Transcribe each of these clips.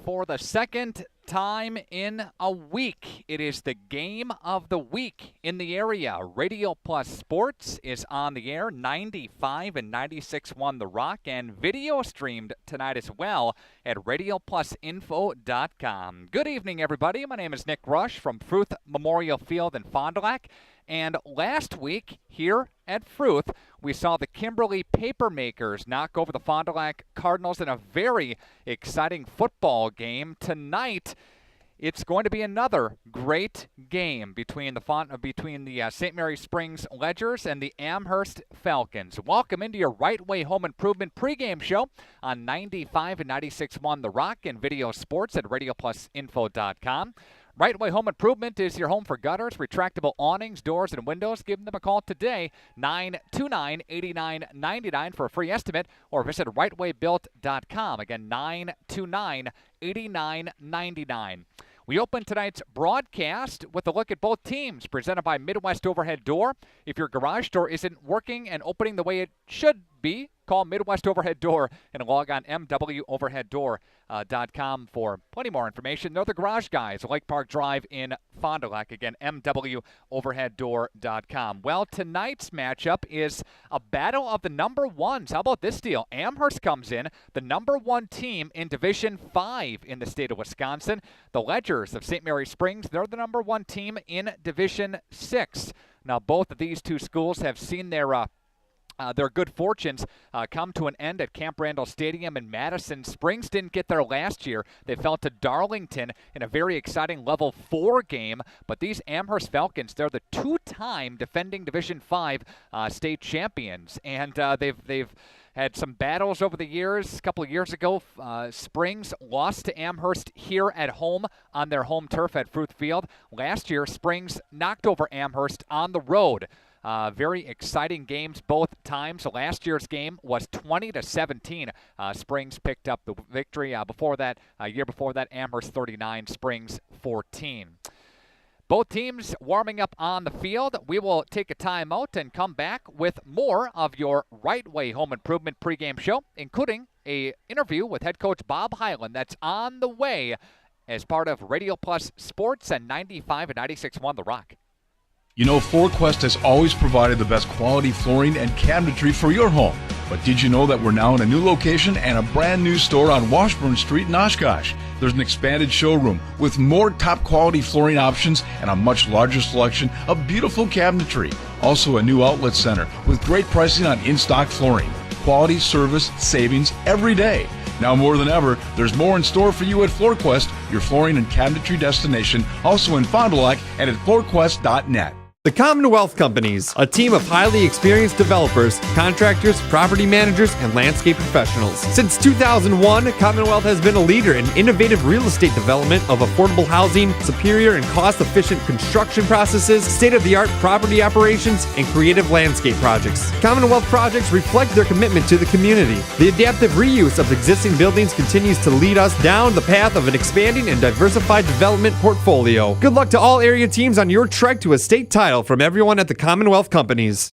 For the second time in a week, it is the game of the week in the area. Radio Plus Sports is on the air, 95 and 96.1 The Rock, and video streamed tonight as well at radioplusinfo.com. Good evening, everybody. My name is Nick Rusch from Fruth Field in Fond du Lac. And last week, here at Fruth, we saw the Kimberly Papermakers knock over the Fond du Lac Cardinals in a very exciting football game. Tonight, it's going to be another great game between the St. Mary Springs Ledgers and the Amherst Falcons. Welcome into your Right Way Home Improvement pregame show on 95 and 96.1 The Rock and video sports at radioplusinfo.com. Right Way Home Improvement is your home for gutters, retractable awnings, doors, and windows. Give them a call today, 929-8999 for a free estimate, or visit rightwaybuilt.com. Again, 929-8999. We open tonight's broadcast with a look at both teams, presented by Midwest Overhead Door. If your garage door isn't working and opening the way it should be, call Midwest Overhead Door and log on MWOverheadDoor.com for plenty more information. They're the garage guys, Lake Park Drive in Fond du Lac. Again, MWOverheadDoor.com. Well, tonight's matchup is a battle of the number ones. How about this deal? Amherst comes in, the number one team in Division 5 in the state of Wisconsin. The Ledgers of St. Mary Springs, they're the number one team in Division 6. Now, both of these two schools have seen their good fortunes come to an end at Camp Randall Stadium in Madison. Springs didn't get there last year. They fell to Darlington in a very exciting Level 4 game. But these Amherst Falcons, they're the two-time defending Division 5 state champions. And they've had some battles over the years. A couple of years ago, Springs lost to Amherst here at home on their home turf at Fruth Field. Last year, Springs knocked over Amherst on the road. Very exciting games both times. Last year's game was 20-17. Springs picked up the victory. Year before that, Amherst 39, Springs 14. Both teams warming up on the field. We will take a timeout and come back with more of your Right Way Home Improvement pregame show, including an interview with head coach Bob Hyland that's on the way as part of Radio Plus Sports and 95 and 96.1 The Rock. You know, FloorQuest has always provided the best quality flooring and cabinetry for your home. But did you know that we're now in a new location and a brand new store on Washburn Street in Oshkosh? There's an expanded showroom with more top quality flooring options and a much larger selection of beautiful cabinetry. Also a new outlet center with great pricing on in-stock flooring. Quality, service, savings every day. Now more than ever, there's more in store for you at FloorQuest, your flooring and cabinetry destination, also in Fond du Lac and at floorquest.net. The Commonwealth Companies, a team of highly experienced developers, contractors, property managers, and landscape professionals. Since 2001, Commonwealth has been a leader in innovative real estate development of affordable housing, superior and cost-efficient construction processes, state-of-the-art property operations, and creative landscape projects. Commonwealth projects reflect their commitment to the community. The adaptive reuse of existing buildings continues to lead us down the path of an expanding and diversified development portfolio. Good luck to all area teams on your trek to a state title from everyone at the Commonwealth Companies.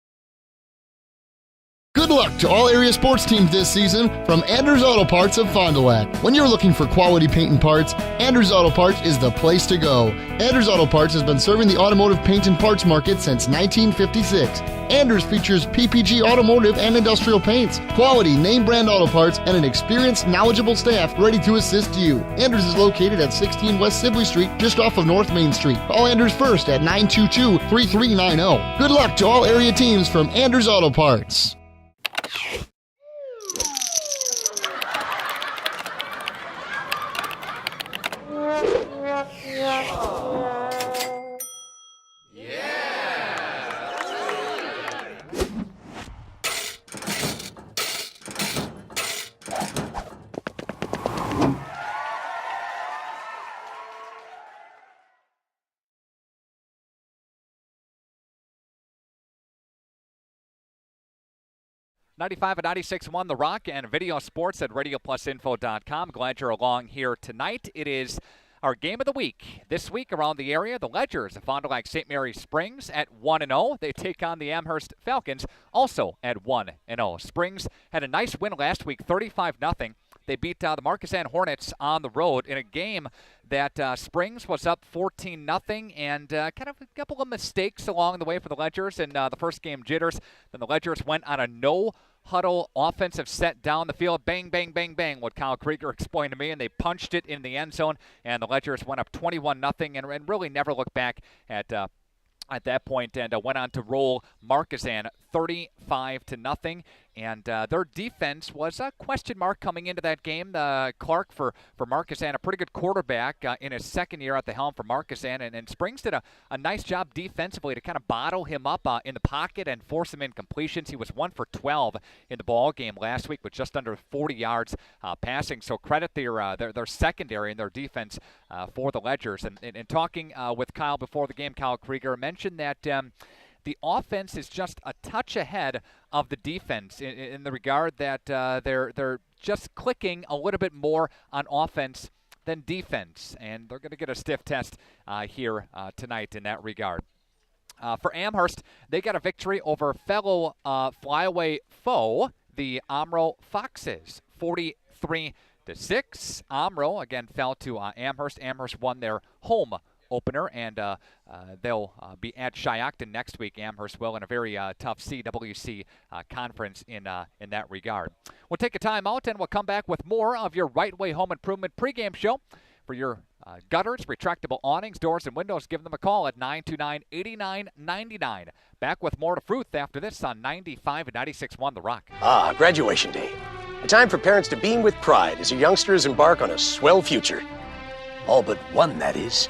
Good luck to all area sports teams this season from Anders Auto Parts of Fond du Lac. When you're looking for quality paint and parts, Anders Auto Parts is the place to go. Anders Auto Parts has been serving the automotive paint and parts market since 1956. Anders features PPG automotive and industrial paints, quality name brand auto parts, and an experienced, knowledgeable staff ready to assist you. Anders is located at 16 West Sibley Street, just off of North Main Street. Call Anders first at 922-3390. Good luck to all area teams from Anders Auto Parts. '95 and 96.1 The Rock and video sports at radioplusinfo.com. Glad you're along here tonight. It is our game of the week. This week around the area, the Ledgers of Fond du Lac St. Mary Springs at 1-0. They take on the Amherst Falcons, also at 1-0. Springs had a nice win last week, 35-0. They beat the Marquezine Hornets on the road in a game that Springs was up 14-0, and kind of a couple of mistakes along the way for the Ledgers in the first game jitters. Then the Ledgers went on a no-huddle offensive set down the field. Bang, bang, bang, bang, what Kyle Krieger explained to me, and they punched it in the end zone, and the Ledgers went up 21-0 and really never looked back at that point, and went on to roll Marquezine 35-0. And their defense was a question mark coming into that game. Clark for Marquezine, a pretty good quarterback in his second year at the helm for Marquezine. And Springs did a nice job defensively to kind of bottle him up in the pocket and force him in completions. He was 1 for 12 in the ball game last week with just under 40 yards passing. So credit their secondary and their defense for the Ledgers. And talking with Kyle before the game, Kyle Krieger mentioned that the offense is just a touch ahead of the defense in the regard that they're just clicking a little bit more on offense than defense, and they're going to get a stiff test here tonight in that regard. For Amherst, they got a victory over fellow flyaway foe, the Omro Foxes, 43-6. Omro again fell to Amherst. Amherst won their home opener, and they'll be at Shiocton next week. Amherst will, in a very tough CWC conference in that regard. We'll take a time out, and we'll come back with more of your Right Way Home Improvement pregame show. For your gutters, retractable awnings, doors, and windows, give them a call at 929-8999. Back with more to Fruth after this on 95 and 96.1 The Rock. Graduation day. A time for parents to beam with pride as your youngsters embark on a swell future. All but one, that is.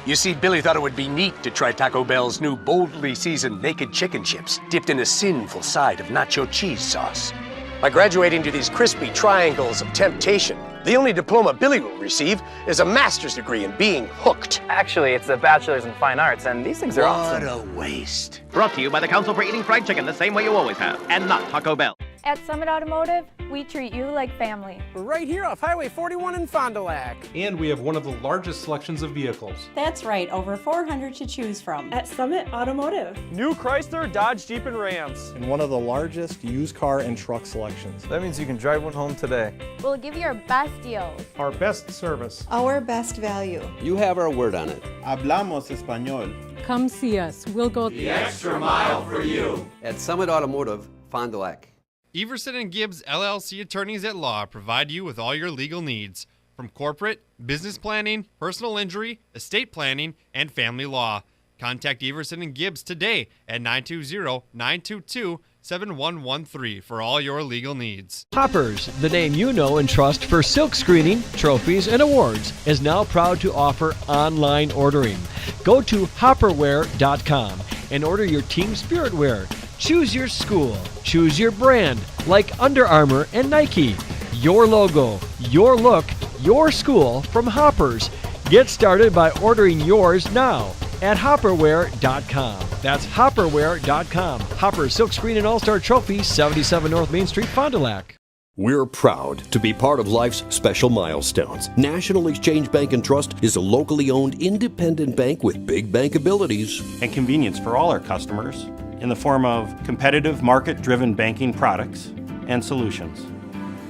You see, Billy thought it would be neat to try Taco Bell's new boldly seasoned naked chicken chips dipped in a sinful side of nacho cheese sauce. By graduating to these crispy triangles of temptation, the only diploma Billy will receive is a master's degree in being hooked. Actually, it's a bachelor's in fine arts, and these things are awesome. What a waste. Brought to you by the Council for Eating Fried Chicken the same way you always have, and not Taco Bell. At Summit Automotive, we treat you like family. We're right here off Highway 41 in Fond du Lac. And we have one of the largest selections of vehicles. That's right, over 400 to choose from. At Summit Automotive. New Chrysler, Dodge, Jeep, and Rams. And one of the largest used car and truck selections. That means you can drive one home today. We'll give you our best deals. Our best service. Our best value. You have our word on it. Hablamos español. Come see us. We'll go the extra mile for you. At Summit Automotive, Fond du Lac. Everson and Gibbs LLC attorneys at law provide you with all your legal needs, from corporate, business planning, personal injury, estate planning, and family law. Contact Everson and Gibbs today at 920-922-7113 for all your legal needs. Hoppers, the name you know and trust for silk screening, trophies, and awards, is now proud to offer online ordering. Go to hopperwear.com and order your team spirit wear. Choose your school, choose your brand, like Under Armour and Nike. Your logo, your look, your school from Hoppers. Get started by ordering yours now at hopperwear.com. That's hopperwear.com. Hopper's Silkscreen and All-Star Trophy, 77 North Main Street, Fond du Lac. We're proud to be part of life's special milestones. National Exchange Bank and Trust is a locally owned independent bank with big bank abilities and convenience for all our customers in the form of competitive market-driven banking products and solutions.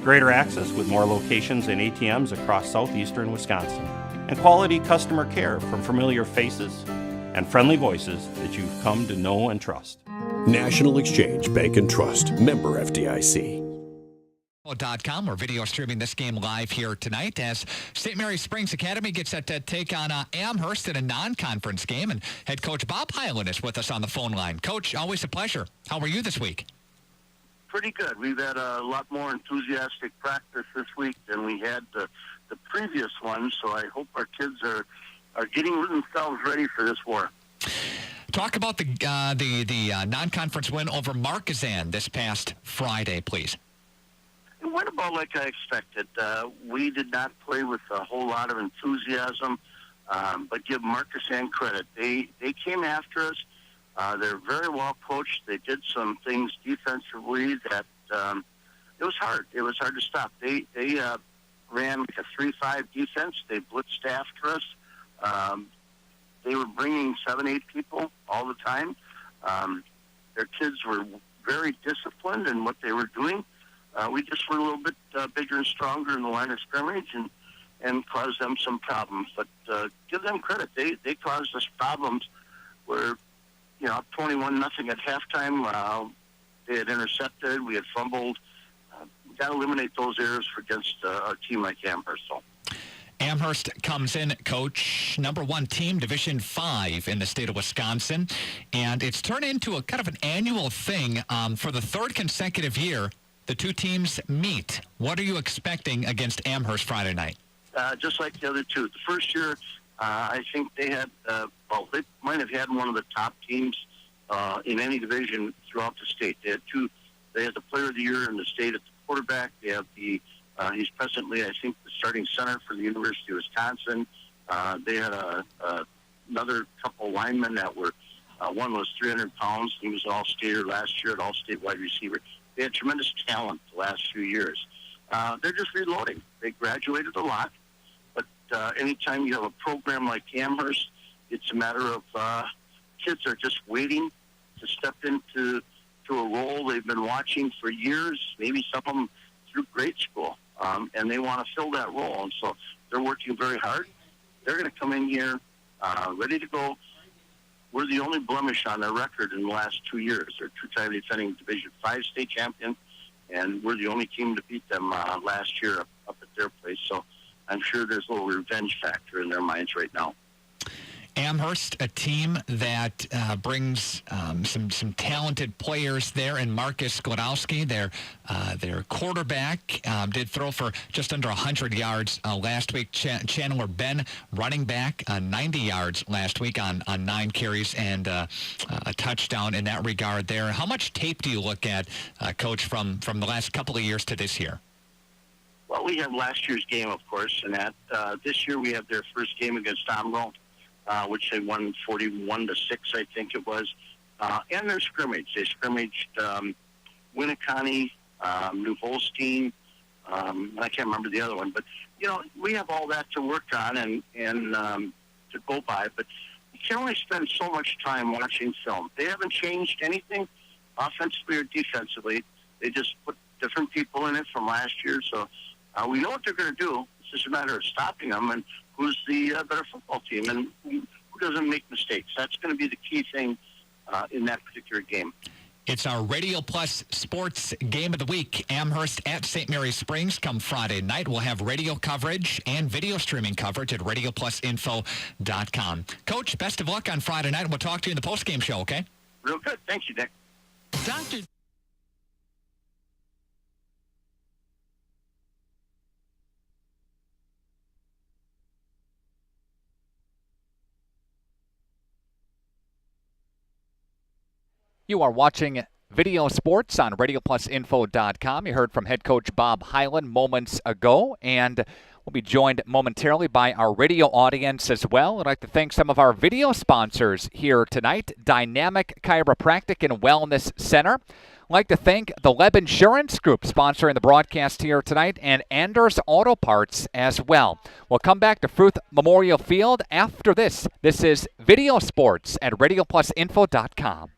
Greater access with more locations and ATMs across southeastern Wisconsin. And quality customer care from familiar faces and friendly voices that you've come to know and trust. National Exchange Bank and Trust, member FDIC. .com. We're video streaming this game live here tonight as St. Mary Springs Academy gets set to take on Amherst in a non-conference game, and head coach Bob Hyland is with us on the phone line. Coach, always a pleasure. How are you this week? Pretty good. We've had a lot more enthusiastic practice this week than we had the previous one, so I hope our kids are getting themselves ready for this war. Talk about the non-conference win over Marquezine this past Friday, please. It went about like I expected. We did not play with a whole lot of enthusiasm, but give Marquezine credit. They came after us. They're very well coached. They did some things defensively that it was hard. It was hard to stop. They ran like a 3-5 defense. They blitzed after us. They were bringing 7-8 people all the time. Their kids were very disciplined in what they were doing. we just were a little bit bigger and stronger in the line of scrimmage and caused them some problems. But give them credit. They caused us problems where, 21-0 at halftime. They had intercepted. We had fumbled. We got to eliminate those errors against a team like Amherst. So. Amherst comes in, Coach, number 1 team, Division 5 in the state of Wisconsin, and it's turned into a kind of an annual thing. For the 3rd consecutive year, the 2 teams meet. What are you expecting against Amherst Friday night? Just like the other 2. The first year, I think they had, they might have had one of the top teams in any division throughout the state. They had 2. They had the Player of the Year in the state at the quarterback. They have the he's presently, I think, the starting center for the University of Wisconsin. They had another couple linemen that were, one was 300 pounds. He was an all-stater last year, an all-state wide receiver. They had tremendous talent the last few years. They're just reloading. They graduated a lot, but anytime you have a program like Amherst, it's a matter of kids are just waiting to step into a role they've been watching for years, maybe some of them through grade school. And they want to fill that role. And so they're working very hard. They're going to come in here ready to go. We're the only blemish on their record in the last 2 years. They're 2-time defending Division 5 state champion, and we're the only team to beat them last year up at their place. So I'm sure there's a little revenge factor in their minds right now. Amherst, a team that brings some talented players there, and Marcus Sklodowski, their quarterback, did throw for just under 100 yards last week. Chandler Ben, running back, 90 yards last week on 9 carries and a touchdown in that regard there. How much tape do you look at, Coach, from the last couple of years to this year? Well, we have last year's game, of course, and this year we have their first game against Amro, which they won 41-6, I think it was. And their scrimmage. They scrimmaged Winneconne, New Holstein. I can't remember the other one. But, we have all that to work on and to go by. But you can only spend so much time watching film. They haven't changed anything offensively or defensively. They just put different people in it from last year. So we know what they're going to do. It's just a matter of stopping them and who's the better football team and who doesn't make mistakes. That's going to be the key thing in that particular game. It's our Radio Plus Sports Game of the Week. Amherst at St. Mary Springs come Friday night. We'll have radio coverage and video streaming coverage at radioplusinfo.com. Coach, best of luck on Friday night, and we'll talk to you in the postgame show, okay? Real good. Thank you, Nick. Dr. You are watching Video Sports on RadioPlusInfo.com. You heard from head coach Bob Hyland moments ago, and we'll be joined momentarily by our radio audience as well. I'd like to thank some of our video sponsors here tonight, Dynamic Chiropractic and Wellness Center. I'd like to thank the Leb Insurance Group sponsoring the broadcast here tonight, and Anders Auto Parts as well. We'll come back to Fruth Memorial Field after this. This is Video Sports at RadioPlusInfo.com.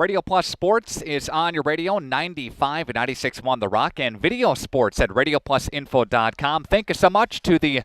Radio Plus Sports is on your radio, 95 and 96.1 The Rock, and video sports at radioplusinfo.com. Thank you so much to the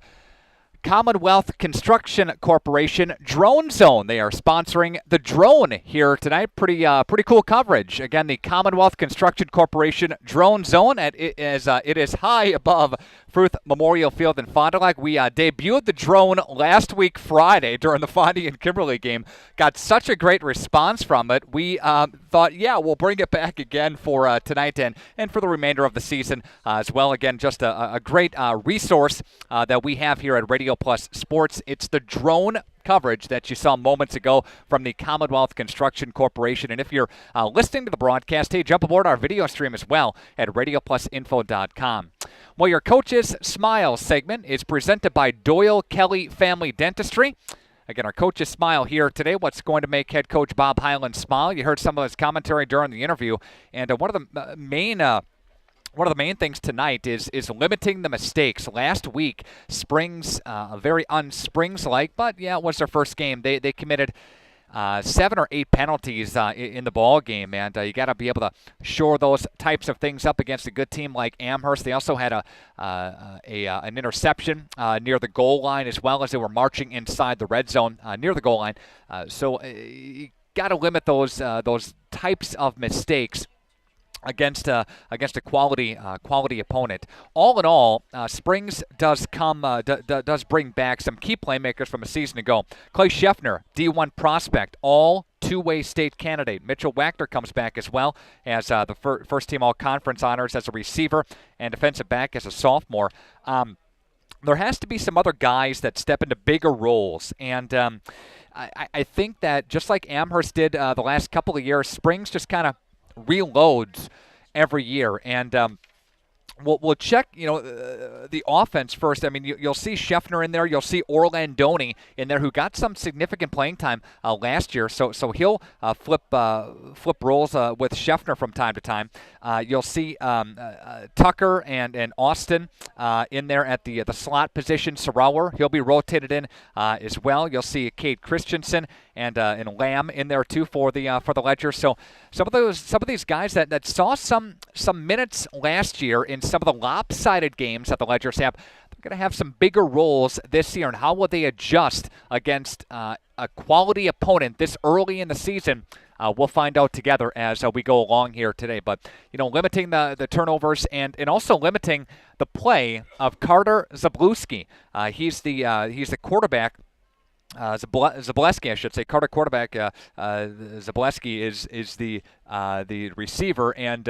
Commonwealth Construction Corporation Drone Zone. They are sponsoring the drone here tonight. Pretty cool coverage. Again, the Commonwealth Construction Corporation Drone Zone. It is high above Fruth Memorial Field in Fond du Lac. We debuted the drone last week Friday during the Fondy and Kimberly game. Got such a great response from it. We thought, yeah, we'll bring it back again for tonight and for the remainder of the season as well. Again, just a great resource that we have here at Radio Plus Sports. It's the drone coverage that you saw moments ago from the Commonwealth Construction Corporation. And if you're listening to the broadcast, hey, jump aboard our video stream as well at radioplusinfo.com. Well, your Coach's Smile segment is presented by Doyle Kelly Family Dentistry. Again, our Coach's Smile here today. What's going to make head coach Bob Hyland smile? You heard some of his commentary during the interview, and one of the main things tonight is limiting the mistakes. Last week, Springs, very un-Springs-like, but yeah, it was their first game. They committed 7 or 8 penalties in the ball game, and you got to be able to shore those types of things up against a good team like Amherst. They also had an interception near the goal line as well as they were marching inside the red zone near the goal line. So you got to limit those types of mistakes against a quality opponent. All in all, Springs does bring back some key playmakers from a season ago. Clay Scheffner, D1 prospect, all two-way state candidate. Mitchell Wachter comes back as well as the first-team all-conference honors as a receiver and defensive back as a sophomore. There has to be some other guys that step into bigger roles, and I think that just like Amherst did the last couple of years, Springs just kind of reloads every year, and we'll check the offense first. I mean, you'll see Scheffner in there, you'll see Orlandoni in there, who got some significant playing time last year, so he'll flip roles with Scheffner from time to time. You'll see Tucker and Austin in there at the slot position. Sorauer, he'll be rotated in as well. You'll see Cade Christensen and Lamb in there too for the Ledger. So some of these guys that saw some minutes last year in some of the lopsided games that the Ledgers have, they're going to have some bigger roles this year. And how will they adjust against a quality opponent this early in the season? We'll find out together as we go along here today. But, limiting the turnovers and also limiting the play of Carter Zabluski. He's the quarterback. Zableski, I should say. Carter quarterback. Zableski is the receiver, and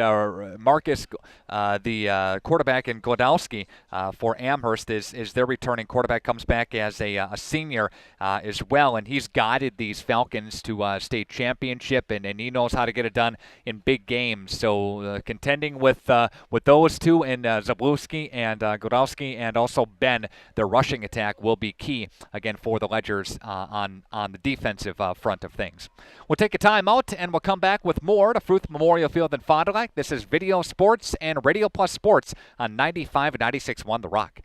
Marcus, the quarterback, and Glodowski for Amherst is their returning quarterback. Comes back as a senior as well, and he's guided these Falcons to state championship, and he knows how to get it done in big games. So contending with those two, and Zabluski and Glodowski, and also Ben, their rushing attack will be key again for the Ledgers on the defensive front of things. We'll take a timeout, and we'll come back with more to Fruth Memorial Field in Fond du Lac. This is Video Sports and Radio Plus Sports on 95 and 96.1 The Rock.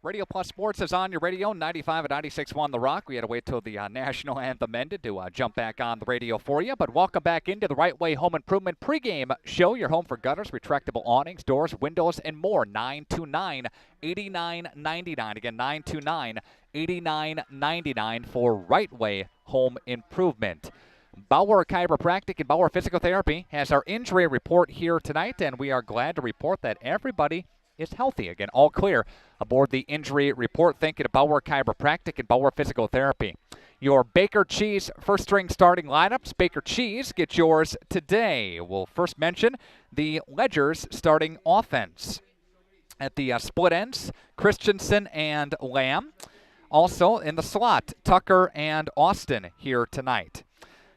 Radio Plus Sports is on your radio, 95 and 96.1 The Rock. We had to wait till the national anthem ended to jump back on the radio for you. But welcome back into the Right Way Home Improvement pregame show. Your home for gutters, retractable awnings, doors, windows, and more. 929-8999. Again, 929-8999 for Right Way Home Improvement. Bauer Chiropractic and Bauer Physical Therapy has our injury report here tonight, and we are glad to report that everybody is healthy. Again, all clear aboard the injury report. Thank you to Bauer Chiropractic and Bauer Physical Therapy. Your Baker Cheese first-string starting lineups. Baker Cheese, get yours today. We'll first mention the Ledgers starting offense. At the split ends, Christensen and Lamb. Also in the slot, Tucker and Austin here tonight.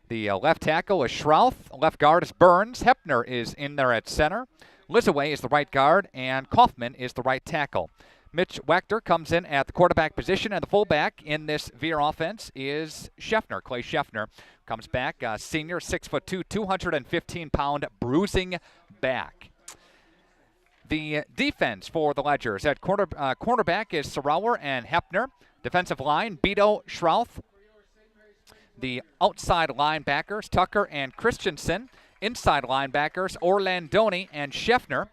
The left tackle is Schrouth. Left guard is Burns. Hepner is in there at center. Lizaway is the right guard, and Kaufman is the right tackle. Mitch Wachter comes in at the quarterback position, and the fullback in this Veer offense is Scheffner. Clay Scheffner comes back, senior, 6'2", 215-pound bruising back. The defense for the Ledgers at cornerback is Sarower and Hepner. Defensive line, Beto, Schrouth. The outside linebackers, Tucker and Christensen. Inside linebackers, Orlandoni and Scheffner.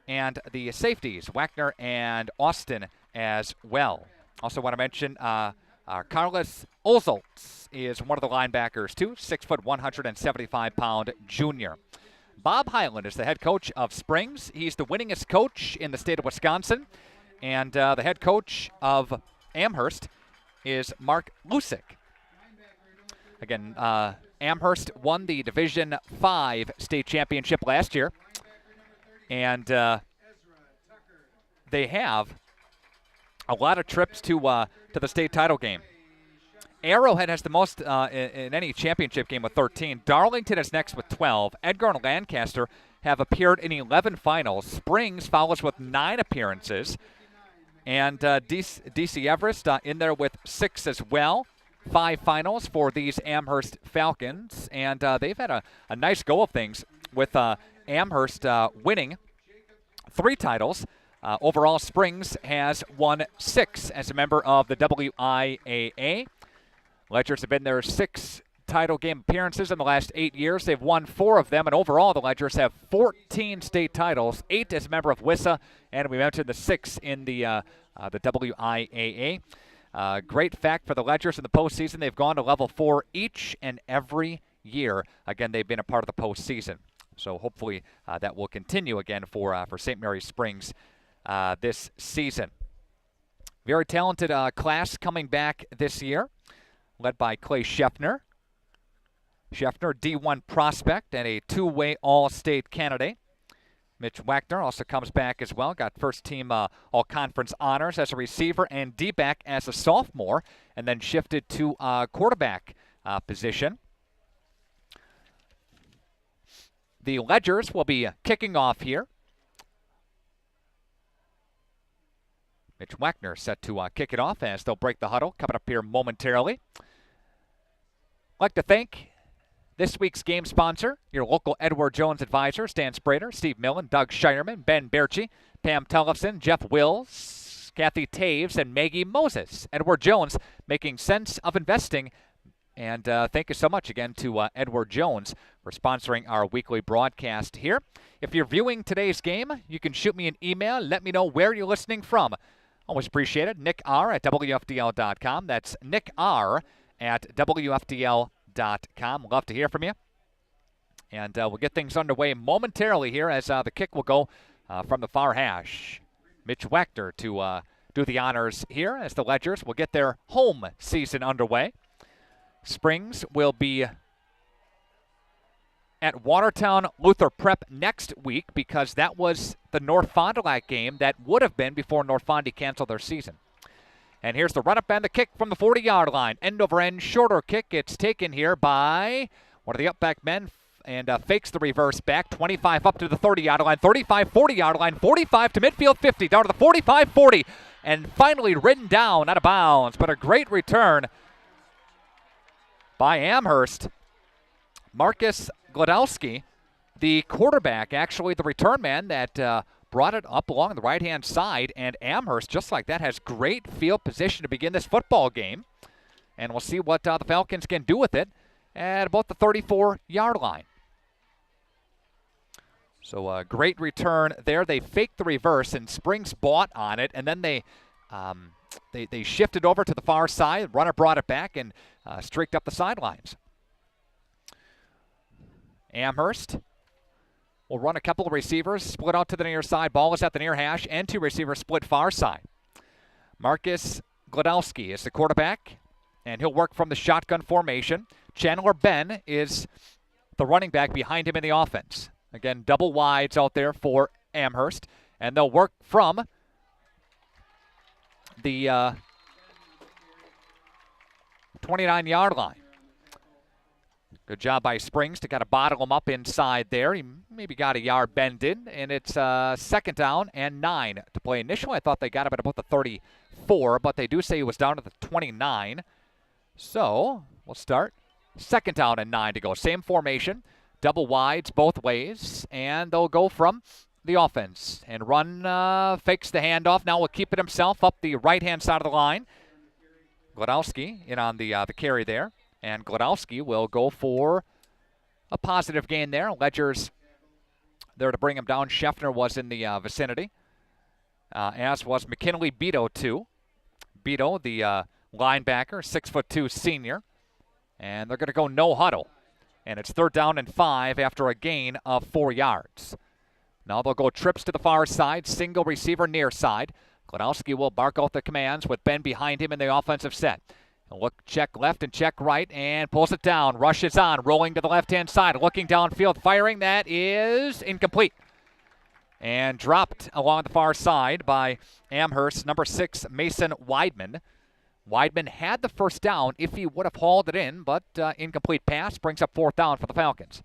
And the safeties, Wagner and Austin as well. Also want to mention Carlos Ozoltz is one of the linebackers too, 6', 175-pound junior. Bob Highland is the head coach of Springs. He's the winningest coach in the state of Wisconsin. And the head coach of Amherst is Mark Lusick. Again, Amherst won the Division V state championship last year, and they have a lot of trips to the state title game. Arrowhead has the most in any championship game with 13. Darlington is next with 12. Edgar and Lancaster have appeared in 11 finals. Springs follows with 9 appearances, and DC Everest in there with 6 as well. 5 finals for these Amherst Falcons, and they've had a nice go of things with Amherst winning 3 titles. Overall, Springs has won 6 as a member of the WIAA. Ledgers have been there 6 title game appearances in the last 8 years. They've won 4 of them, and overall the Ledgers have 14 state titles, 8 as a member of WISA, and we mentioned the 6 in the WIAA. Great fact for the Ledgers in the postseason, they've gone to level 4 each and every year. Again, they've been a part of the postseason. So hopefully that will continue again for St. Mary's Springs this season. Very talented class coming back this year, led by Clay Scheffner. Scheffner, D1 prospect and a 2-way All-State candidate. Mitch Wachter also comes back as well. Got first-team all-conference honors as a receiver and D-back as a sophomore, and then shifted to quarterback position. The Ledgers will be kicking off here. Mitch Wachter set to kick it off as they'll break the huddle coming up here momentarily. I'd like to thank this week's game sponsor, your local Edward Jones advisor, Stan Sprader, Steve Millen, Doug Shireman, Ben Berchi, Pam Tellefson, Jeff Wills, Kathy Taves, and Maggie Moses. Edward Jones, making sense of investing. And thank you so much again to Edward Jones for sponsoring our weekly broadcast here. If you're viewing today's game, you can shoot me an email. Let me know where you're listening from. Always appreciate it. Nick R. at WFDL.com. That's Nick R. at WFDL.com. Love to hear from you. And we'll get things underway momentarily here as the kick will go from the far hash. Mitch Wachter to do the honors here as the Ledgers will get their home season underway. Springs will be at Watertown Luther Prep next week because that was the North Fond du Lac game that would have been before North Fondy canceled their season. And here's the run-up and the kick from the 40-yard line. End-over-end, shorter kick. It's taken here by one of the up-back men and fakes the reverse back. 25 up to the 30-yard line, 35, 40-yard line, 45 to midfield, 50, down to the 45, 40. And finally ridden down out of bounds. But a great return by Amherst. Marcus Glodowski, the quarterback, actually the return man that brought it up along the right-hand side, and Amherst, just like that, has great field position to begin this football game. And we'll see what the Falcons can do with it at about the 34-yard line. So a great return there. They faked the reverse, and Springs bought on it, and then they shifted over to the far side. Runner brought it back and streaked up the sidelines. Amherst will run a couple of receivers, split out to the near side. Ball is at the near hash, and 2 receivers split far side. Marcus Glodowski is the quarterback, and he'll work from the shotgun formation. Chandler Ben is the running back behind him in the offense. Again, double wides out there for Amherst, and they'll work from the 29-yard line. Good job by Springs to kind of bottle him up inside there. He maybe got a yard bended, and it's 2nd down and 9 to play. Initially, I thought they got him at about the 34, but they do say he was down to the 29. So we'll start 2nd down and 9 to go. Same formation, double wides both ways, and they'll go from the offense and run, fakes the handoff. Now will keep it himself up the right-hand side of the line. Glodowski in on the carry there. And Glodowski will go for a positive gain there. Ledger's there to bring him down. Scheffner was in the vicinity, as was McKinley Beto, too. Beto, the linebacker, 6'2" senior. And they're going to go no huddle. And it's 3rd down and 5 after a gain of 4 yards. Now they'll go trips to the far side, single receiver near side. Glodowski will bark out the commands with Ben behind him in the offensive set. He'll look, check left and check right, and pulls it down. Rushes on, rolling to the left-hand side, looking downfield, firing. That is incomplete. And dropped along the far side by Amherst, number 6, Mason Weidman. Weidman had the first down if he would have hauled it in, but incomplete pass brings up 4th down for the Falcons.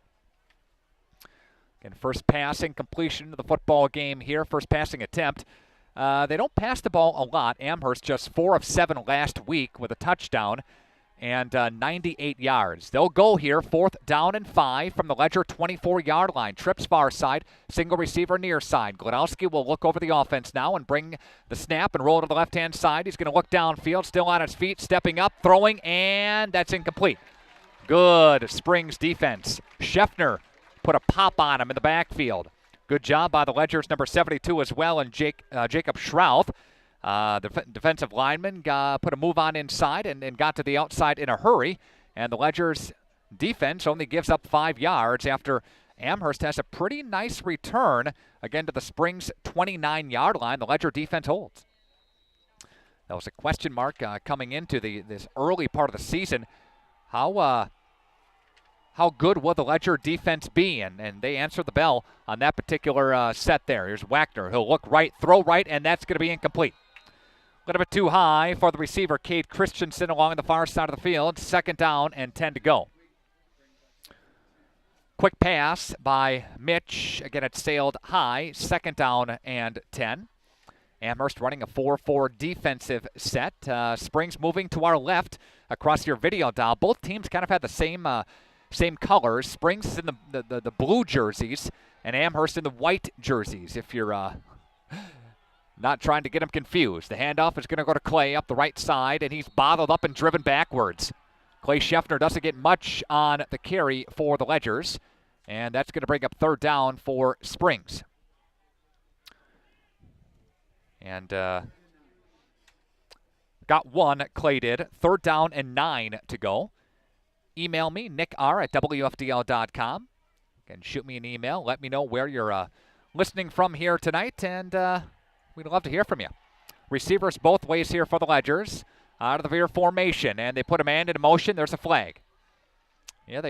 Again, first passing completion of the football game here, first passing attempt. They don't pass the ball a lot. Amherst just 4 of 7 last week with a touchdown and 98 yards. They'll go here, 4th down and 5 from the Ledger 24-yard line. Trips far side, single receiver near side. Glodowski will look over the offense now and bring the snap and roll to the left-hand side. He's going to look downfield, still on his feet, stepping up, throwing, and that's incomplete. Good Springs defense. Scheffner put a pop on him in the backfield. Good job by the Ledger's number 72 as well, and Jacob Schrouth, the defensive lineman, put a move on inside and got to the outside in a hurry. And the Ledger's defense only gives up 5 yards after Amherst has a pretty nice return, again, to the Springs 29-yard line. The Ledger defense holds. That was a question mark coming into this early part of the season. How good will the Ledger defense be? And they answered the bell on that particular set there. Here's Wagner. He'll look right, throw right, and that's going to be incomplete. A little bit too high for the receiver, Cade Christensen, along the far side of the field. 2nd down and 10 to go. Quick pass by Mitch. Again, it sailed high. 2nd down and 10. Amherst running a 4-4 defensive set. Springs moving to our left across your video dial. Both teams kind of had the same colors. Springs is in the blue jerseys, and Amherst in the white jerseys, if you're not trying to get them confused. The handoff is going to go to Clay up the right side, and he's bottled up and driven backwards. Clay Scheffner doesn't get much on the carry for the Ledgers, and that's going to bring up 3rd down for Springs. And got one, Clay did. 3rd down and 9 to go. Email me, nickr@wfdl.com. You can shoot me an email. Let me know where you're listening from here tonight, and we'd love to hear from you. Receivers both ways here for the Ledgers. Out of the veer formation, and they put a man into motion. There's a flag. Yeah,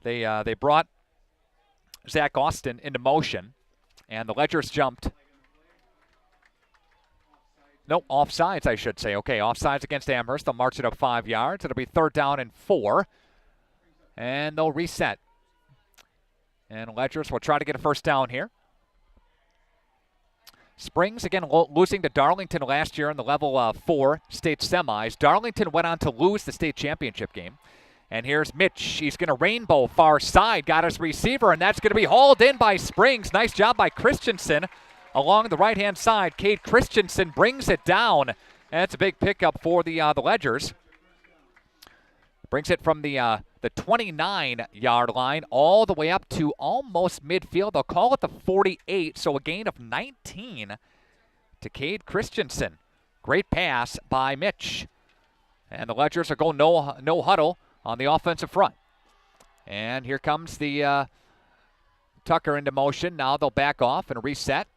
they brought Zach Austin into motion, and the Ledgers jumped. No, offsides, I should say. Okay, offsides against Amherst. They'll march it up 5 yards. It'll be 3rd down and 4. And they'll reset. And Ledgers will try to get a first down here. Springs, again, losing to Darlington last year in the level 4 state semis. Darlington went on to lose the state championship game. And here's Mitch. He's going to rainbow far side. Got his receiver, and that's going to be hauled in by Springs. Nice job by Christensen along the right-hand side. Cade Christensen brings it down. That's a big pickup for the Ledgers. Brings it from the 29-yard line all the way up to almost midfield. They'll call it the 48, so a gain of 19 to Cade Christensen. Great pass by Mitch. And the Ledgers are going no huddle on the offensive front. And here comes the Tucker into motion. Now they'll back off and reset.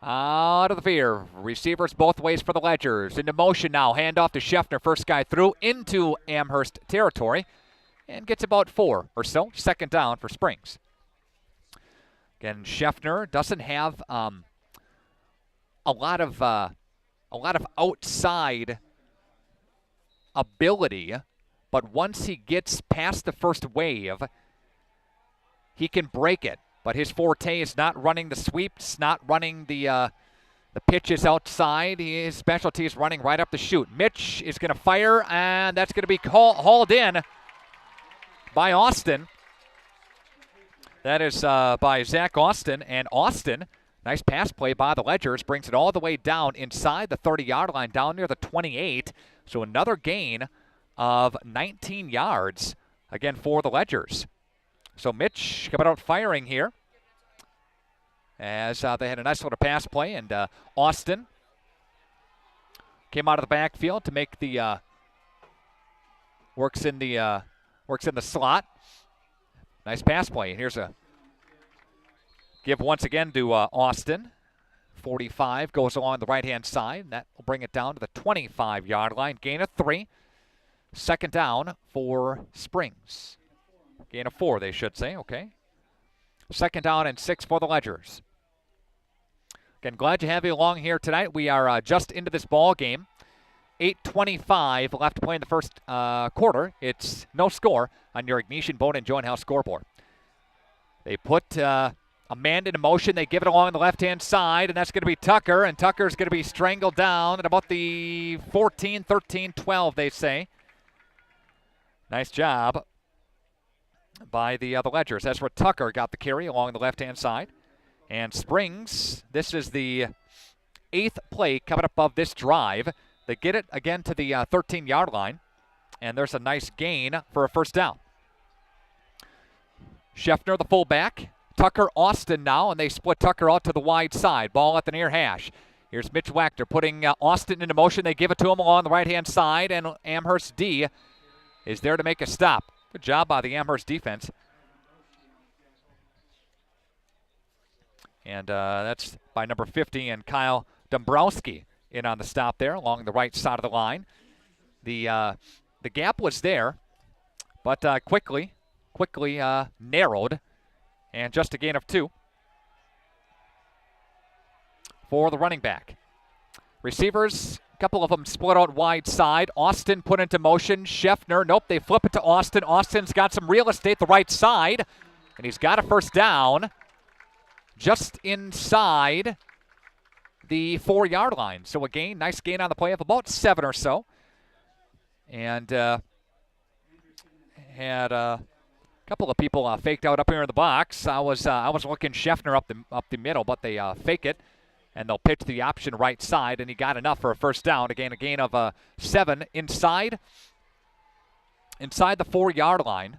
Out of the field. Receivers both ways for the Ledgers. Into motion now. Handoff to Scheffner. First guy through into Amherst territory. And gets about 4 or so. Second down for Springs. Again, Scheffner doesn't have a lot of outside ability. But once he gets past the first wave, he can break it. But his forte is not running the sweeps, not running the pitches outside. His specialty is running right up the chute. Mitch is going to fire, and that's going to be hauled in by Austin. That is by Zach Austin. And Austin, nice pass play by the Ledgers, brings it all the way down inside the 30-yard line, down near the 28. So another gain of 19 yards, again, for the Ledgers. So Mitch coming out firing here as they had a nice little pass play, and Austin came out of the backfield to make the works in the slot. Nice pass play. And here's a give once again to Austin. 45 goes along the right-hand side. That will bring it down to the 25-yard line. Gain of 3. Second down for Springs. Gain of 4, they should say. Okay. Second down and 6 for the Ledgers. Again, glad to have you along here tonight. We are just into this ball game. 8:25 left to play in the first quarter. It's no score on your Ignition Boat and Joint House scoreboard. They put a man into motion. They give it along the left-hand side, and that's going to be Tucker. And Tucker's going to be strangled down at about the 14, 13, 12, they say. Nice job by the Ledgers. That's where Tucker got the carry along the left-hand side. And Springs, this is the 8th play coming up of this drive. They get it again to the 13-yard line, and there's a nice gain for a first down. Scheffner, the fullback. Tucker, Austin now, and they split Tucker out to the wide side. Ball at the near hash. Here's Mitch Wachter putting Austin into motion. They give it to him along the right-hand side, and Amherst D is there to make a stop. Good job by the Amherst defense. And that's by number 50 and Kyle Dombrowski in on the stop there along the right side of the line. The gap was there, but quickly narrowed, and just a gain of 2 for the running back. Receivers, a couple of them split out wide side. Austin put into motion. Scheffner, nope, they flip it to Austin. Austin's got some real estate the right side, and he's got a first down just inside the 4-yard line. So a gain, nice gain on the play of about 7 or so. And had a couple of people faked out up here in the box. I was looking Scheffner up the middle, but they fake it, and they'll pitch the option right side, and he got enough for a first down. Again, a gain of 7 inside the 4-yard line.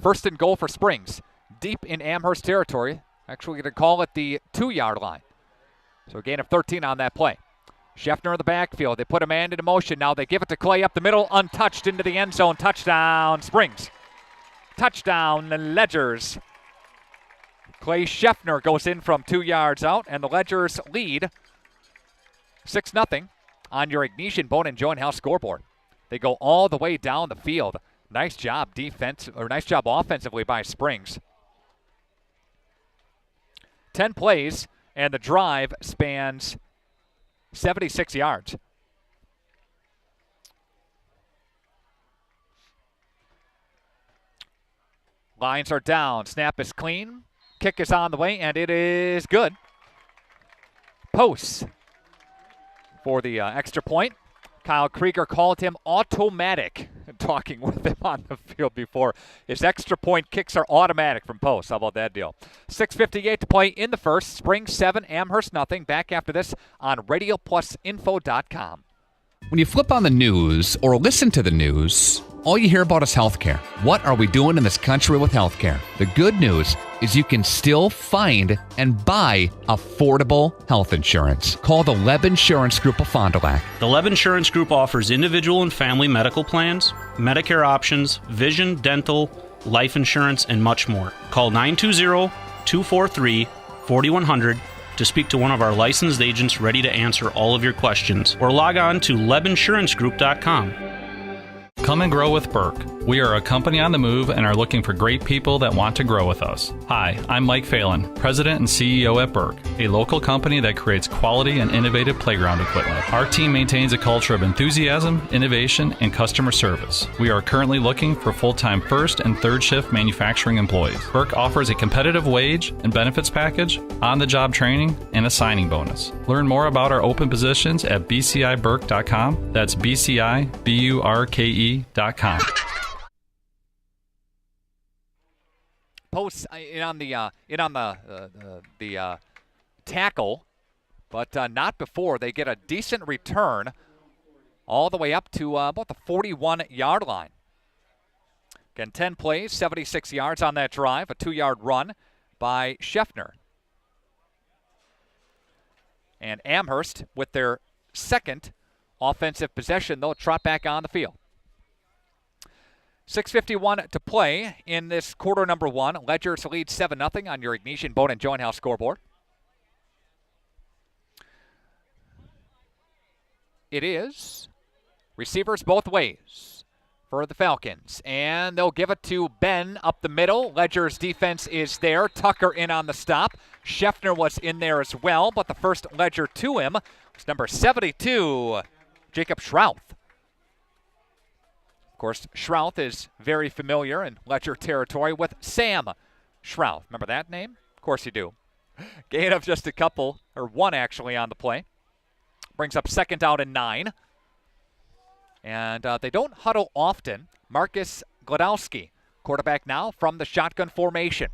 First and goal for Springs, deep in Amherst territory. Actually, going to call it the 2-yard line. So a gain of 13 on that play. Scheffner in the backfield. They put a man into motion. Now they give it to Clay up the middle, untouched into the end zone. Touchdown, Springs. Touchdown, the Ledgers. Clay Scheffner goes in from 2 yards out, and the Ledgers lead 6-0 on your Ignition Bone and Joint House scoreboard. They go all the way down the field. Nice job offensively by Springs. 10 plays, and the drive spans 76 yards. Lines are down. Snap is clean. Kick is on the way, and it is good. Posts for the extra point. Kyle Krieger called him automatic, talking with him on the field before. His extra point kicks are automatic from post. How about that deal? 6:58 to play in the first. Spring 7, Amherst nothing. Back after this on RadioPlusInfo.com. When you flip on the news or listen to the news, all you hear about is healthcare. What are we doing in this country with healthcare? The good news is you can still find and buy affordable health insurance. Call the Leb Insurance Group of Fond du Lac. The Leb Insurance Group offers individual and family medical plans, Medicare options, vision, dental, life insurance, and much more. Call 920-243-4100 to speak to one of our licensed agents ready to answer all of your questions, or log on to lebinsurancegroup.com. Come and grow with Burke. We are a company on the move and are looking for great people that want to grow with us. Hi, I'm Mike Phelan, President and CEO at Burke, a local company that creates quality and innovative playground equipment. Our team maintains a culture of enthusiasm, innovation, and customer service. We are currently looking for full-time first and third shift manufacturing employees. Burke offers a competitive wage and benefits package, on-the-job training, and a signing bonus. Learn more about our open positions at bciburke.com. That's bciburke.com. Posts in on the tackle, but not before they get a decent return all the way up to about the 41-yard line. Again, 10 plays, 76 yards on that drive, a 2-yard run by Scheffner. And Amherst, with their second offensive possession, they'll trot back on the field. 6:51 to play in this quarter number one. Ledgers lead 7-0 on your Ignatian Bone and Joint House scoreboard. It is receivers both ways for the Falcons. And they'll give it to Ben up the middle. Ledger's defense is there. Tucker in on the stop. Scheffner was in there as well, but the first Ledger to him was number 72, Jacob Schrouth. Of course, Schrouth is very familiar in Ledger territory with Sam Schrouth. Remember that name? Of course you do. Gain of just a couple, or one actually, on the play. Brings up 2nd out and 9. And they don't huddle often. Marcus Glodowski, quarterback now from the shotgun formation.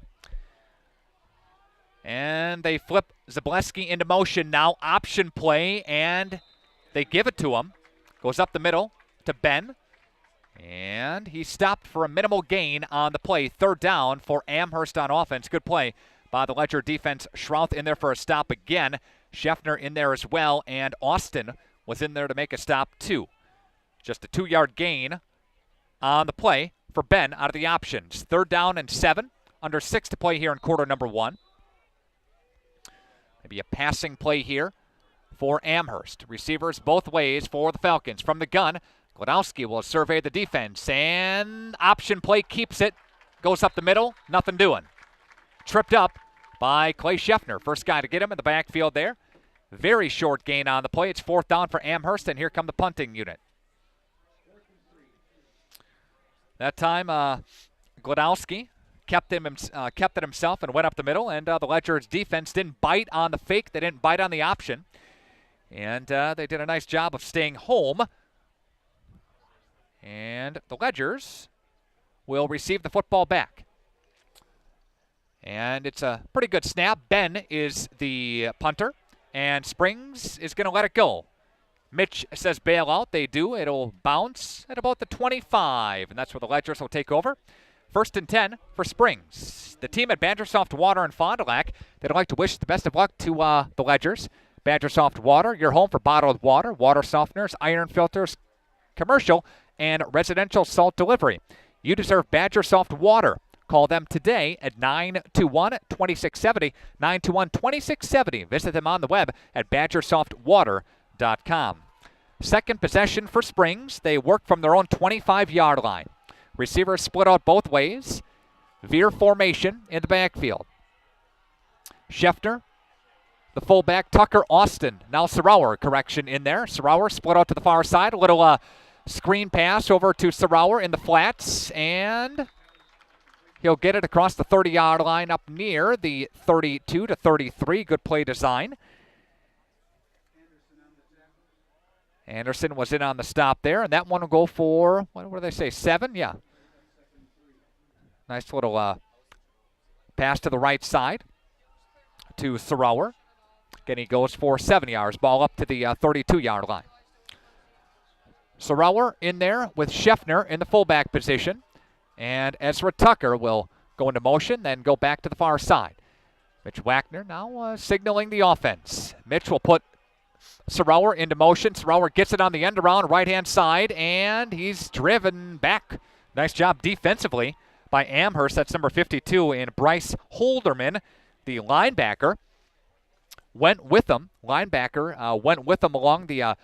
And they flip Zableski into motion now. Option play, and they give it to him. Goes up the middle to Ben. And he stopped for a minimal gain on the play. 3rd down for Amherst on offense. Good play by the Ledger defense. Schrouth in there for a stop again. Scheffner in there as well. And Austin was in there to make a stop too. Just a 2-yard gain on the play for Ben out of the options. 3rd down and 7. Under 6 to play here in quarter number one. Maybe a passing play here for Amherst. Receivers both ways for the Falcons. From the gun, Glodowski will survey the defense, and option play keeps it. Goes up the middle, nothing doing. Tripped up by Clay Scheffner. First guy to get him in the backfield there. Very short gain on the play. It's 4th down for Amherst, and here come the punting unit. That time, Glodowski kept it himself and went up the middle, and the Ledger's defense didn't bite on the fake. They didn't bite on the option, and they did a nice job of staying home. And the Ledgers will receive the football back. And it's a pretty good snap. Ben is the punter, and Springs is going to let it go. Mitch says bail out. They do. It'll bounce at about the 25, and that's where the Ledgers will take over. 1st and 10 for Springs. The team at Badgersoft Water in Fond du Lac, they'd like to wish the best of luck to the Ledgers. Badgersoft Water, your home for bottled water, water softeners, iron filters, commercial, and residential salt delivery. You deserve Badgersoft Water. Call them today at 921-2670, 921-2670. Visit them on the web at badgersoftwater.com. Second possession for Springs. They work from their own 25-yard line. Receivers split out both ways. Veer formation in the backfield. Scheffner, the fullback, Tucker, Austin. Now Sarower, correction in there. Sarower split out to the far side. A little screen pass over to Sarower in the flats, and he'll get it across the 30-yard line up near the 32 to 33. Good play design. Anderson was in on the stop there, and that one will go for, what do they say, 7? Yeah. Nice little pass to the right side to Sarower. Again, he goes for 7 yards. Ball up to the 32-yard line. Sarower in there with Scheffner in the fullback position. And Ezra Tucker will go into motion, then go back to the far side. Mitch Wagner now signaling the offense. Mitch will put Sarower into motion. Sarower gets it on the end around right-hand side, and he's driven back. Nice job defensively by Amherst. That's number 52 in Bryce Holderman, the linebacker. Went with him. Linebacker went with him along the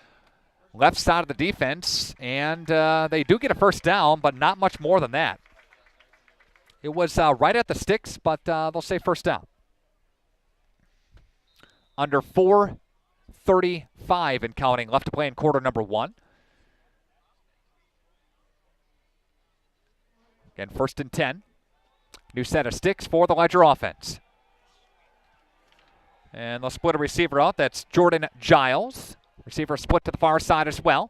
left side of the defense, and they do get a first down, but not much more than that. It was right at the sticks, but they'll say first down. Under 4:35 and counting left to play in quarter number 1. Again, 1st and 10. New set of sticks for the Ledger offense. And they'll split a receiver out. That's Jordan Giles. Receiver split to the far side as well.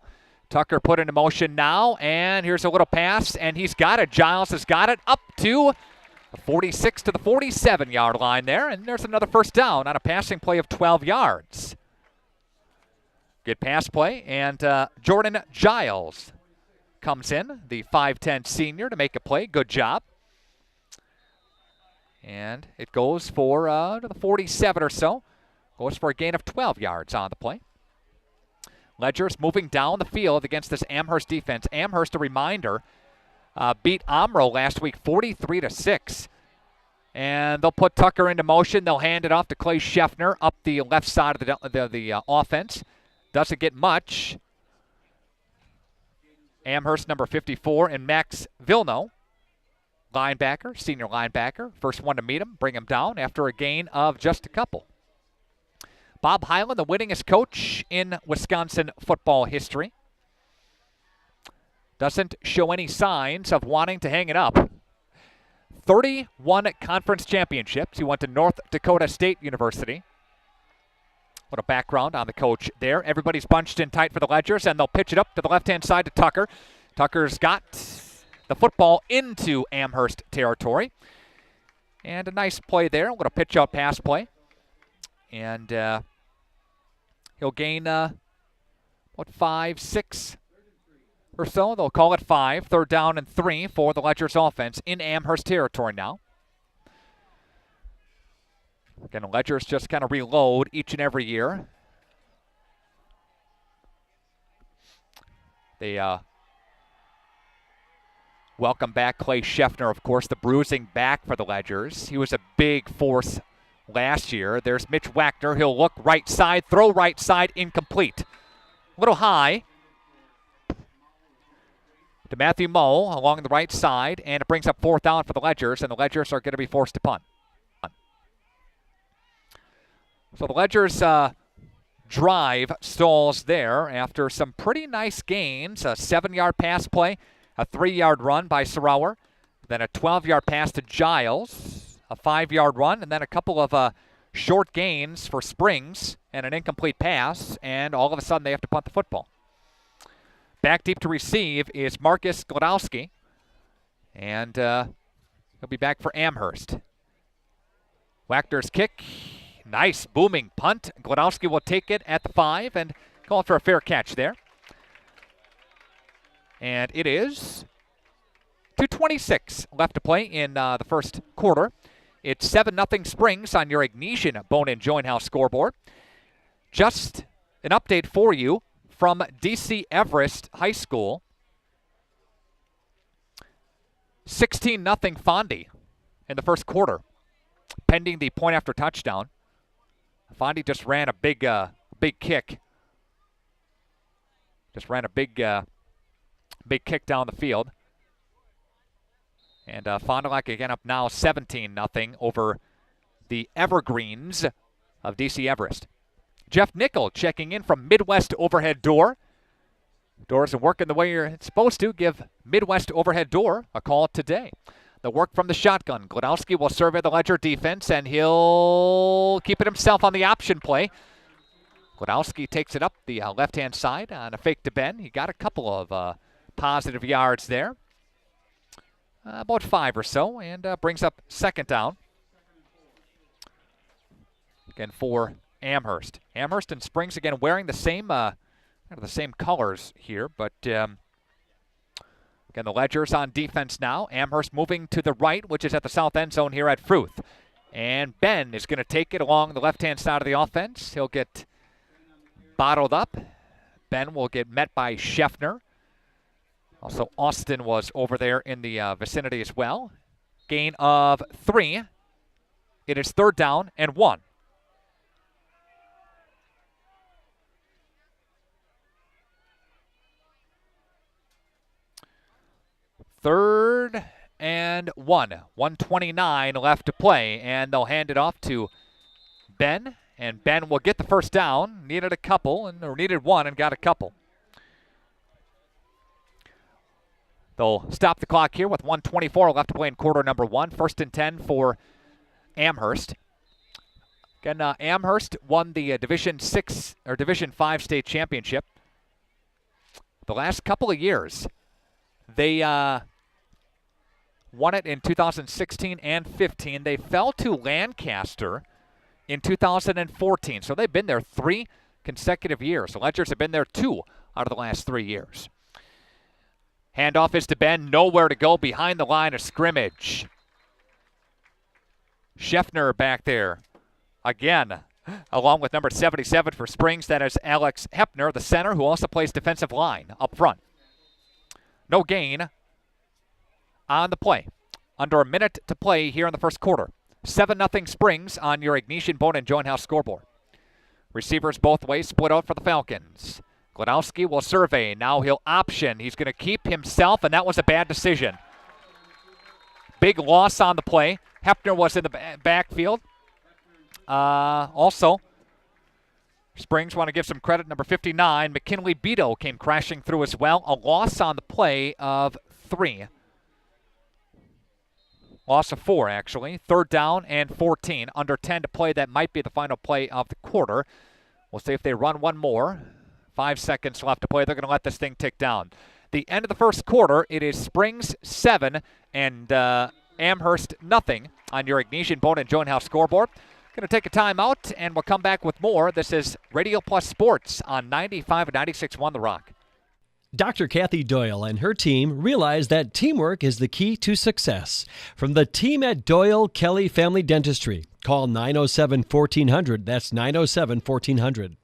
Tucker put into motion now, and here's a little pass, and he's got it. Giles has got it up to the 46 to the 47-yard line there, and there's another first down on a passing play of 12 yards. Good pass play, and Jordan Giles comes in, the 5'10 senior, to make a play. Good job. And it goes for to the 47 or so. Goes for a gain of 12 yards on the play. Ledger's moving down the field against this Amherst defense. Amherst, a reminder, beat Omro last week 43-6. And they'll put Tucker into motion. They'll hand it off to Clay Scheffner up the left side of the offense. Doesn't get much. Amherst, number 54, and Max Vilno, linebacker, senior linebacker. First one to meet him, bring him down after a gain of just a couple. Bob Hyland, the winningest coach in Wisconsin football history. Doesn't show any signs of wanting to hang it up. 31 conference championships. He went to North Dakota State University. What a background on the coach there. Everybody's bunched in tight for the Ledgers, and they'll pitch it up to the left-hand side to Tucker. Tucker's got the football into Amherst territory. And a nice play there. A little pitch-out pass play. And he'll gain, 5, 6 or so. They'll call it 5. 3rd down and 3 for the Ledgers offense in Amherst territory now. Again, the Ledgers just kind of reload each and every year. They welcome back Clay Scheffner, of course, the bruising back for the Ledgers. He was a big force last year. There's Mitch Wagner. He'll look right side, throw right side, incomplete. A little high to Matthew Moe along the right side, and it brings up 4th down for the Ledgers, and the Ledgers are going to be forced to punt. So the Ledgers drive stalls there after some pretty nice gains. A 7-yard pass play, a 3-yard run by Sarower, then a 12-yard pass to Giles, a 5-yard run, and then a couple of short gains for Springs and an incomplete pass, and all of a sudden they have to punt the football. Back deep to receive is Marcus Glodowski, and he'll be back for Amherst. Wagner's kick. Nice booming punt. Glodowski will take it at the 5 and call for a fair catch there. And it is 2:26 left to play in the first quarter. It's 7-0 Springs on your Ignatian Bone & Joint House scoreboard. Just an update for you from DC Everest High School. 16-0 Fondy in the first quarter, pending the point after touchdown. Fondy just ran a big kick. Just ran a big kick down the field. And Fond du Lac again up now 17-0 over the Evergreens of DC Everest. Jeff Nickel checking in from Midwest Overhead Door. Door isn't working the way it's supposed to. Give Midwest Overhead Door a call today. The work from the shotgun. Glodowski will survey the Ledger defense, and he'll keep it himself on the option play. Glodowski takes it up the left-hand side on a fake to Ben. He got a couple of positive yards there. About 5 or so, and brings up second down. Again for Amherst. Amherst and Springs again wearing the same colors here, but again the Ledgers on defense now. Amherst moving to the right, which is at the south end zone here at Fruth. And Ben is going to take it along the left-hand side of the offense. He'll get bottled up. Ben will get met by Scheffner. Also, Austin was over there in the vicinity as well. Gain of 3. It is 3rd down and 1. Third and 1. 1:29 left to play, and they'll hand it off to Ben, and Ben will get the first down. Needed a couple, or needed one and got a couple. They'll stop the clock here with 1:24 left to play in quarter number 1. 1st and 10 for Amherst. Again, Amherst won the Division 5 state championship the last couple of years. They won it in 2016 and 15. They fell to Lancaster in 2014. So they've been there 3 consecutive years. The Ledgers have been there 2 out of the last 3 years. Handoff is to Ben. Nowhere to go behind the line of scrimmage. Scheffner back there again, along with number 77 for Springs. That is Alex Hepner, the center, who also plays defensive line up front. No gain on the play. Under a minute to play here in the first quarter. 7-0 Springs on your Ignition Bone and Joint House scoreboard. Receivers both ways split out for the Falcons. Glodowski will survey. Now he'll option. He's going to keep himself, and that was a bad decision. Big loss on the play. Hepner was in the backfield. Also, Springs want to give some credit. Number 59, McKinley Beto came crashing through as well. A loss on the play of 3. Loss of 4, actually. 3rd down and 14. Under 10 to play. That might be the final play of the quarter. We'll see if they run one more. 5 seconds left to play. They're going to let this thing tick down. The end of the first quarter, it is Springs 7 and Amherst nothing on your Ignition Bone and Joint House scoreboard. Going to take a timeout, and we'll come back with more. This is Radio Plus Sports on 95 and 96.1 The Rock. Dr. Kathy Doyle and her team realize that teamwork is the key to success. From the team at Doyle Kelly Family Dentistry, call 907-1400. That's 907-1400.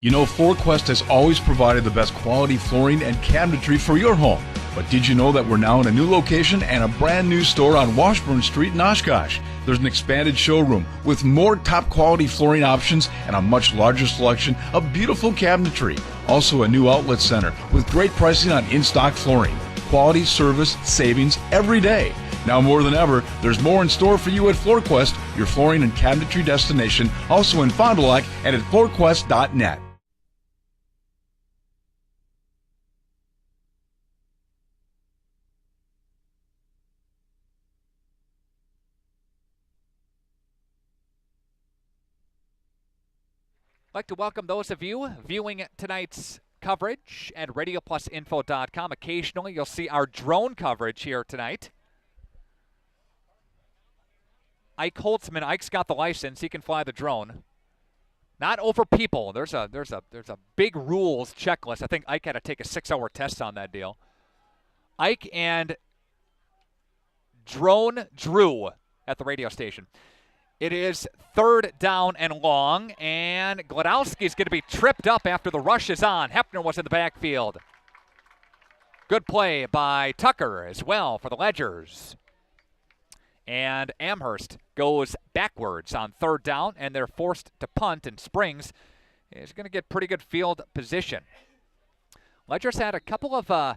You know, FloorQuest has always provided the best quality flooring and cabinetry for your home. But did you know that we're now in a new location and a brand new store on Washburn Street in Oshkosh? There's an expanded showroom with more top quality flooring options and a much larger selection of beautiful cabinetry. Also a new outlet center with great pricing on in-stock flooring. Quality, service, savings every day. Now more than ever, there's more in store for you at FloorQuest, your flooring and cabinetry destination, also in Fond du Lac and at floorquest.net. I'd like to welcome those of you viewing tonight's coverage at RadioPlusInfo.com. Occasionally, you'll see our drone coverage here tonight. Ike Holtzman. Ike's got the license. He can fly the drone. Not over people. There's a big rules checklist. I think Ike had to take a 6-hour test on that deal. Ike and Drone Drew at the radio station. It is 3rd down and long, and Glodowski's going to be tripped up after the rush is on. Hepner was in the backfield. Good play by Tucker as well for the Ledgers. And Amherst goes backwards on 3rd down, and they're forced to punt, and Springs is going to get pretty good field position. Ledgers had a couple of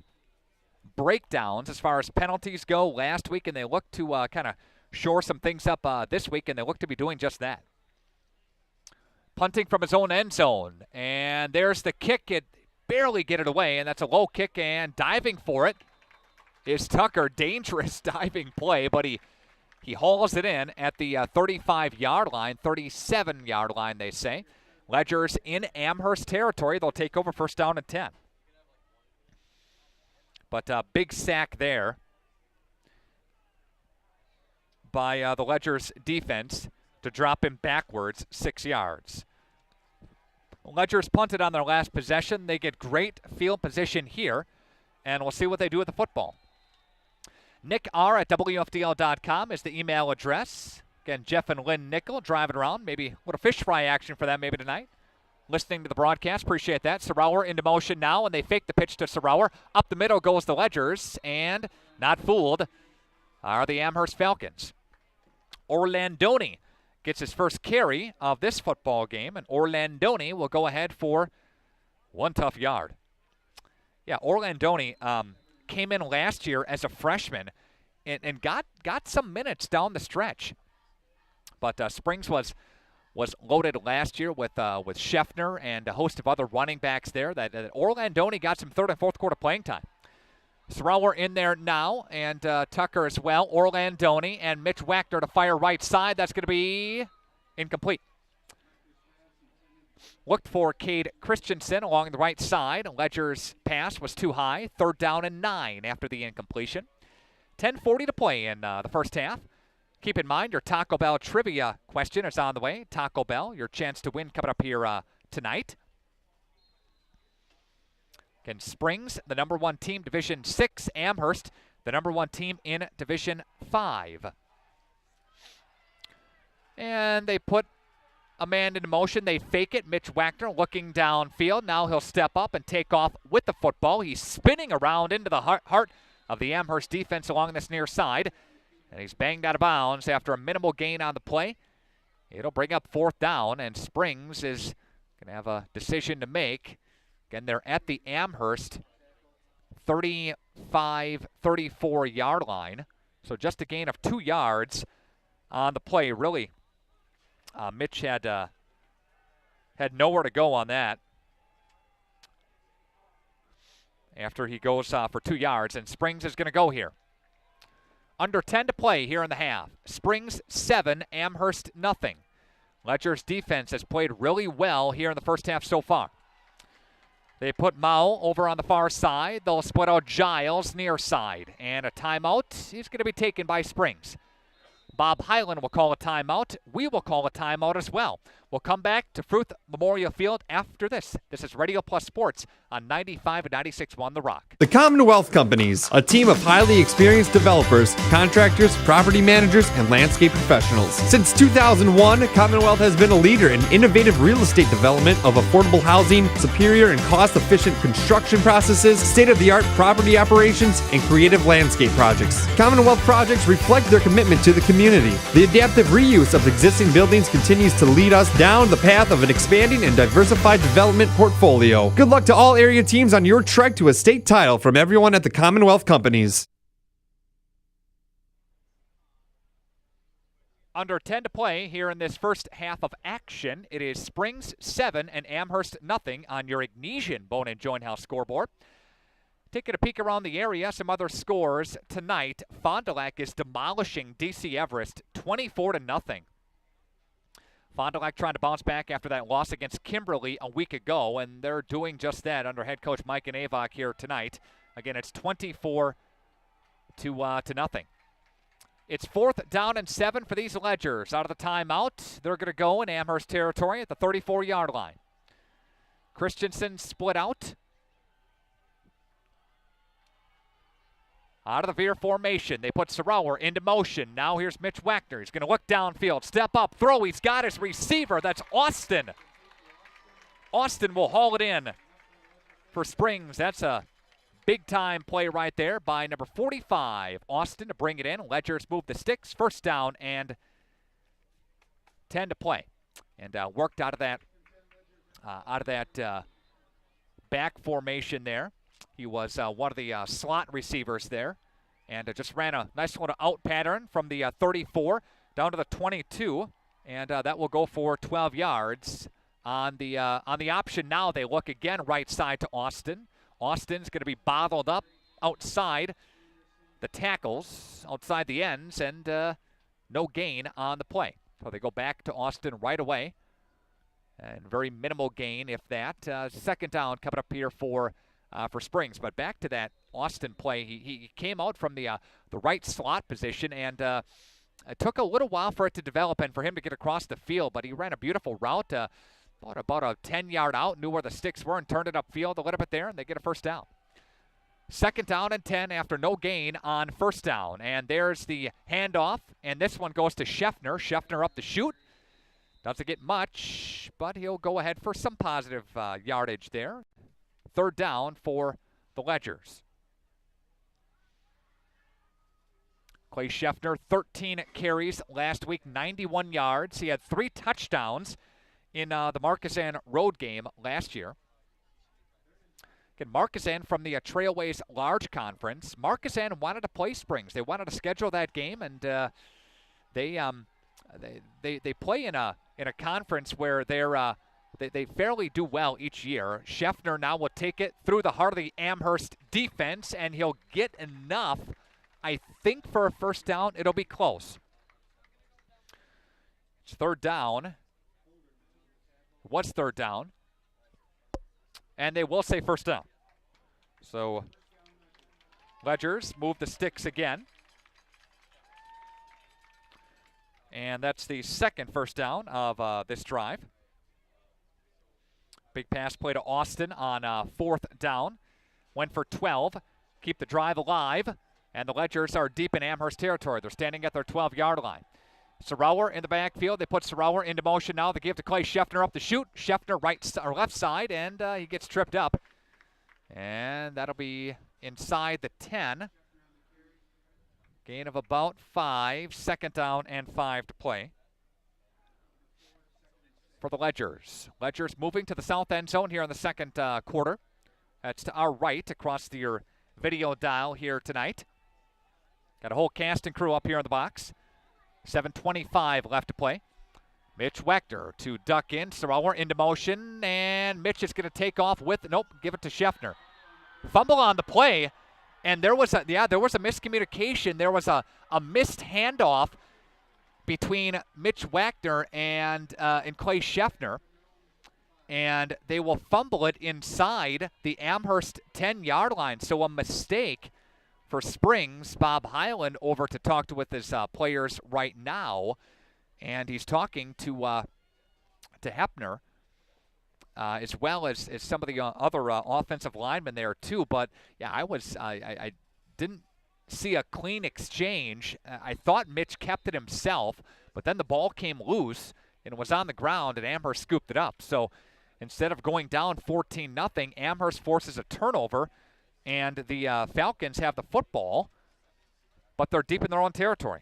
breakdowns as far as penalties go last week, and they look to kind of shore some things up this week, and they look to be doing just that. Punting from his own end zone, and there's the kick. It barely get it away, and that's a low kick, and diving for it is Tucker. Dangerous diving play, but he hauls it in at the 35-yard line, 37-yard line, they say. Ledgers in Amherst territory. They'll take over first down and 10. But a big sack there by the Ledgers defense to drop him backwards 6 yards. Ledgers punted on their last possession. They get great field position here, and we'll see what they do with the football. Nick R at WFDL.com is the email address. Again, Jeff and Lynn Nickel driving around. Maybe a little fish fry action for them maybe tonight. Listening to the broadcast, appreciate that. Sorauer into motion now, and they fake the pitch to Sorauer. Up the middle goes the Ledgers, and not fooled are the Amherst Falcons. Orlandoni gets his first carry of this football game, and Orlandoni will go ahead for one tough yard. Yeah, Orlandoni came in last year as a freshman and got some minutes down the stretch. But Springs was loaded last year with Scheffner and a host of other running backs there. That Orlandoni got some third and fourth quarter playing time. Sorauer in there now, and Tucker as well. Orlandoni and Mitch Wachter to fire right side. That's going to be incomplete. Looked for Cade Christensen along the right side. Ledger's pass was too high. 3rd down and 9 after the incompletion. 10:40 to play in the first half. Keep in mind, your Taco Bell trivia question is on the way. Taco Bell, your chance to win coming up here tonight. Again, Springs, the number 1 team, Division 6. Amherst, the number 1 team in Division 5. And they put a man in motion. They fake it. Mitch Wachter looking downfield. Now he'll step up and take off with the football. He's spinning around into the heart of the Amherst defense along this near side. And he's banged out of bounds after a minimal gain on the play. It'll bring up 4th down, and Springs is going to have a decision to make. Again, they're at the Amherst 35-34 yard line. So just a gain of 2 yards on the play. Really, Mitch had nowhere to go on that after he goes for 2 yards, and Springs is going to go here. Under 10 to play here in the half. Springs 7, Amherst nothing. Ledger's defense has played really well here in the first half so far. They put Mao over on the far side. They'll split out Giles near side. And a timeout is going to be taken by Springs. Bob Hyland will call a timeout. We will call a timeout as well. We'll come back to Fruth Memorial Field after this. This is Radio Plus Sports on 95 and 96.1 The Rock. The Commonwealth Companies, a team of highly experienced developers, contractors, property managers, and landscape professionals. Since 2001, Commonwealth has been a leader in innovative real estate development of affordable housing, superior and cost-efficient construction processes, state-of-the-art property operations, and creative landscape projects. Commonwealth projects reflect their commitment to the community. The adaptive reuse of existing buildings continues to lead us down the path of an expanding and diversified development portfolio. Good luck to all area teams on your trek to a state title from everyone at the Commonwealth Companies. Under 10 to play here in this first half of action. It is Springs 7 and Amherst nothing on your Ignesian Bone and Joint House scoreboard. Taking a peek around the area, some other scores tonight. Fond du Lac is demolishing DC Everest 24-0. Fond du Lac trying to bounce back after that loss against Kimberly a week ago, and they're doing just that under head coach Mike Avok here tonight. Again, it's 24-0. It's 4th down and 7 for these Ledgers. Out of the timeout, they're going to go in Amherst territory at the 34-yard line. Christensen split out. Out of the veer formation, they put Sorauer into motion. Now here's Mitch Wachter. He's going to look downfield, step up, throw. He's got his receiver. That's Austin. Austin will haul it in for Springs. That's a big-time play right there by number 45, Austin, to bring it in. Ledgers move the sticks. First down and 10 to play. And worked out of that back formation there. He was one of the slot receivers there, and just ran a nice little out pattern from the 34 down to the 22, and that will go for 12 yards. On the option now, they look again right side to Austin. Austin's going to be bottled up outside the tackles, outside the ends, and no gain on the play. So they go back to Austin right away. And very minimal gain, if that. Second down coming up here for Springs. But back to that Austin play, he came out from the right slot position, and it took a little while for it to develop and for him to get across the field, but he ran a beautiful route, about a 10-yard out, knew where the sticks were, and turned it upfield a little bit there, and they get a first down. Second down and 10 after no gain on first down. And there's the handoff, and this one goes to Scheffner. Scheffner up the chute. Doesn't get much, but he'll go ahead for some positive yardage there. Third down for the Ledgers. Clay Scheffner, 13 carries last week, 91 yards. He had 3 touchdowns in the Marquezan road game last year. Again, Marquezan from the Trailways Large Conference. Marquezan wanted to play Springs. They wanted to schedule that game, and they play in a conference where they fairly do well each year. Scheffner now will take it through the heart of the Amherst defense, and he'll get enough, I think, for a first down. It'll be close. It's third down. What's third down? And they will say first down. So Ledgers move the sticks again. And that's the second first down of this drive. Big pass play to Austin on fourth down. Went for 12. Keep the drive alive. And the Ledgers are deep in Amherst territory. They're standing at their 12-yard line. Sorauer in the backfield. They put Sorauer into motion now. They give to Clay Scheffner up the chute. Scheffner left side, and he gets tripped up. And that'll be inside the 10. Gain of about 5. Second down and 5 to play for the Ledgers. Ledgers moving to the south end zone here in the second quarter. That's to our right across your video dial here tonight. Got a whole cast and crew up here in the box. 7:25 left to play. Mitch Wechter to duck in. Sorauer into motion, and Mitch is going to take off with, give it to Scheffner. Fumble on the play, and there was a miscommunication. There was a missed handoff between Mitch Wechter and Clay Scheffner, and they will fumble it inside the Amherst 10-yard line. So a mistake for Springs. Bob Hyland over to talk with his players right now, and he's talking to Hepner as well as some of the other offensive linemen there too. But yeah, I didn't see a clean exchange. I thought Mitch kept it himself, but then the ball came loose and it was on the ground, and Amherst scooped it up. So instead of going down 14-0, Amherst forces a turnover. And the Falcons have the football, but they're deep in their own territory.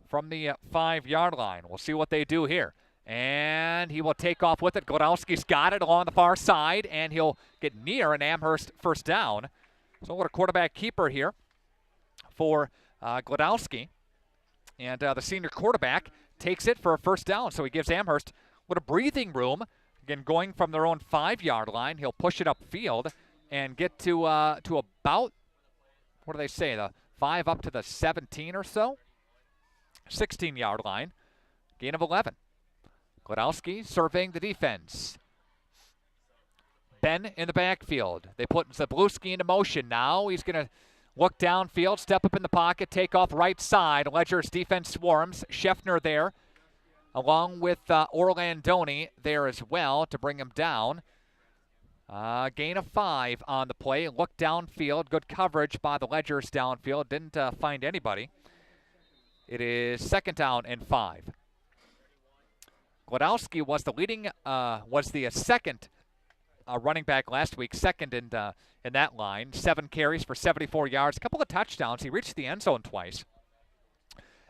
From the 5-yard line, we'll see what they do here. And he will take off with it. Glodowski's got it along the far side, and he'll get near an Amherst first down. So what a quarterback keeper here for Glodowski. And the senior quarterback takes it for a first down, so he gives Amherst a little breathing room. Again, going from their own 5-yard line, he'll push it upfield and get to about, what do they say, the 5 up to the 17 or so? 16-yard line, gain of 11. Glodowski surveying the defense. Ben in the backfield. They put Zabluski into motion now. He's going to look downfield, step up in the pocket, take off right side. Ledger's defense swarms. Scheffner there, along with Orlandoni there as well to bring him down. Gain of 5 on the play. Look downfield. Good coverage by the Ledgers downfield. Didn't find anybody. It is second down and 5. Glodowski was the second running back last week, second in that line. 7 carries for 74 yards, a couple of touchdowns. He reached the end zone twice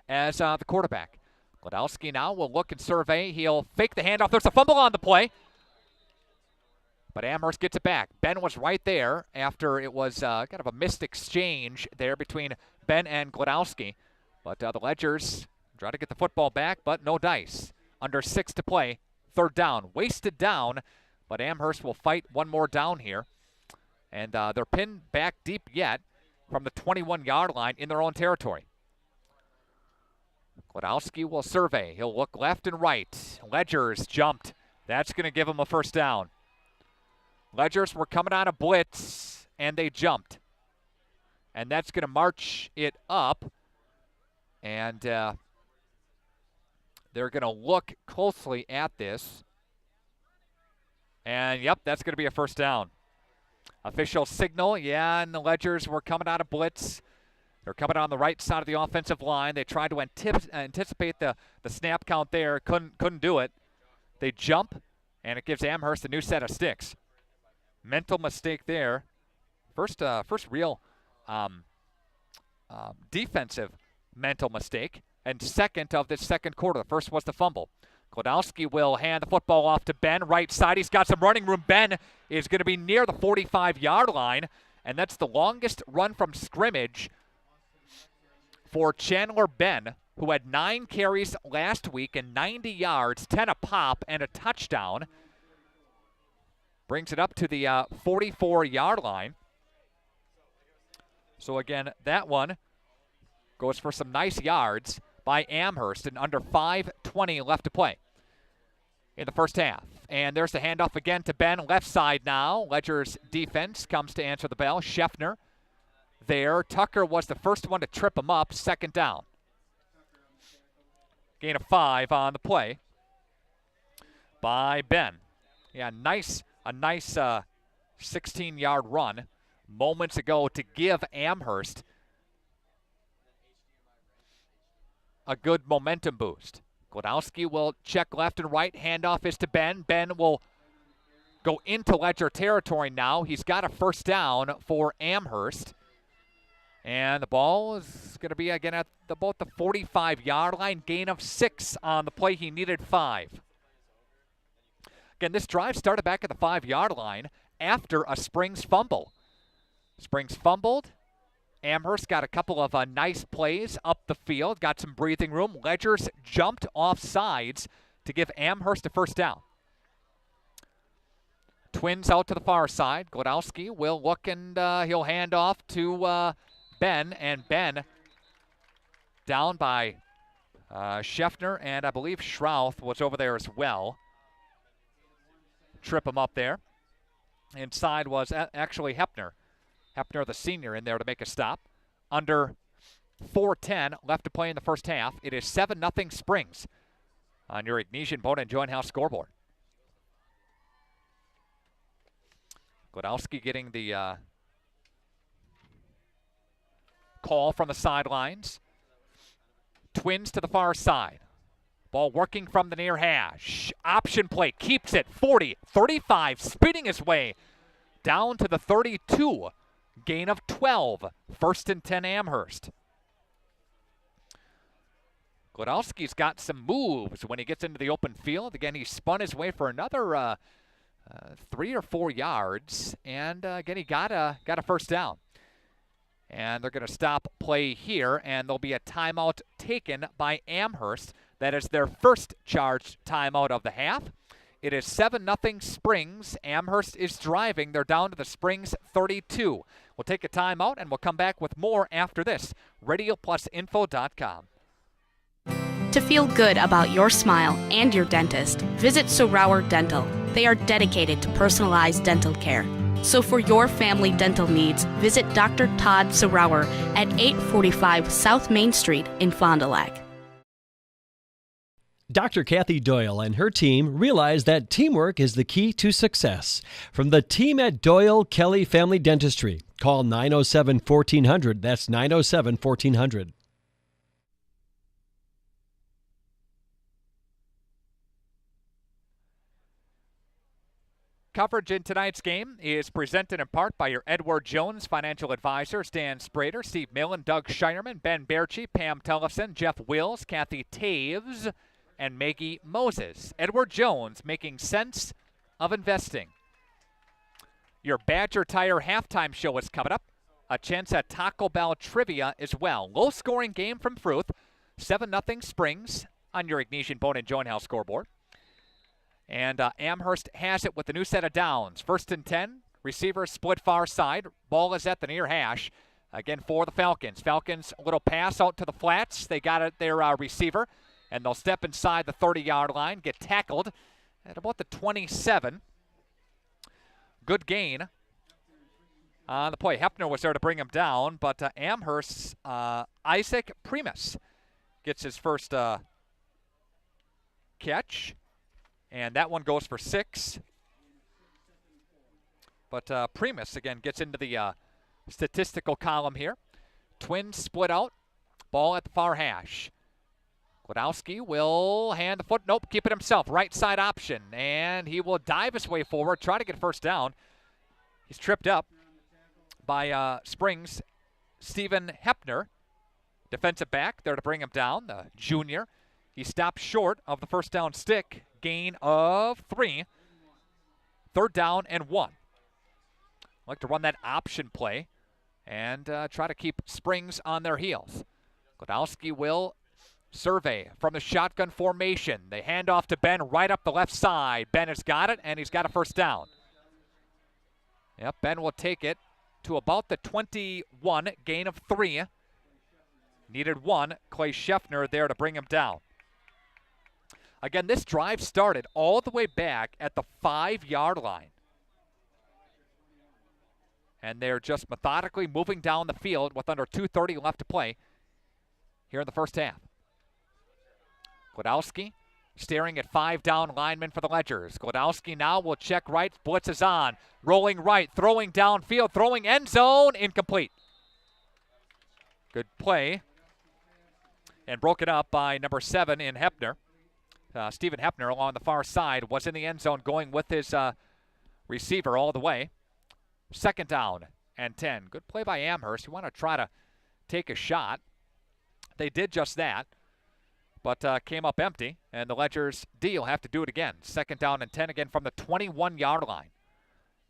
as the quarterback. Glodowski now will look and survey. He'll fake the handoff. There's a fumble on the play, but Amherst gets it back. Ben was right there after it was kind of a missed exchange there between Ben and Glodowski. But the Ledgers try to get the football back, but no dice. Under 6 to play, third down. Wasted down, but Amherst will fight one more down here. And they're pinned back deep yet from the 21-yard line in their own territory. Glodowski will survey. He'll look left and right. Ledgers jumped. That's going to give him a first down. Ledgers were coming on a blitz, and they jumped. And that's going to march it up. And they're going to look closely at this. And, yep, that's going to be a first down. Official signal, yeah, and the Ledgers were coming out of blitz. They're coming on the right side of the offensive line. They tried to anticipate the snap count there. Couldn't do it. They jump, and it gives Amherst a new set of sticks. Mental mistake there. First real defensive mental mistake, and second of this second quarter. The first was the fumble. Glodowski will hand the football off to Ben, right side. He's got some running room. Ben is going to be near the 45-yard line, and that's the longest run from scrimmage for Chandler Ben, who had 9 carries last week and 90 yards, 10 a pop, and a touchdown. Brings it up to the 44-yard line. So again, that one goes for some nice yards by Amherst, and under 5:20 left to play in the first half. And there's the handoff again to Ben, left side now. Ledger's defense comes to answer the bell. Scheffner there. Tucker was the first one to trip him up. Second down. Gain of 5 on the play by Ben. Yeah, a nice 16-yard run moments ago to give Amherst a good momentum boost. Glodowski will check left and right. Handoff is to Ben. Ben will go into Ledger territory now. He's got a first down for Amherst. And the ball is going to be again at about the 45-yard line. Gain of 6 on the play. He needed 5. Again, this drive started back at the 5-yard line after a Springs fumble. Springs fumbled. Amherst got a couple of nice plays up the field, got some breathing room. Ledgers jumped off sides to give Amherst a first down. Twins out to the far side. Glodowski will look and he'll hand off to Ben, and Ben down by Scheffner, and I believe Schrouth was over there as well. Trip him up there. Inside was actually Hepner. Hepner, the senior, in there to make a stop. Under 4:10 left to play in the first half. It is 7-0 Springs on your Ignesian Boat and Joint House scoreboard. Glodowski getting the call from the sidelines. Twins to the far side. Ball working from the near hash. Option play, keeps it. 40, 35, spinning his way down to the 32. Gain of 12. First and 10 Amherst. Glodowski's got some moves when he gets into the open field. Again, he spun his way for another 3 or 4 yards. And again, he got a first down. And they're going to stop play here, and there'll be a timeout taken by Amherst. That is their first charged timeout of the half. It is 7-0 Springs. Amherst is driving. They're down to the Springs 32. We'll take a timeout, and we'll come back with more after this. RadioPlusInfo.com. To feel good about your smile and your dentist, visit Sauer Dental. They are dedicated to personalized dental care. So for your family dental needs, visit Dr. Todd Sauer at 845 South Main Street in Fond du Lac. Dr. Kathy Doyle and her team realize that teamwork is the key to success. From the team at Doyle Kelly Family Dentistry, call 907-1400. That's 907-1400. Coverage in tonight's game is presented in part by your Edward Jones financial advisors, Dan Sprader, Steve Millen, Doug Shireman, Ben Berchi, Pam Tellefson, Jeff Wills, Kathy Taves, and Maggie Moses. Edward Jones, making sense of investing. Your Badger Tire halftime show is coming up. A chance at Taco Bell trivia as well. Low-scoring game from Fruth. 7-0 Springs on your Ignesian Bone and Joint House scoreboard. And Amherst has it with the new set of downs. First and 10. Receiver split far side. Ball is at the near hash. Again for the Falcons. Falcons, a little pass out to the flats. They got it, their receiver, and they'll step inside the 30-yard line, get tackled at about the 27. Good gain on the play. Hepner was there to bring him down, but Amherst's Isaac Primus gets his first catch, and that one goes for 6. But Primus, again, gets into the statistical column here. Twins split out. Ball at the far hash. Gladowski will hand the foot. Nope, keep it himself. Right side option. And he will dive his way forward, try to get first down. He's tripped up by Springs' Stephen Hepner. Defensive back there to bring him down, the junior. He stopped short of the first down stick. Gain of 3. 3rd down and 1. Like to run that option play and try to keep Springs on their heels. Gladowski will survey from the shotgun formation. They hand off to Ben right up the left side. Ben has got it, and he's got a first down. Yep, Ben will take it to about the 21, gain of 3. Needed 1. Clay Scheffner there to bring him down. Again, this drive started all the way back at the 5-yard line. And they're just methodically moving down the field with under 2:30 left to play here in the first half. Gladowski staring at 5 down linemen for the Ledgers. Gladowski now will check right, blitz is on. Rolling right, throwing downfield, throwing end zone, incomplete. Good play. And broken up by number 7 in Hepner. Stephen Hepner along the far side was in the end zone going with his receiver all the way. 2nd down and 10. Good play by Amherst. You want to try to take a shot. They did just that, but came up empty, and the Ledgers D will have to do it again. 2nd down and 10 again from the 21-yard line.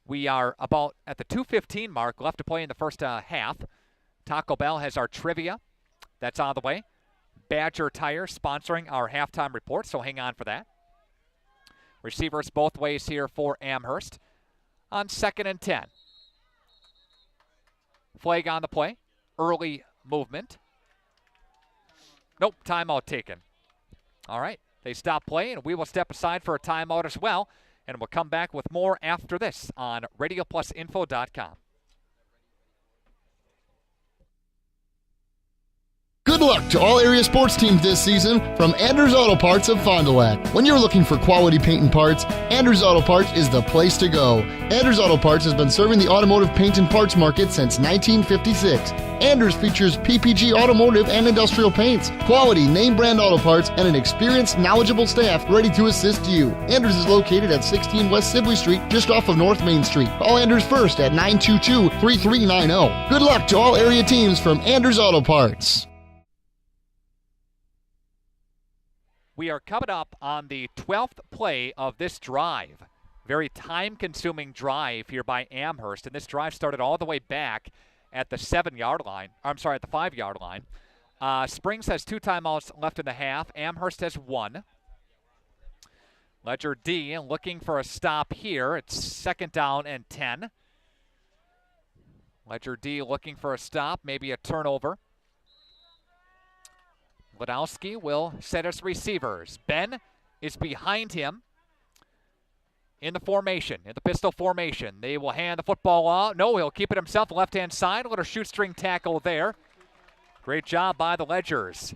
We are about at the 2:15 mark left to play in the first half. Taco Bell has our trivia. That's on the way. Badger Tire sponsoring our halftime report, so hang on for that. Receivers both ways here for Amherst on 2nd and 10. Flag on the play. Early movement. Nope, timeout taken. All right, they stop play, and we will step aside for a timeout as well, and we'll come back with more after this on RadioPlusInfo.com. Good luck to all area sports teams this season from Anders Auto Parts of Fond du Lac. When you're looking for quality paint and parts, Anders Auto Parts is the place to go. Anders Auto Parts has been serving the automotive paint and parts market since 1956. Anders features PPG automotive and industrial paints, quality name brand auto parts, and an experienced, knowledgeable staff ready to assist you. Anders is located at 16 West Sibley Street, just off of North Main Street. Call Anders first at 922-3390. Good luck to all area teams from Anders Auto Parts. We are coming up on the 12th play of this drive. Very time-consuming drive here by Amherst, and this drive started all the way back at the 7-yard line. I'm sorry, at the 5-yard line. Springs has 2 timeouts left in the half. Amherst has 1. Ledger D looking for a stop here. It's 2nd down and 10. Ledger D looking for a stop, maybe a turnover. Gladowski will set his receivers. Ben is behind him in the formation, in the pistol formation. They will hand the football out. No, he'll keep it himself, left-hand side. A little shoestring tackle there. Great job by the Ledgers.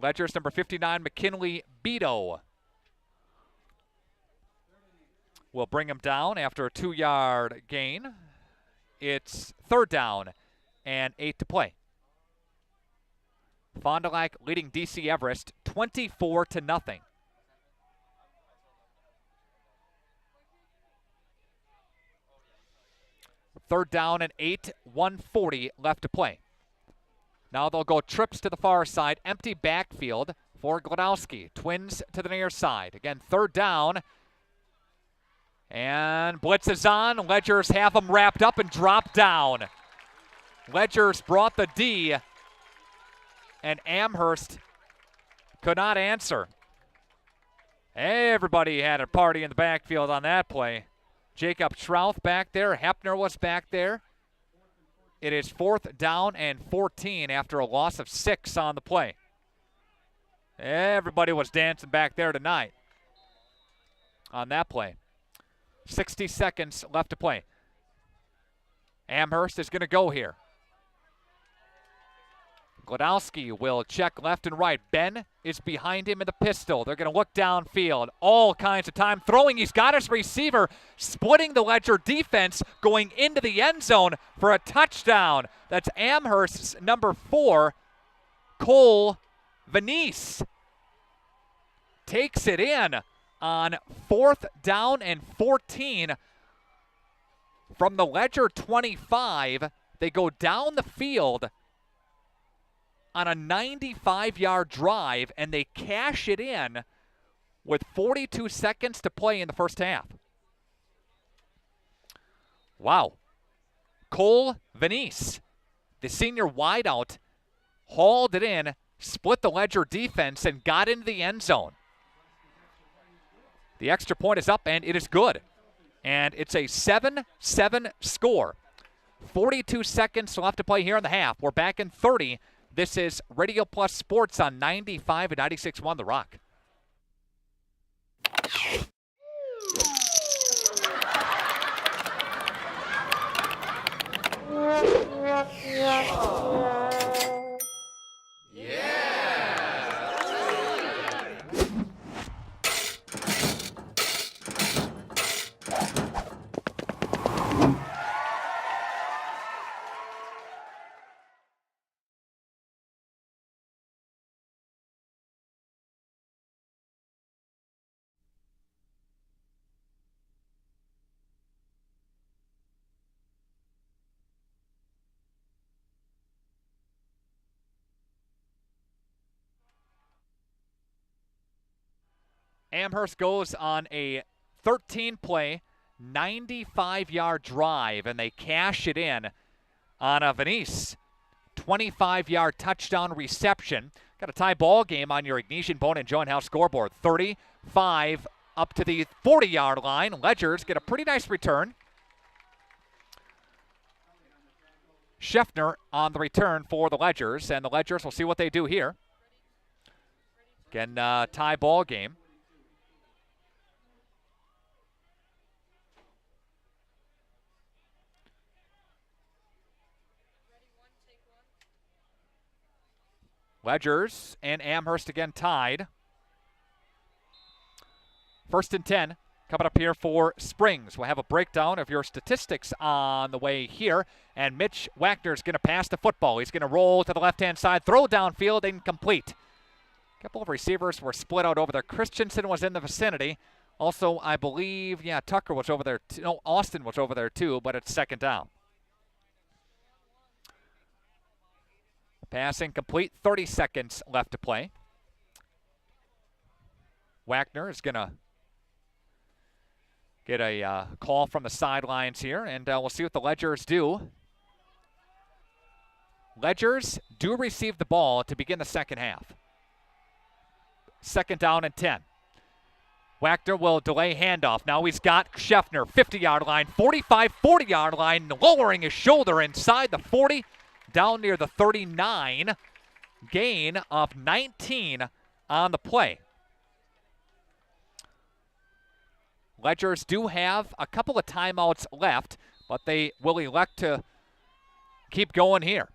Ledgers number 59, McKinley Beto, will bring him down after a 2-yard gain. It's 3rd down and 8 to play. Fond du Lac leading DC Everest 24-0. Third down and 8, 1:40 left to play. Now they'll go trips to the far side, empty backfield for Gladowski. Twins to the near side. Again, 3rd down. And blitz is on. Ledgers have them wrapped up and dropped down. Ledgers brought the D, and Amherst could not answer. Everybody had a party in the backfield on that play. Jacob Schrouth back there. Hepner was back there. It is 4th down and 14 after a loss of 6 on the play. Everybody was dancing back there tonight on that play. 60 seconds left to play. Amherst is going to go here. Glodowski will check left and right. Ben is behind him in the pistol. They're going to look downfield. All kinds of time throwing. He's got his receiver, splitting the Ledger defense, going into the end zone for a touchdown. That's Amherst's number 4, Cole Venice. Takes it in on 4th down and 14 from the Ledger 25. They go down the field on a 95-yard drive, and they cash it in with 42 seconds to play in the first half. Wow. Cole Venice, the senior wideout, hauled it in, split the Ledger defense, and got into the end zone. The extra point is up, and it is good. And it's a 7-7 score. 42 seconds left to play here in the half. We're back in 30. This is Radio Plus Sports on 95 and 96.1 The Rock. Amherst goes on a 13-play, 95-yard drive, and they cash it in on a Venice 25-yard touchdown reception. Got a tie ball game on your Ignition Bone and Joint House scoreboard. 35 up to the 40-yard line. Ledgers get a pretty nice return. Scheffner on the return for the Ledgers, and the Ledgers will see what they do here. Again, tie ball game. Ledgers and Amherst again tied. 1st and 10 coming up here for Springs. We'll have a breakdown of your statistics on the way here. And Mitch Wagner's going to pass the football. He's going to roll to the left-hand side, throw downfield, incomplete. A couple of receivers were split out over there. Christensen was in the vicinity. Also, I believe, Tucker was over there. No, Austin was over there too, but it's 2nd down. Pass incomplete, 30 seconds left to play. Wagner is going to get a call from the sidelines here, and we'll see what the Ledgers do. Ledgers do receive the ball to begin the second half. 2nd down and 10. Wagner will delay handoff. Now he's got Scheffner, 50-yard line, 45, 40-yard line, lowering his shoulder inside the 40, down near the 39. Gain of 19 on the play. Ledgers do have a couple of timeouts left, but they will elect to keep going here.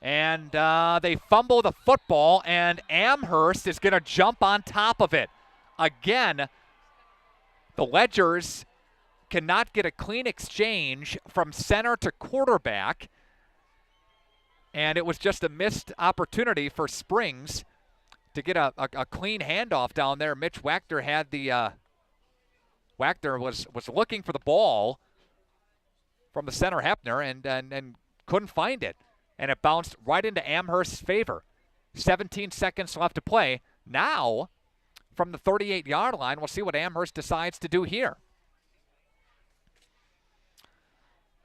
And they fumble the football, and Amherst is going to jump on top of it. Again, the Ledgers cannot get a clean exchange from center to quarterback, and it was just a missed opportunity for Springs to get a clean handoff down there. Mitch Wagner had the Wagner was looking for the ball from the center Hepner and couldn't find it. And it bounced right into Amherst's favor. 17 seconds left to play. Now, from the 38-yard line, we'll see what Amherst decides to do here.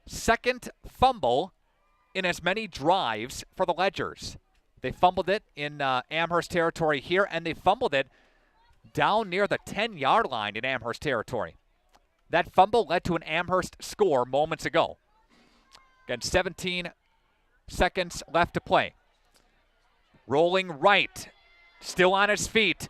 Second fumble in as many drives for the Ledgers. They fumbled it in Amherst territory here, and they fumbled it down near the 10-yard line in Amherst territory. That fumble led to an Amherst score moments ago. Again, 17 seconds left to play. Rolling right, still on his feet,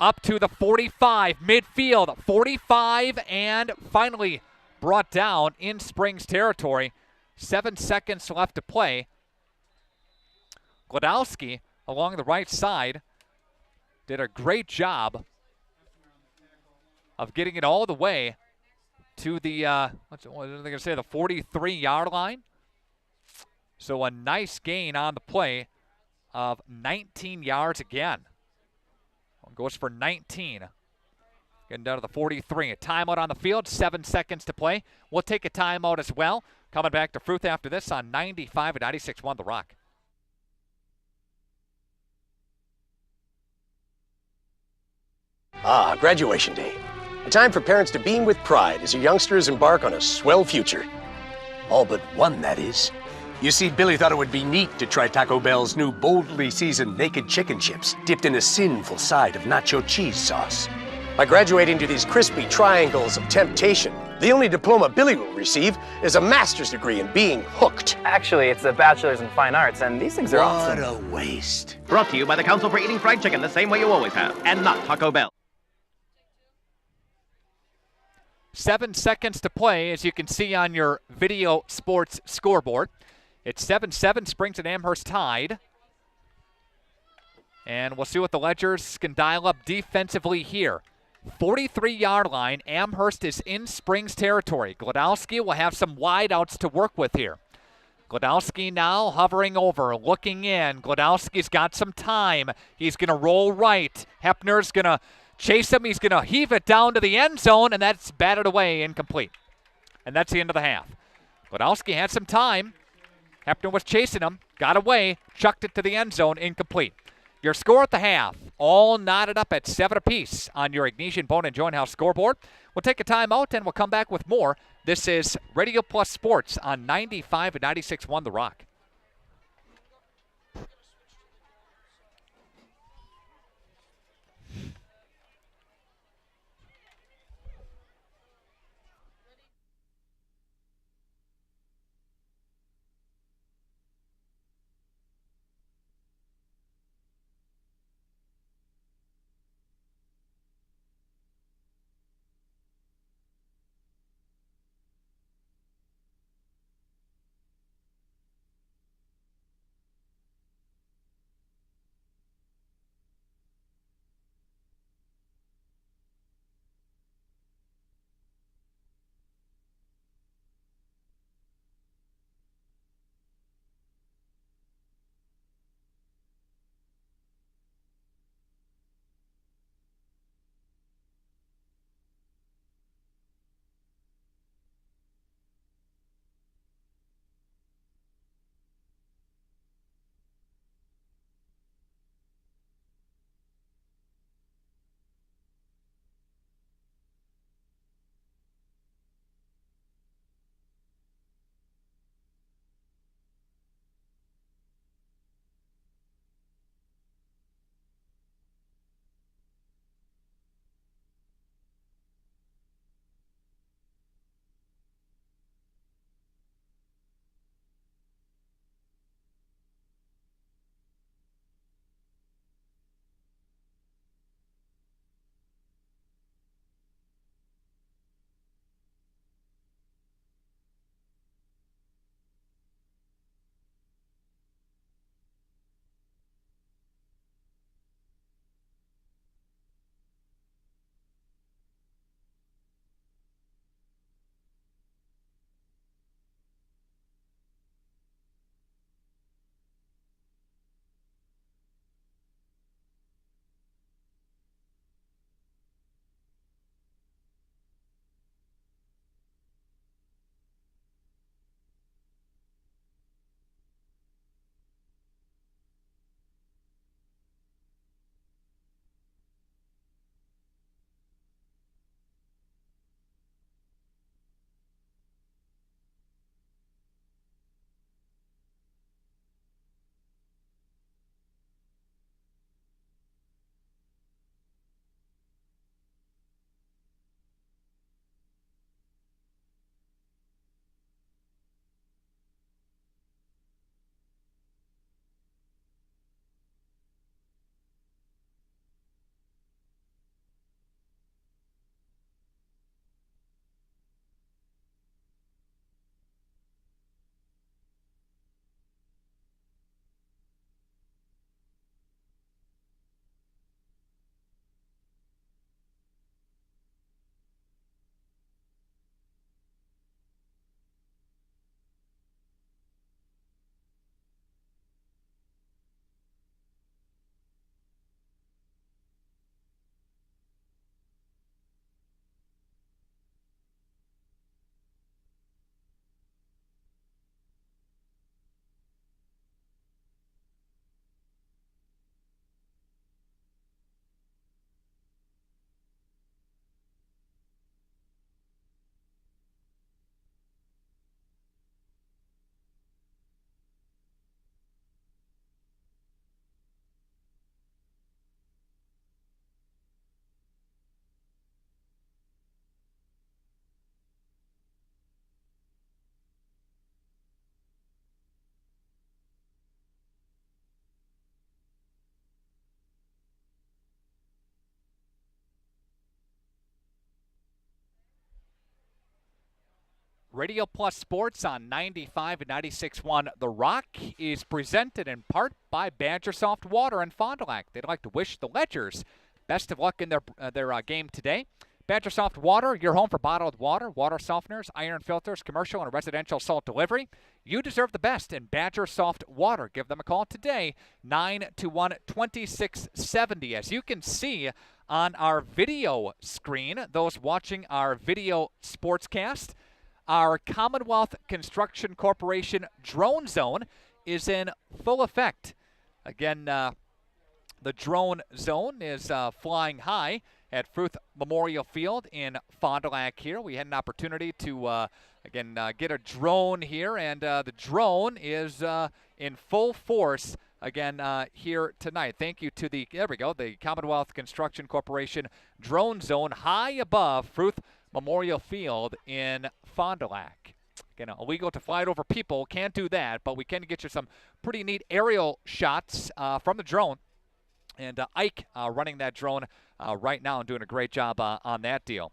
up to the 45, midfield, 45, and finally brought down in Springs territory. 7 seconds left to play. Glodowski along the right side did a great job of getting it all the way to the, what are they going to say, the 43-yard line. So a nice gain on the play of 19 yards again. Goes for 19. Getting down to the 43. A timeout on the field, 7 seconds to play. We'll take a timeout as well. Coming back to Fruth after this on 95 and 96.1 The Rock. Ah, graduation day. A time for parents to beam with pride as your youngsters embark on a swell future. All but one, that is. You see, Billy thought it would be neat to try Taco Bell's new boldly seasoned naked chicken chips dipped in a sinful side of nacho cheese sauce. By graduating to these crispy triangles of temptation, the only diploma Billy will receive is a master's degree in being hooked. Actually, it's a bachelor's in fine arts, and these things are awesome. What a waste. Brought to you by the Council for Eating Fried Chicken the same way you always have, and not Taco Bell. 7 seconds to play, as you can see on your video sports scoreboard. It's 7-7, Springs and Amherst tied. And we'll see what the Ledgers can dial up defensively here. 43-yard line, Amherst is in Springs territory. Glodowski will have some wideouts to work with here. Glodowski now hovering over, looking in. Glodowski's got some time. He's going to roll right. Hepner's going to chase him. He's going to heave it down to the end zone, and that's batted away, incomplete. And that's the end of the half. Glodowski had some time. Hepner was chasing him, got away, chucked it to the end zone, incomplete. Your score at the half, all knotted up at 7 apiece on your Ignesian Bone and Joint House scoreboard. We'll take a timeout, and we'll come back with more. This is Radio Plus Sports on 95 and 96.1 The Rock. Radio Plus Sports on 95 and 96.1. The Rock is presented in part by Badgersoft Water in Fond du Lac. They'd like to wish the Ledgers best of luck in their game today. Badgersoft Water, your home for bottled water, water softeners, iron filters, commercial and residential salt delivery. You deserve the best in Badgersoft Water. Give them a call today, 921-2670. As you can see on our video screen, those watching our video sportscast, our Commonwealth Construction Corporation drone zone is in full effect. Again, the drone zone is flying high at Fruth Memorial Field in Fond du Lac here. We had an opportunity to, get a drone here, and the drone is in full force again here tonight. Thank you to the Commonwealth Construction Corporation drone zone high above Fruth Memorial Field in Fond du Lac. Again, illegal to fly it over people. Can't do that, but we can get you some pretty neat aerial shots from the drone. And Ike running that drone right now and doing a great job on that deal.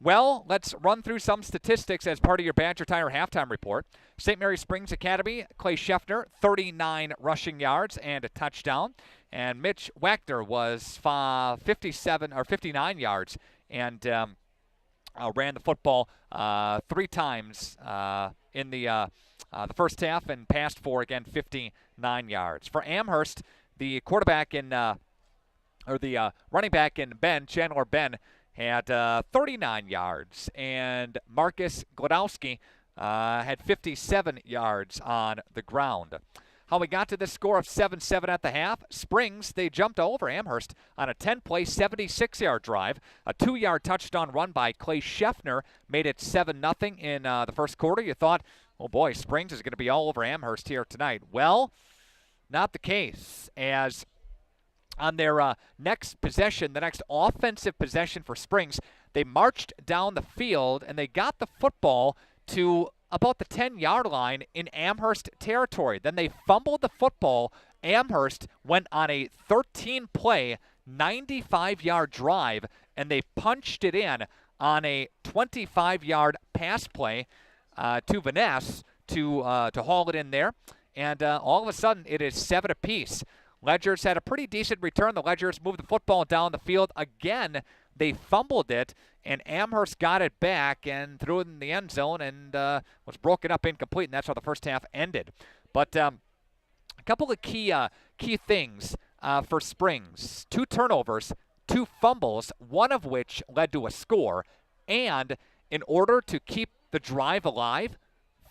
Well, let's run through some statistics as part of your Badger Tire halftime report. St. Mary Springs Academy, Clay Scheffner, 39 rushing yards and a touchdown. And Mitch Wachter was 59 yards and ran the football 3 times in the first half and passed for, again, 59 yards. For Amherst, the quarterback the running back in Chandler Ben, had 39 yards, and Marcus Glodowski had 57 yards on the ground. How we got to this score of 7-7 at the half, Springs, they jumped over Amherst on a 10-play, 76-yard drive. A 2-yard touchdown run by Clay Scheffner made it 7-0 in the first quarter. You thought, oh boy, Springs is going to be all over Amherst here tonight. Well, not the case, as on their next possession, the next offensive possession for Springs, they marched down the field and they got the football to about the 10-yard line in Amherst territory. Then they fumbled the football. Amherst went on a 13-play, 95-yard drive, and they punched it in on a 25-yard pass play to Vaness to haul it in there. And all of a sudden, it is 7 apiece. Ledgers had a pretty decent return. The Ledgers moved the football down the field. Again, they fumbled it, and Amherst got it back and threw it in the end zone and was broken up incomplete, and that's how the first half ended. But a couple of key things for Springs. 2 turnovers, 2 fumbles, one of which led to a score. And in order to keep the drive alive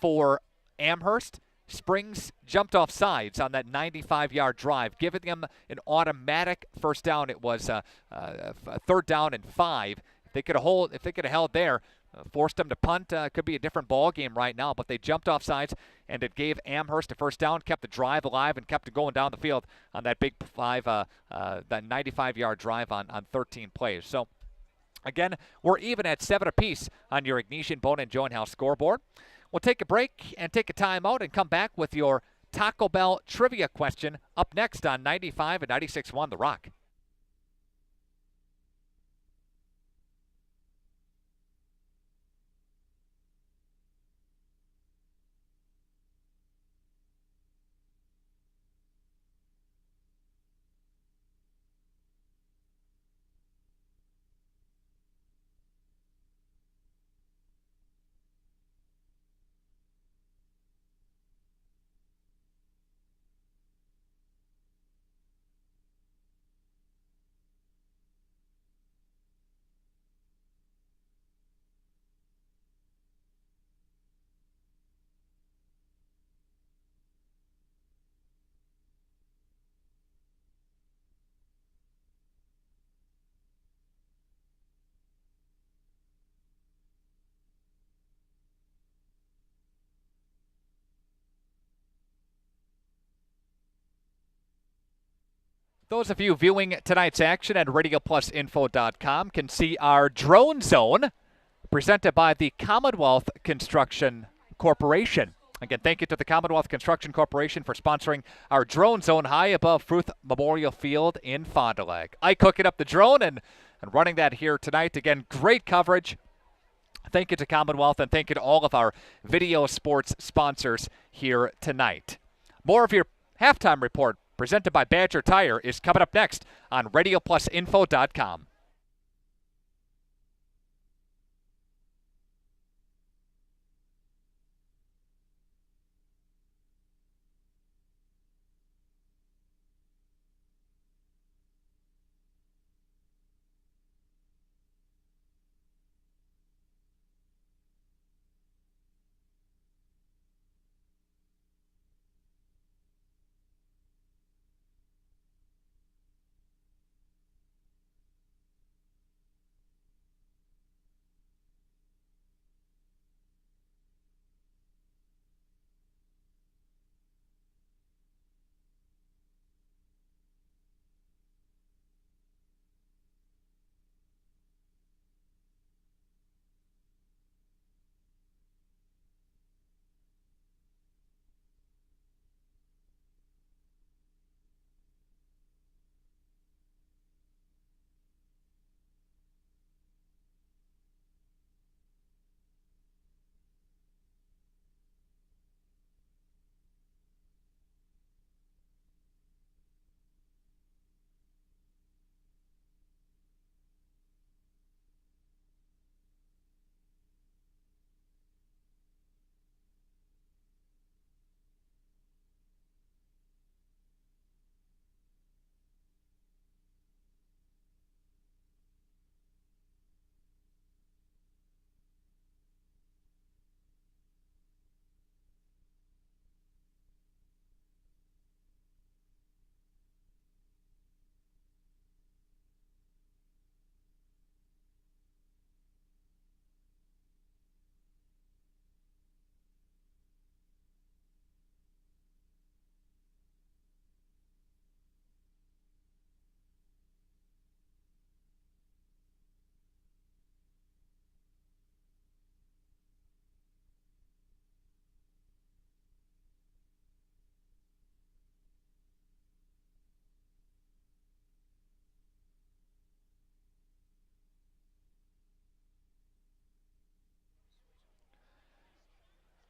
for Amherst, Springs jumped off sides on that 95-yard drive, giving them an automatic first down. It was a 3rd down and 5. If they could have held there, forced them to punt, could be a different ball game right now. But they jumped off sides, and it gave Amherst a first down, kept the drive alive, and kept it going down the field on that big that 95-yard drive on 13 plays. So, again, we're even at 7 apiece on your Ignition Bone and Joint House scoreboard. We'll take a break and take a timeout and come back with your Taco Bell trivia question up next on 95 and 96.1 The Rock. Those of you viewing tonight's action at RadioPlusInfo.com can see our drone zone presented by the Commonwealth Construction Corporation. Again, thank you to the Commonwealth Construction Corporation for sponsoring our drone zone high above Fruth Memorial Field in Fond du Lac. Ike hooking up the drone and running that here tonight. Again, great coverage Thank you to Commonwealth, and thank you to all of our video sports sponsors here tonight. More of your halftime report presented by Badger Tire is coming up next on RadioPlusInfo.com.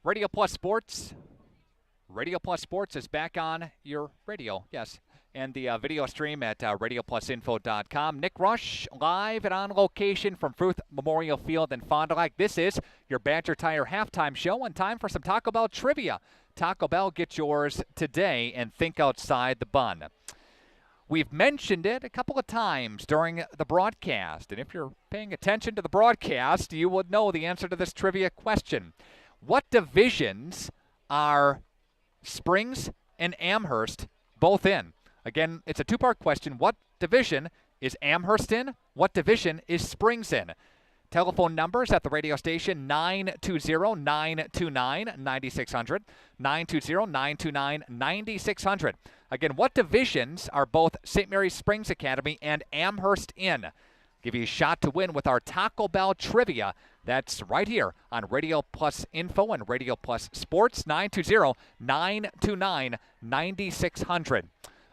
Radio Plus Sports. Radio Plus Sports is back on your radio, yes, and the video stream at RadioPlusInfo.com. Nick Rusch live and on location from Fruth Memorial Field in Fond du Lac. This is your Badger Tire halftime show, and time for some Taco Bell trivia. Taco Bell, get yours today and think outside the bun. We've mentioned it a couple of times during the broadcast, and if you're paying attention to the broadcast, you would know the answer to this trivia question. What divisions are Springs and Amherst both in? Again, it's a two-part question. What division is Amherst in? What division is Springs in? Telephone numbers at the radio station, 920-929-9600, 920-929-9600. Again, what divisions are both St. Mary's Springs Academy and Amherst in? Give you a shot to win with our Taco Bell trivia. That's right here on Radio Plus Info and Radio Plus Sports, 920-929-9600.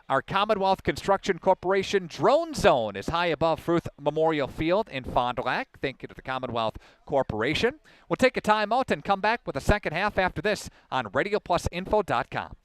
Our Commonwealth Construction Corporation Drone Zone is high above Fruth Memorial Field in Fond du Lac. Thank you to the Commonwealth Corporation. We'll take a timeout and come back with the second half after this on RadioPlusInfo.com.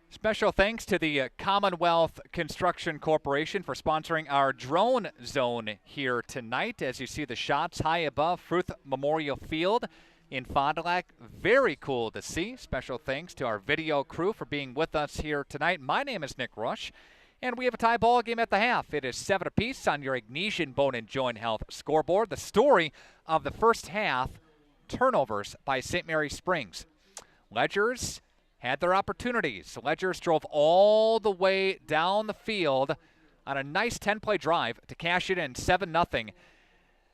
Special thanks to the Commonwealth Construction Corporation for sponsoring our drone zone here tonight. As you see the shots high above Fruth Memorial Field in Fond du Lac. Very cool to see. Special thanks to our video crew for being with us here tonight. My name is Nick Rusch, and we have a tie ball game at the half. It is 7 apiece on your Ignesian Bone and Joint Health scoreboard. The story of the first half, turnovers by St. Mary Springs. Ledgers had their opportunities. Ledgers drove all the way down the field on a nice 10-play drive to cash it in 7-0. A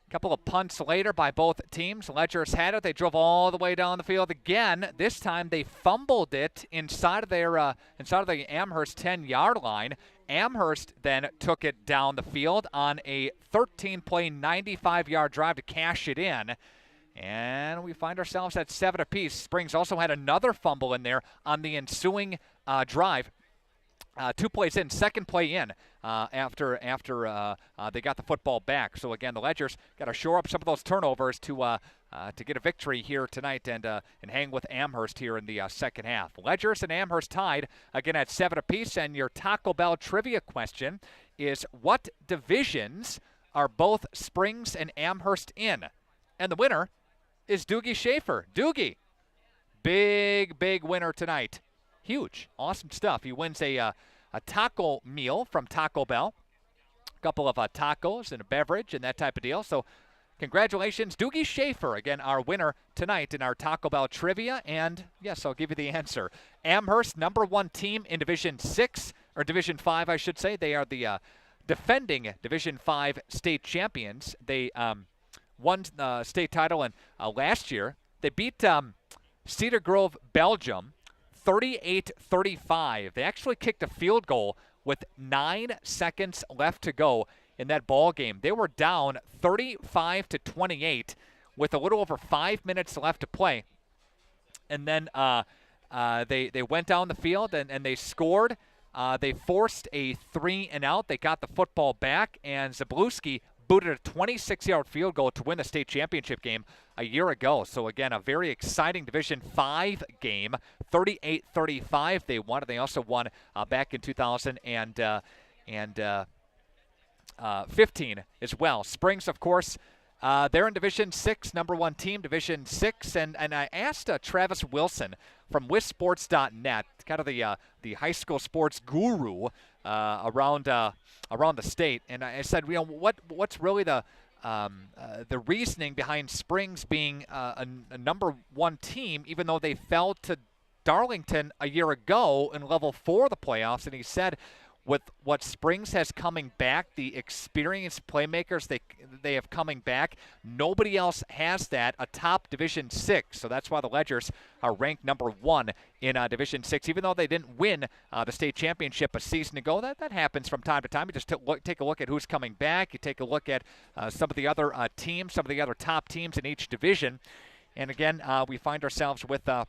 couple of punts later by both teams. Ledgers had it. They drove all the way down the field again. This time they fumbled it inside of the Amherst 10-yard line. Amherst then took it down the field on a 13-play, 95-yard drive to cash it in. And we find ourselves at 7 apiece. Springs also had another fumble in there on the ensuing drive. 2 plays in, second play in after they got the football back. So again, the Ledgers got to shore up some of those turnovers to get a victory here tonight and hang with Amherst here in the second half. Ledgers and Amherst tied again at 7 apiece. And your Taco Bell trivia question is, what divisions are both Springs and Amherst in? And the winner is Doogie Schaefer. Doogie, big winner tonight. Huge, awesome stuff. He wins a taco meal from Taco Bell, a couple of tacos and a beverage and that type of deal. So congratulations, Doogie Schaefer, again, our winner tonight in our Taco Bell trivia. And yes, I'll give you the answer. Amherst, #1 team in Division 6, or Division 5, I should say. They are the defending Division 5 state champions. They won state title last year. They beat Cedar Grove, Belgium, 38-35. They actually kicked a field goal with 9 seconds left to go in that ball game. They were down 35-28 with a little over 5 minutes left to play. And then they went down the field and they scored. They forced a 3-and-out. They got the football back, and Zabluski booted a 26-yard field goal to win the state championship game a year ago. So again, a very exciting Division 5 game. 38-35 they won. And they also won back in 2015 as well. Springs, of course, they're in Division 6, #1 team, Division 6. And I asked Travis Wilson from WisSports.net, kind of the high school sports guru around the state, and I said, what's really the reasoning behind Springs being a #1 team, even though they fell to Darlington a year ago in level 4 of the playoffs? And he said, with what Springs has coming back, the experienced playmakers they have coming back, nobody else has that atop Division 6. So that's why the Ledgers are ranked #1 in Division 6, even though they didn't win the state championship a season ago. That happens from time to time. You just take a look at who's coming back. You take a look at some of the other teams, some of the other top teams in each division. And again, we find ourselves with the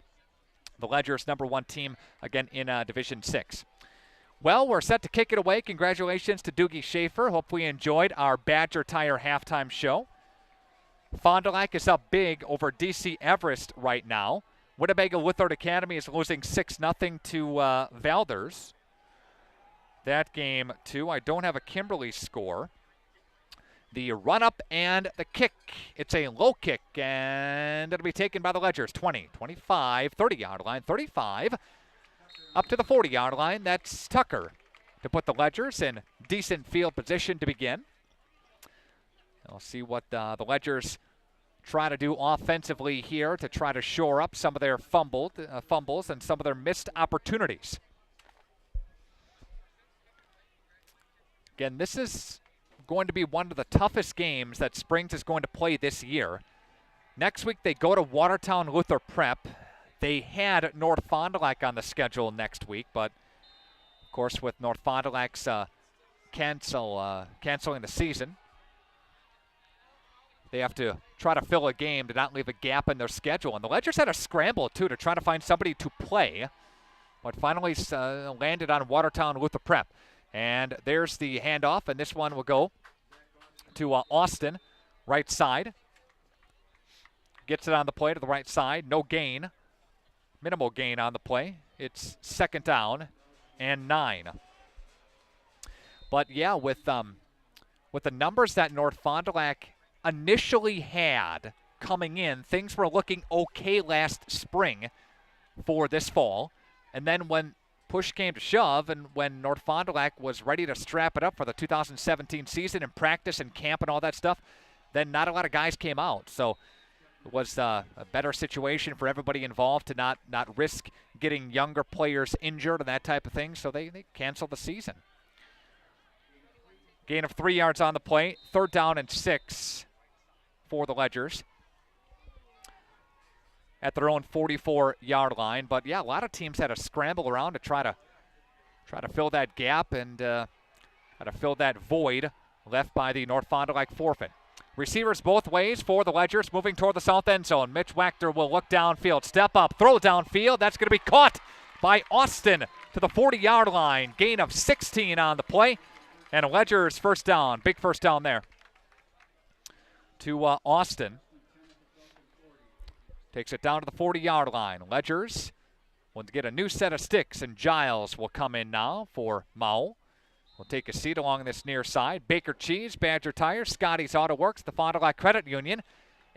Ledgers #1 team again in Division 6. Well, we're set to kick it away. Congratulations to Doogie Schaefer. Hopefully you enjoyed our Badger Tire halftime show. Fond du Lac is up big over DC Everest right now. Winnebago Lithard Academy is losing 6-0 to Valders. That game, too. I don't have a Kimberly score. The run-up and the kick. It's a low kick, and it'll be taken by the Ledgers. 20, 25, 30-yard line, 35. Up to the 40-yard line. That's Tucker to put the Ledgers in decent field position to begin. We'll see what the Ledgers try to do offensively here to try to shore up some of their fumbles and some of their missed opportunities. Again, this is going to be one of the toughest games that Springs is going to play this year. Next week they go to Watertown Luther Prep. They had North Fond du Lac on the schedule next week, but of course with North Fond du Lac's canceling the season, they have to try to fill a game to not leave a gap in their schedule. And the Ledgers had a scramble, too, to try to find somebody to play, but finally landed on Watertown Luther Prep. And there's the handoff, and this one will go to Austin, right side. Gets it on the play to the right side. No gain. Minimal gain on the play. it's 2nd down and 9. But yeah, with the numbers that North Fond du Lac initially had coming in, things were looking okay last spring for this fall. And then when push came to shove and when North Fond du Lac was ready to strap it up for the 2017 season and practice and camp and all that stuff, then not a lot of guys came out. So it was a better situation for everybody involved to not risk getting younger players injured and that type of thing. So they canceled the season. Gain of 3 yards on the play. 3rd down and 6 for the Ledgers at their own 44-yard line. But yeah, a lot of teams had to scramble around to try to fill that gap and try to fill that void left by the North Fond du Lac forfeit. Receivers both ways for the Ledgers, moving toward the south end zone. Mitch Wachter will look downfield, step up, throw downfield. That's going to be caught by Austin to the 40-yard line. Gain of 16 on the play. And a Ledgers first down, big first down there to Austin. Takes it down to the 40-yard line. Ledgers want to get a new set of sticks, and Giles will come in now for Mao. We'll take a seat along this near side. Baker Cheese, Badger Tire, Scotty's Auto Works, the Fond du Lac Credit Union,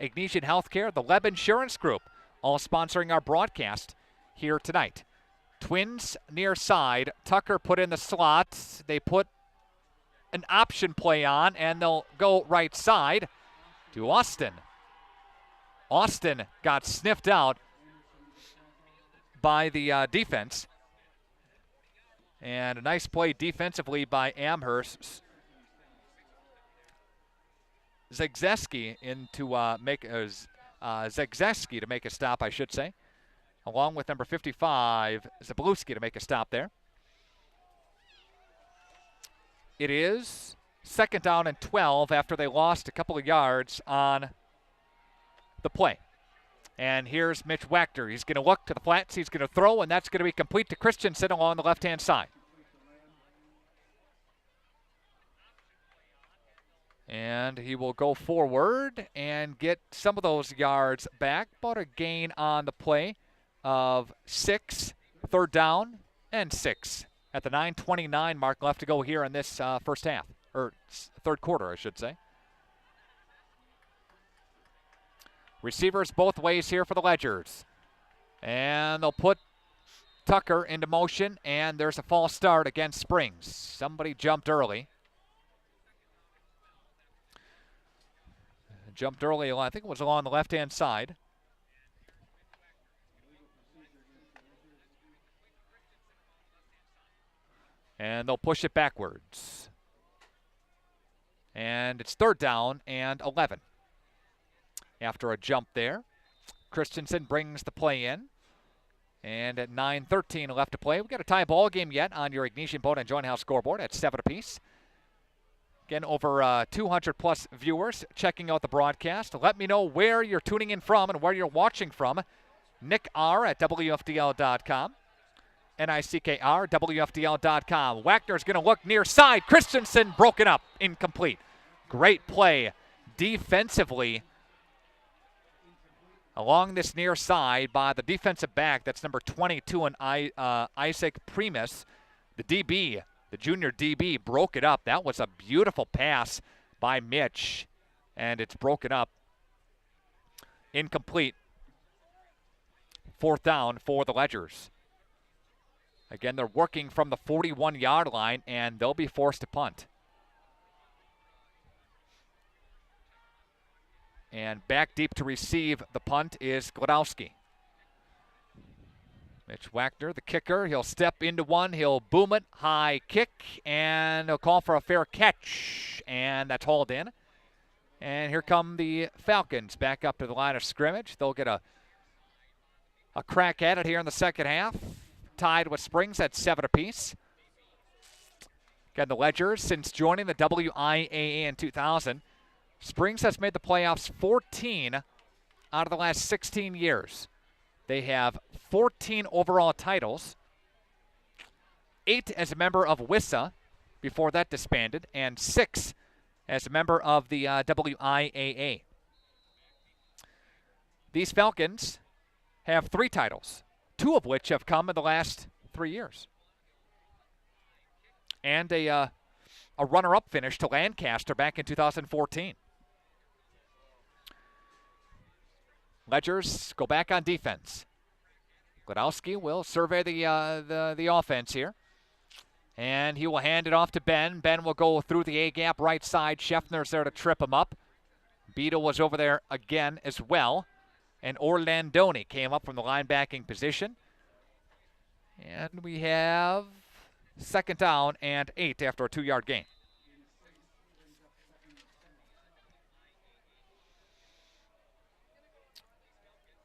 Ignesian Healthcare, the Leb Insurance Group, all sponsoring our broadcast here tonight. Twins near side. Tucker put in the slot. They put an option play on, and they'll go right side to Austin. Austin got sniffed out by the defense. And a nice play defensively by Amherst. Zegzeski Zegzeski to make a stop, I should say, along with number 55, Zabluski, to make a stop there. It is 2nd down and 12 after they lost a couple of yards on the play. And here's Mitch Wachter. He's going to look to the flats. He's going to throw, and that's going to be complete to Christensen along the left-hand side. And he will go forward and get some of those yards back. About a gain on the play of 6, 3rd down and 6. At the 9:29 mark left to go here in this first half, or 3rd quarter, I should say. Receivers both ways here for the Ledgers. And they'll put Tucker into motion, and there's a false start against Springs. Somebody jumped early. I think it was along the left-hand side. And they'll push it backwards. And it's 3rd down and 11. After a jump there, Christensen brings the play in. And at 9:13 left to play. We've got a tie ball game yet on your Ignesian Boat and Joint House scoreboard at 7 apiece. Again, over 200-plus viewers checking out the broadcast. Let me know where you're tuning in from and where you're watching from. Nick R. at WFDL.com. NICKR, WFDL.com. Wagner's going to look near side. Christensen broken up, incomplete. Great play defensively along this near side by the defensive back. That's number 22, and Isaac Primus. The DB, the junior DB, broke it up. That was a beautiful pass by Mitch, and it's broken up. Incomplete. 4th down for the Ledgers. Again, they're working from the 41-yard line, and they'll be forced to punt. And back deep to receive the punt is Gladowski. Mitch Wachter, the kicker. He'll step into one. He'll boom it. High kick, and he'll call for a fair catch. And that's hauled in. And here come the Falcons back up to the line of scrimmage. They'll get a crack at it here in the second half. Tied with Springs at 7 apiece. Again, the Ledgers, since joining the WIAA in 2000, Springs has made the playoffs 14 out of the last 16 years. They have 14 overall titles, 8 as a member of WISA before that disbanded, and 6 as a member of the WIAA. These Falcons have 3 titles. 2 of which have come in the last 3 years. And a runner-up finish to Lancaster back in 2014. Ledgers go back on defense. Glodowski will survey the offense here. And he will hand it off to Ben. Ben will go through the A-gap right side. Scheffner's there to trip him up. Beadle was over there again as well. And Orlandoni came up from the linebacking position. And we have 2nd down and 8 after a 2-yard gain.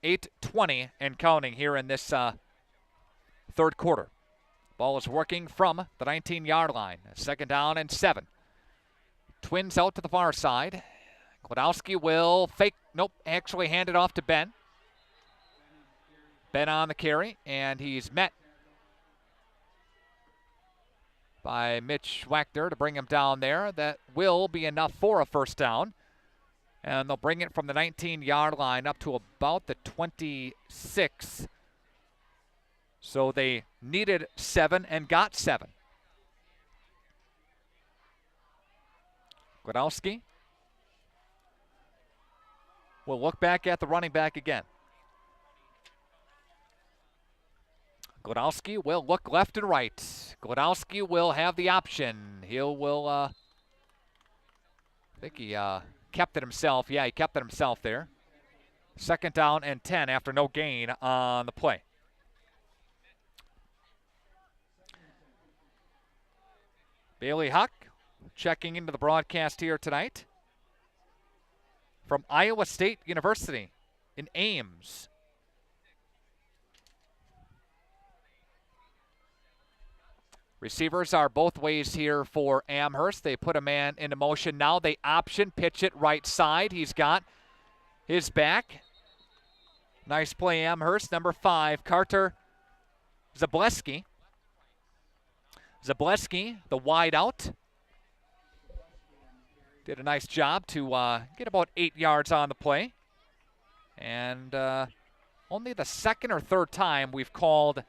.8:20 and counting here in this 3rd quarter. Ball is working from the 19-yard line. 2nd down and 7. Twins out to the far side. Glodowski will fake. Nope, actually hand it off to Ben. Ben on the carry, and he's met by Mitch Wachter to bring him down there. That will be enough for a 1st down. And they'll bring it from the 19-yard line up to about the 26. So they needed 7 and got 7. Glodowski will look back at the running back again. Glodowski will look left and right. Glodowski will have the option. I think he kept it himself. Yeah, he kept it himself there. 2nd down and 10 after no gain on the play. Bailey Huck checking into the broadcast here tonight from Iowa State University in Ames. Receivers are both ways here for Amherst. They put a man into motion. Now they option pitch it right side. He's got his back. Nice play, Amherst. Number 5, Carter Zableski. Zableski, the wide out. Did a nice job to get about 8 yards on the play. And only the 2nd or 3rd time we've called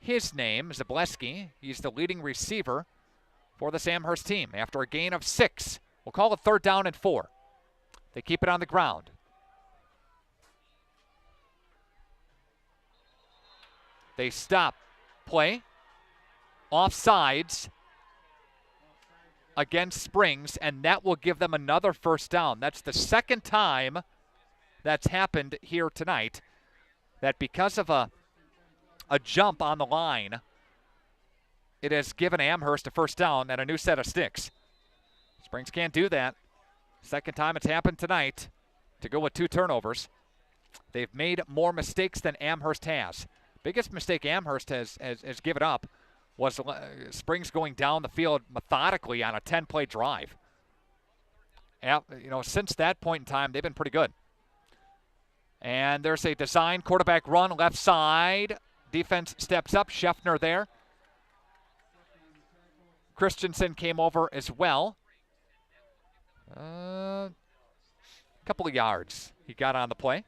his name, Zableski. He's the leading receiver for this Amherst team after a gain of 6. We'll call it 3rd down and 4. They keep it on the ground. They stop play. Offsides against Springs, and that will give them another 1st down. That's the 2nd time that's happened here tonight, that because of a jump on the line, it has given Amherst a 1st down and a new set of sticks. Springs can't do that. 2nd time it's happened tonight to go with 2 turnovers. They've made more mistakes than Amherst has. Biggest mistake Amherst has given up was Springs going down the field methodically on a 10-play drive. Since that point in time, they've been pretty good. And there's a design quarterback run left side. Defense steps up. Scheffner there. Christensen came over as well. A couple of yards he got on the play.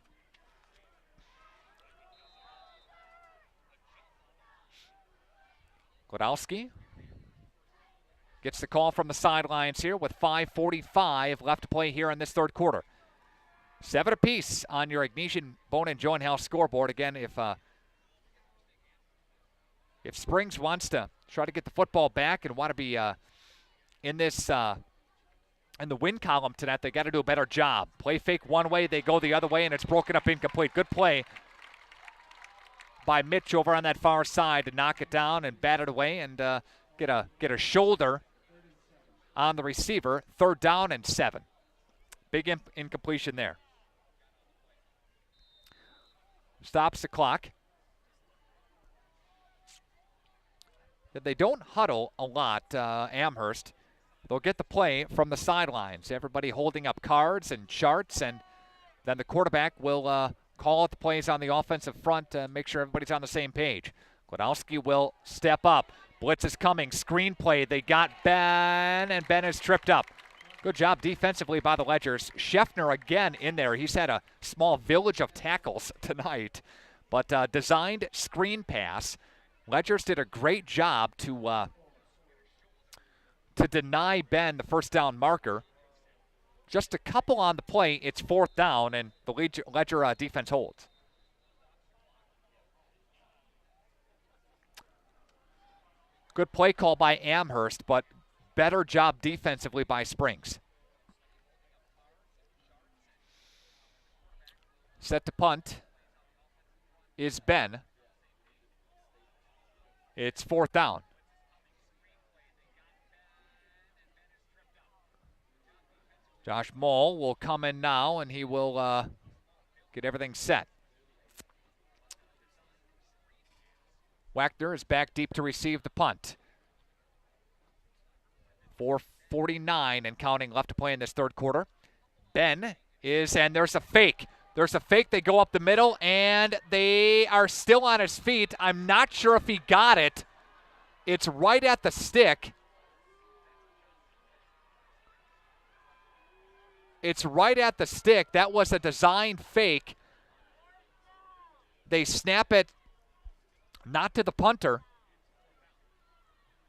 Glodowski gets the call from the sidelines here with 5:45 left to play here in this 3rd quarter. 7 apiece on your Ignatian Bone and Joint Health scoreboard. Again, if Springs wants to try to get the football back and want to be in the win column tonight, they got to do a better job. Play fake one way, they go the other way, and it's broken up incomplete. Good play by Mitch over on that far side to knock it down and bat it away and get a shoulder on the receiver. 3rd down and 7. Big incompletion there. Stops the clock. They don't huddle a lot, Amherst. They'll get the play from the sidelines. Everybody holding up cards and charts, and then the quarterback will call out the plays on the offensive front to make sure everybody's on the same page. Glodowski will step up. Blitz is coming. Screen play. They got Ben, and Ben is tripped up. Good job defensively by the Ledgers. Scheffner again in there. He's had a small village of tackles tonight. But designed screen pass. Ledgers did a great job to deny Ben the first down marker. Just a couple on the play. It's 4th down, and the Ledger defense holds. Good play call by Amherst, but better job defensively by Springs. Set to punt is Ben. It's 4th down. Josh Moll will come in now, and he will get everything set. Wagner is back deep to receive the punt. 4:49 and counting left to play in this third quarter. Ben is, and there's a fake. There's a fake. They go up the middle, and they are still on his feet. I'm not sure if he got it. It's right at the stick. It's right at the stick. That was a design fake. They snap it not to the punter.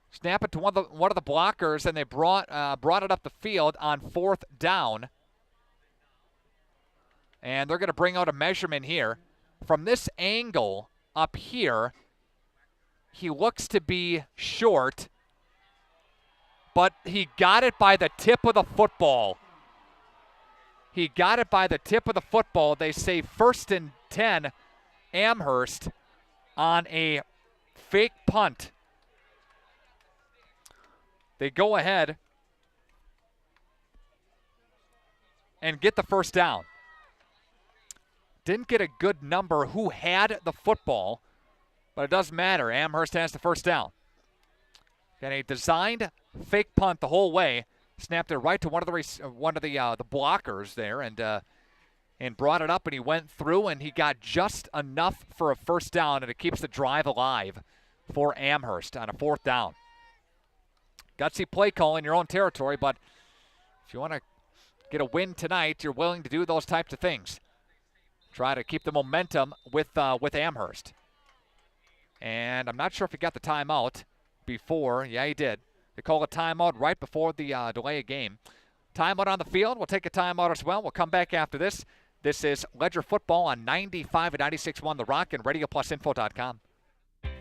Snap it to one of the blockers, and they brought it up the field on 4th down. And they're going to bring out a measurement here. From this angle up here, he looks to be short, but he got it by the tip of the football. He got it by the tip of the football. They say 1st and 10, Amherst on a fake punt. They go ahead and get the first down. Didn't get a good number who had the football, but it doesn't matter. Amherst has the first down. Got a designed fake punt the whole way. Snapped it right to one of the blockers there, and brought it up, and he went through, and he got just enough for a first down, and it keeps the drive alive for Amherst on a 4th down. Gutsy play call in your own territory, but if you want to get a win tonight, you're willing to do those types of things. Try to keep the momentum with Amherst. And I'm not sure if he got the timeout before. Yeah, he did. They call a timeout right before the delay of game. Timeout on the field. We'll take a timeout as well. We'll come back after this. This is Ledger Football on 95 and 96.1 The Rock and RadioPlusInfo.com.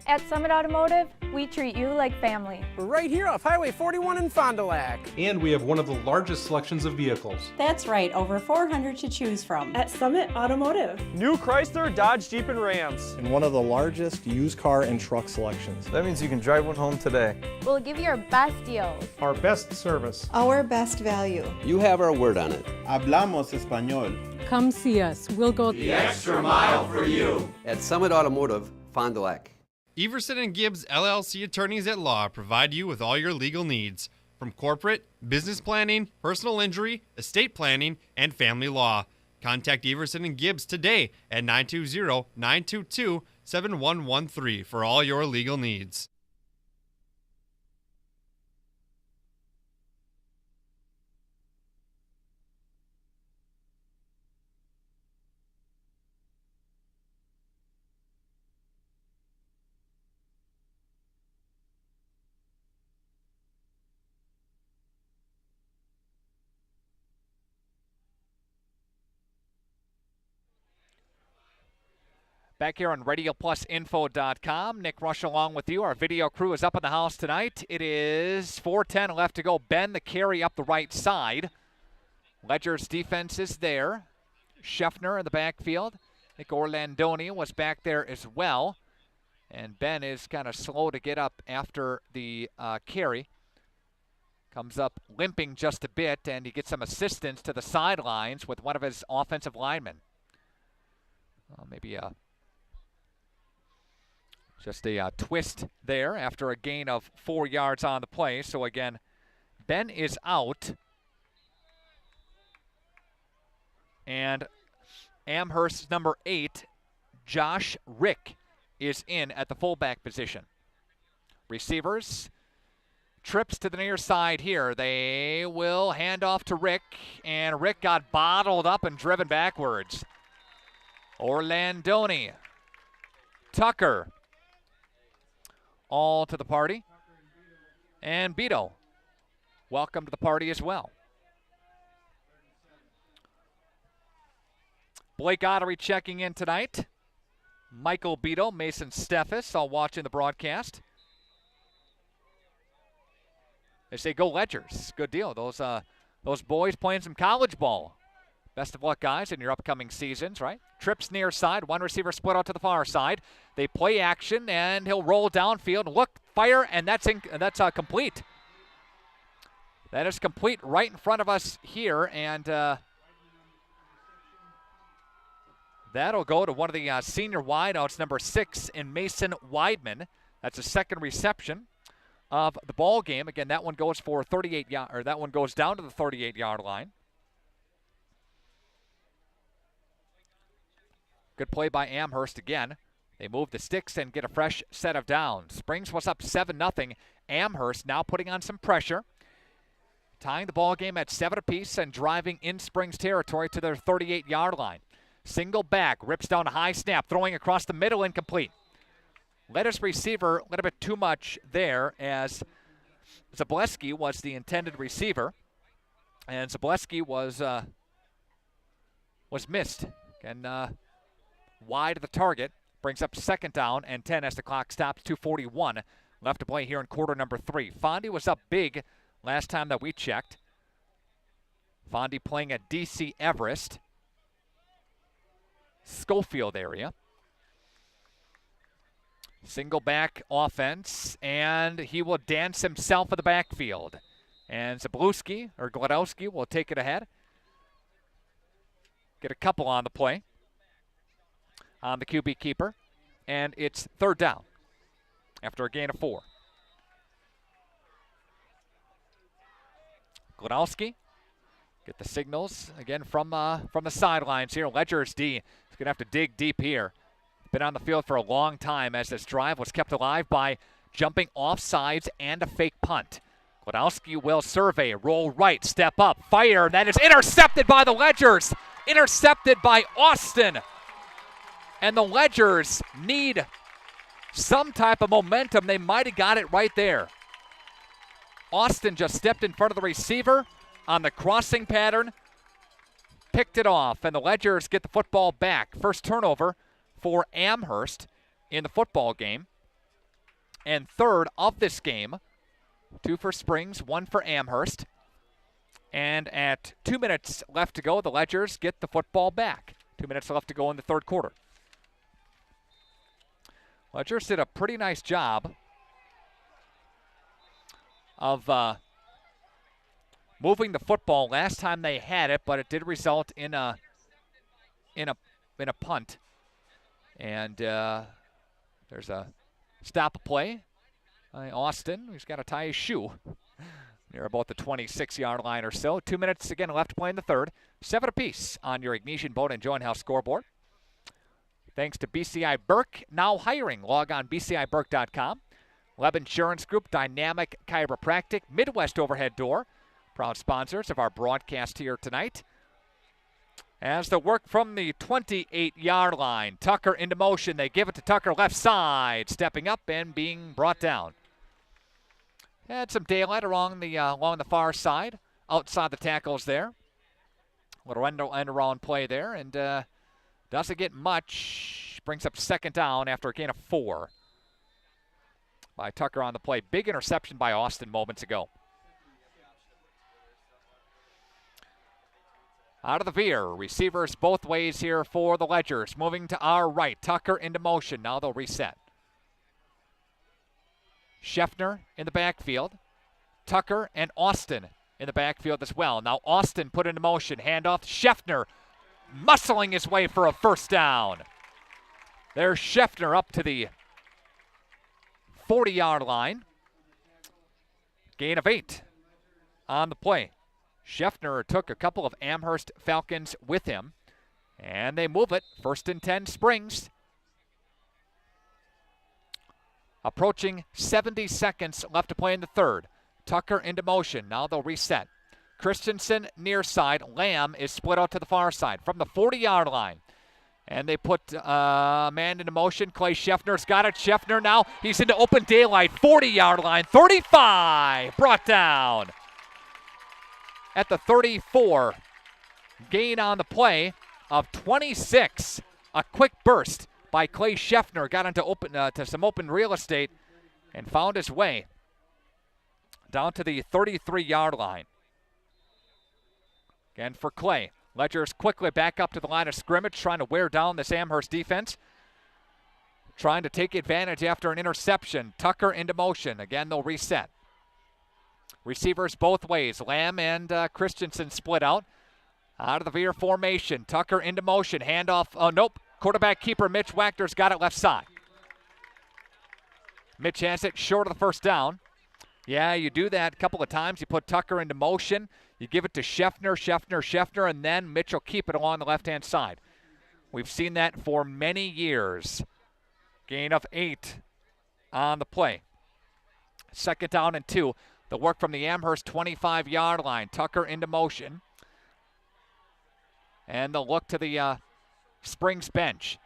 At Summit Automotive, we treat you like family. We're right here off Highway 41 in Fond du Lac. And we have one of the largest selections of vehicles. That's right, over 400 to choose from. At Summit Automotive. New Chrysler, Dodge, Jeep, and Rams. And one of the largest used car and truck selections. That means you can drive one home today. We'll give you our best deals. Our best service. Our best value. You have our word on it. Hablamos español. Come see us. We'll go the extra mile for you. At Summit Automotive, Fond du Lac. Everson and Gibbs LLC attorneys at law provide you with all your legal needs, from corporate, business planning, personal injury, estate planning, and family law. Contact Everson and Gibbs today at 920-922-7113 for all your legal needs. Back here on RadioPlusInfo.com, Nick Rusch along with you. Our video crew is up in the house tonight. It is 4:10 left to go. Ben the carry up the right side. Ledger's defense is there. Scheffner in the backfield. I think Orlandoni was back there as well. And Ben is kind of slow to get up after the carry. Comes up limping just a bit, and he gets some assistance to the sidelines with one of his offensive linemen. Maybe just a twist there after a gain of 4 yards on the play. So again, Ben is out. And Amherst's number 8, Josh Rick, is in at the fullback position. Receivers, trips to the near side here. They will hand off to Rick, and Rick got bottled up and driven backwards. Orlandoni Tucker all to the party. And Beto, welcome to the party as well. Blake Ottery checking in tonight. Michael Beto, Mason Steffes, all watching the broadcast. They say go Ledgers. Good deal. Those boys playing some college ball. Best of luck, guys, in your upcoming seasons, right? Trips near side. One receiver split out to the far side. They play action, and he'll roll downfield. Look, fire, and that's complete. That is complete right in front of us here, and that'll go to one of the senior wideouts, number 6 in Mason Weidman. That's a second reception of the ball game. Again, that one goes for 38 yard, or that one goes down to the 38-yard line. Good play by Amherst again. They move the sticks and get a fresh set of downs. Springs was up 7-0. Amherst now putting on some pressure, tying the ball game at 7 apiece and driving in Springs territory to their 38-yard line. Single back, rips down a high snap, throwing across the middle, incomplete. Led his receiver a little bit too much there, as Zableski was the intended receiver, and Zableski was missed. And wide of the target, brings up second down and 10 as the clock stops. 2:41 left to play here in quarter number 3. Fondy was up big last time that we checked. Fondy playing at DC Everest, Schofield area. Single back offense, and he will dance himself in the backfield. And Glodowski will take it ahead. Get a couple on the play on the QB keeper. And it's third down after a gain of 4. Glodowski, get the signals again from the sidelines here. Ledger's D is going to have to dig deep here. Been on the field for a long time as this drive was kept alive by jumping off sides and a fake punt. Glodowski will survey, roll right, step up, fire. That is intercepted by the Ledgers. Intercepted by Austin. And the Ledgers need some type of momentum. They might have got it right there. Austin just stepped in front of the receiver on the crossing pattern, picked it off, and the Ledgers get the football back. First turnover for Amherst in the football game, and third of this game. 2 for Springs, 1 for Amherst. And at 2 minutes left to go, the Ledgers get the football back. 2 minutes left to go in the third quarter. Ledgers did a pretty nice job of moving the football last time they had it, but it did result in a punt. And there's a stop play by Austin. He's got to tie his shoe near about the 26-yard line or so. 2 minutes again left to play in the third. 7 apiece on your Ignition Boat and Joint House scoreboard. Thanks to BCI Burke, now hiring. Log on bciburke.com. Web Insurance Group, Dynamic Chiropractic, Midwest Overhead Door, proud sponsors of our broadcast here tonight. As the work from the 28-yard line, Tucker into motion. They give it to Tucker left side, stepping up and being brought down. Had some daylight along the far side, outside the tackles there. Little end around play there, and doesn't get much. Brings up second down after a gain of 4 by Tucker on the play. Big interception by Austin moments ago. Out of the veer, receivers both ways here for the Ledgers. Moving to our right, Tucker into motion. Now they'll reset. Scheffner in the backfield. Tucker and Austin in the backfield as well. Now Austin put into motion. Handoff. Scheffner muscling his way for a first down. There's Scheffner up to the 40-yard line. Gain of 8 on the play. Scheffner took a couple of Amherst Falcons with him, and they move it. 1st and 10 Springs. Approaching 70 seconds left to play in the third. Tucker into motion. Now they'll reset. Christensen near side. Lamb is split out to the far side. From the 40-yard line, And they put a man into motion. Clay Scheffner's got it. Scheffner now, he's into open daylight. 40-yard line, 35, brought down at the 34. Gain on the play of 26. A quick burst by Clay Scheffner. Got into to some open real estate and found his way down to the 33-yard line. Again for Clay. Ledgers quickly back up to the line of scrimmage, trying to wear down this Amherst defense. Trying to take advantage after an interception. Tucker into motion. Again, they'll reset. Receivers both ways. Lamb and Christensen split out. Out of the veer formation. Tucker into motion. Handoff. Oh, nope. Quarterback keeper Mitch Wachter's got it left side. Mitch has it short of the first down. Yeah, you do that a couple of times. You put Tucker into motion. You give it to Scheffner, and then Mitch will keep it along the left-hand side. We've seen that for many years. Gain of 8 on the play. 2nd down and 2. The work from the Amherst 25-yard line. Tucker into motion. And they'll look to the Springs bench.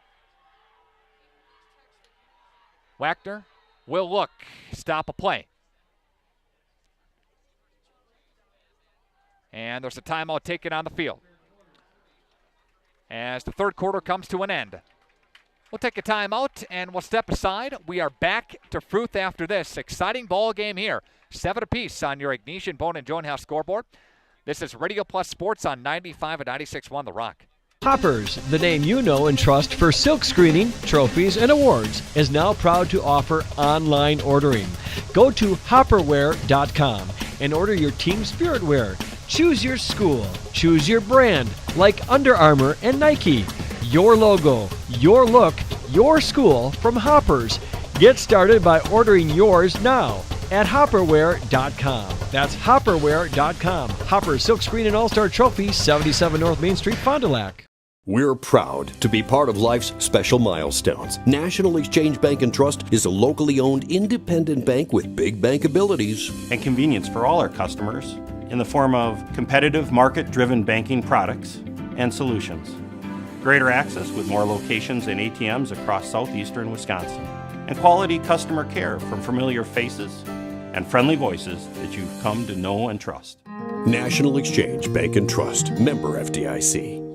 Wachter will look. Stop a play. And there's a timeout taken on the field as the third quarter comes to an end. We'll take a timeout and we'll step aside. We are back to Fruth after this. Exciting ball game here. 7 apiece on your Ignatian Bone and Joint House scoreboard. This is Radio Plus Sports on 95 and 96.1 The Rock. Hoppers, the name you know and trust for silk screening, trophies, and awards, is now proud to offer online ordering. Go to hopperware.com and order your team spirit wear. Choose your school. Choose your brand, like Under Armour and Nike. Your logo, your look, your school from Hoppers. Get started by ordering yours now at hopperware.com. That's hopperware.com. Hopper Silk Screen and All-Star Trophy, 77 North Main Street, Fond du Lac. We're proud to be part of life's special milestones. National Exchange Bank and Trust is a locally owned independent bank with big bank abilities and convenience for all our customers in the form of competitive market-driven banking products and solutions. Greater access with more locations and ATMs across southeastern Wisconsin. And quality customer care from familiar faces and friendly voices that you've come to know and trust. National Exchange Bank and Trust, member FDIC.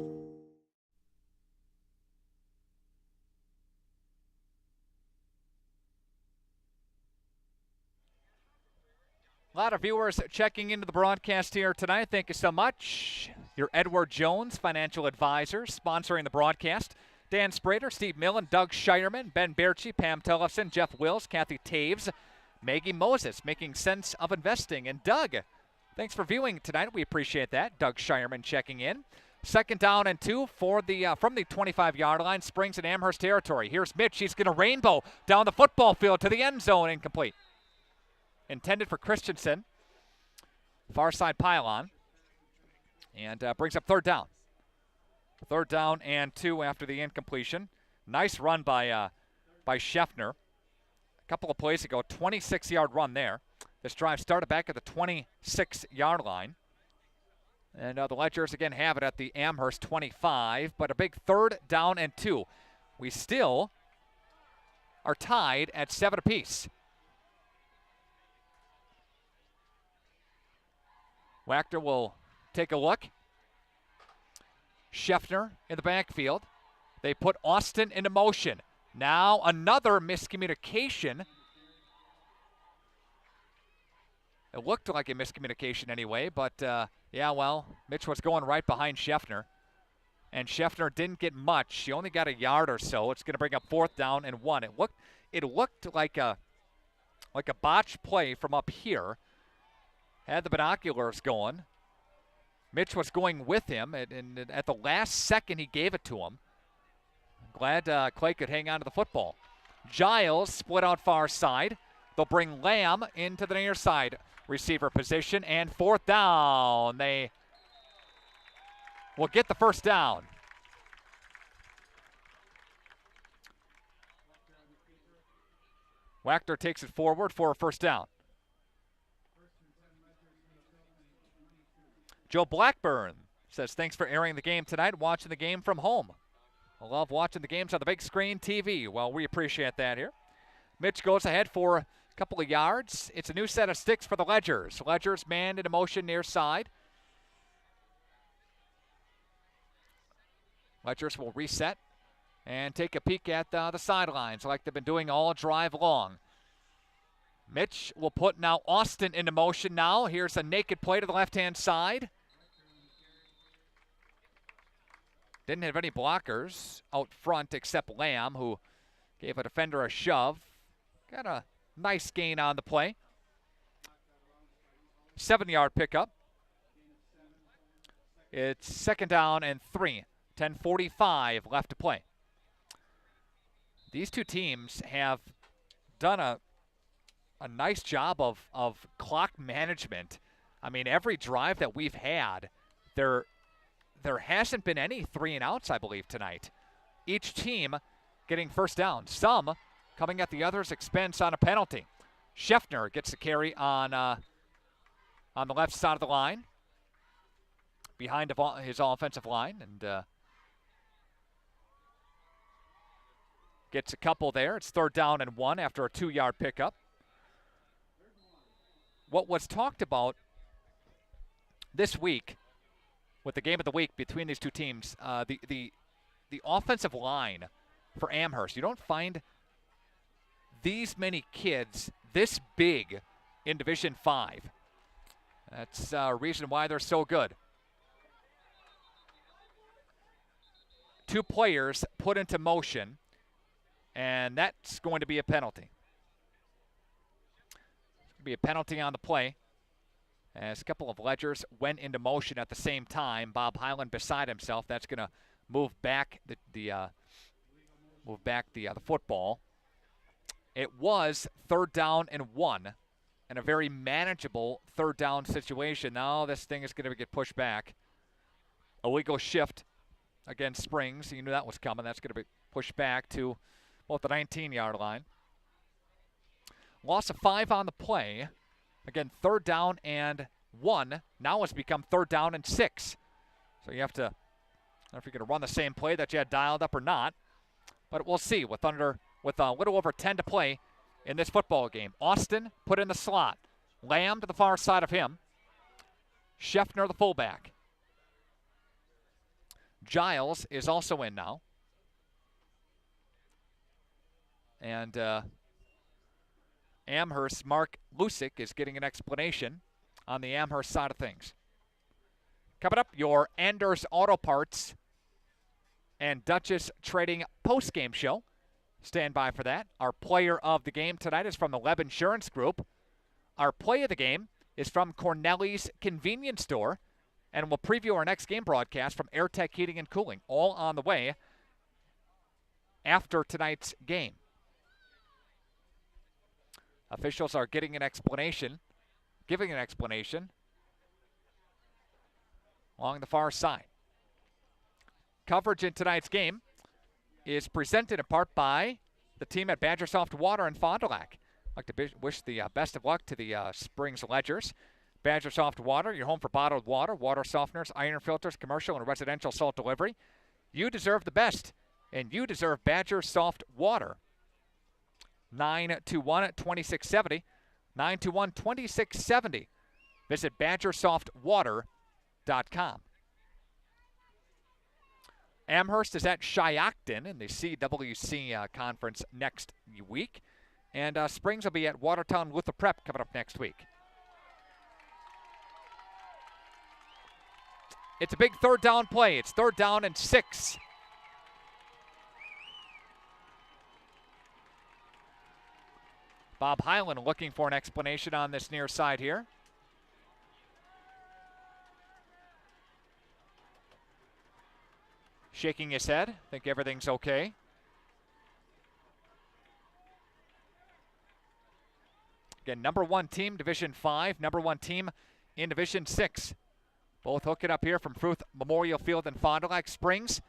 A lot of viewers checking into the broadcast here tonight. Thank you so much. Your Edward Jones, financial advisor, sponsoring the broadcast. Dan Sprader, Steve Millen, Doug Shireman, Ben Berchi, Pam Tellefson, Jeff Wills, Kathy Taves, Maggie Moses, making sense of investing. And Doug, thanks for viewing tonight. We appreciate that. Doug Shireman checking in. 2nd down and 2 for the from the 25-yard line. Springs in Amherst territory. Here's Mitch. He's going to rainbow down the football field to the end zone. Incomplete. Intended for Christensen. Far side pylon. And brings up 3rd down. 3rd down and 2 after the incompletion. Nice run by Scheffner. A couple of plays ago, 26-yard run there. This drive started back at the 26-yard line. And the Ledgers again have it at the Amherst 25, but a big 3rd down and 2. We still are tied at 7 apiece. Wachter will take a look. Scheffner in the backfield. They put Austin into motion. Now another miscommunication. It looked like a miscommunication anyway, but yeah, well, Mitch was going right behind Scheffner. And Scheffner didn't get much. He only got a yard or so. It's going to bring up 4th down and 1. It looked like a botched play from up here. Had the binoculars going. Mitch was going with him, and at the last second he gave it to him. Glad Clay could hang on to the football. Giles split out far side. They'll bring Lamb into the near side receiver position, and 4th down. They will get the 1st down. Wachter takes it forward for a 1st down. Joe Blackburn says, thanks for airing the game tonight, watching the game from home. I love watching the games on the big screen TV. Well, we appreciate that here. Mitch goes ahead for a couple of yards. It's a new set of sticks for the Ledgers. Ledgers man in motion near side. Ledgers will reset and take a peek at the sidelines like they've been doing all drive long. Mitch will put now Austin into motion now. Here's a naked play to the left-hand side. Didn't have any blockers out front except Lamb, who gave a defender a shove. Got a nice gain on the play. 7-yard pickup. It's 2nd down and 3. 10:45 left to play. These two teams have done a nice job of clock management. I mean, every drive that we've had, there hasn't been any 3-and-outs, I believe, tonight. Each team getting first down. Some coming at the other's expense on a penalty. Scheffner gets a carry on the left side of the line, behind his offensive line, and gets a couple there. It's 3rd down and 1 after a 2-yard pickup. What was talked about this week with the game of the week between these two teams, the offensive line for Amherst. You don't find these many kids this big in Division 5. That's a reason why they're so good. 2 players put into motion, and that's going to be a penalty. It's going to be a penalty on the play, as a couple of Ledgers went into motion at the same time. Bob Highland beside himself. That's going to move back the football. It was 3rd down and 1, and a very manageable 3rd down situation. Now this thing is going to get pushed back. Illegal shift against Springs. You knew that was coming. That's going to be pushed back to about the 19-yard line. Loss of 5 on the play. Again, 3rd down and 1. Now it's become 3rd down and 6. So you have to, I don't know if you're going to run the same play that you had dialed up or not. But we'll see with a little over 10 to play in this football game. Austin put in the slot. Lamb to the far side of him. Scheffner the fullback. Giles is also in now. And Amherst's Mark Lusick is getting an explanation on the Amherst side of things. Coming up, your Anders Auto Parts and Duchess Trading postgame show. Stand by for that. Our player of the game tonight is from the Leb Insurance Group. Our play of the game is from Corneli's Convenience Store. And we'll preview our next game broadcast from AirTech Heating and Cooling, all on the way after tonight's game. Officials are giving an explanation along the far side. Coverage in tonight's game is presented in part by the team at Badger Soft Water in Fond du Lac. I'd like to wish the best of luck to the Springs Ledgers. Badger Soft Water, your home for bottled water, water softeners, iron filters, commercial and residential salt delivery. You deserve the best, and you deserve Badger Soft Water. 921-2670. 921-2670. Visit BadgerSoftWater.com. Amherst is at Shiocton in the CWC conference next week. And Springs will be at Watertown Luther Prep coming up next week. It's a big 3rd down play. It's 3rd down and 6. Bob Highland looking for an explanation on this near side here. Shaking his head. Think everything's okay. Again, number 1 team, Division 5. Number 1 team in Division 6. Both hooking up here from Fruth Memorial Field in Fond du Lac. Springs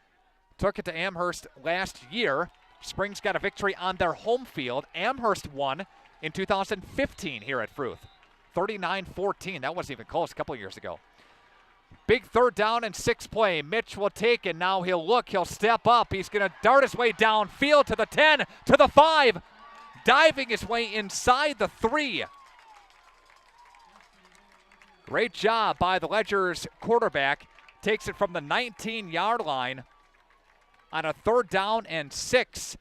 took it to Amherst last year. Springs got a victory on their home field. Amherst won in 2015 here at Fruth. 39-14. That wasn't even close a couple years ago. Big 3rd down and 6 play. Mitch will take it. Now he'll look. He'll step up. He's going to dart his way downfield to the 10, to the 5. Diving his way inside the 3. Great job by the Ledger's quarterback. Takes it from the 19-yard line on a 3rd down and 6.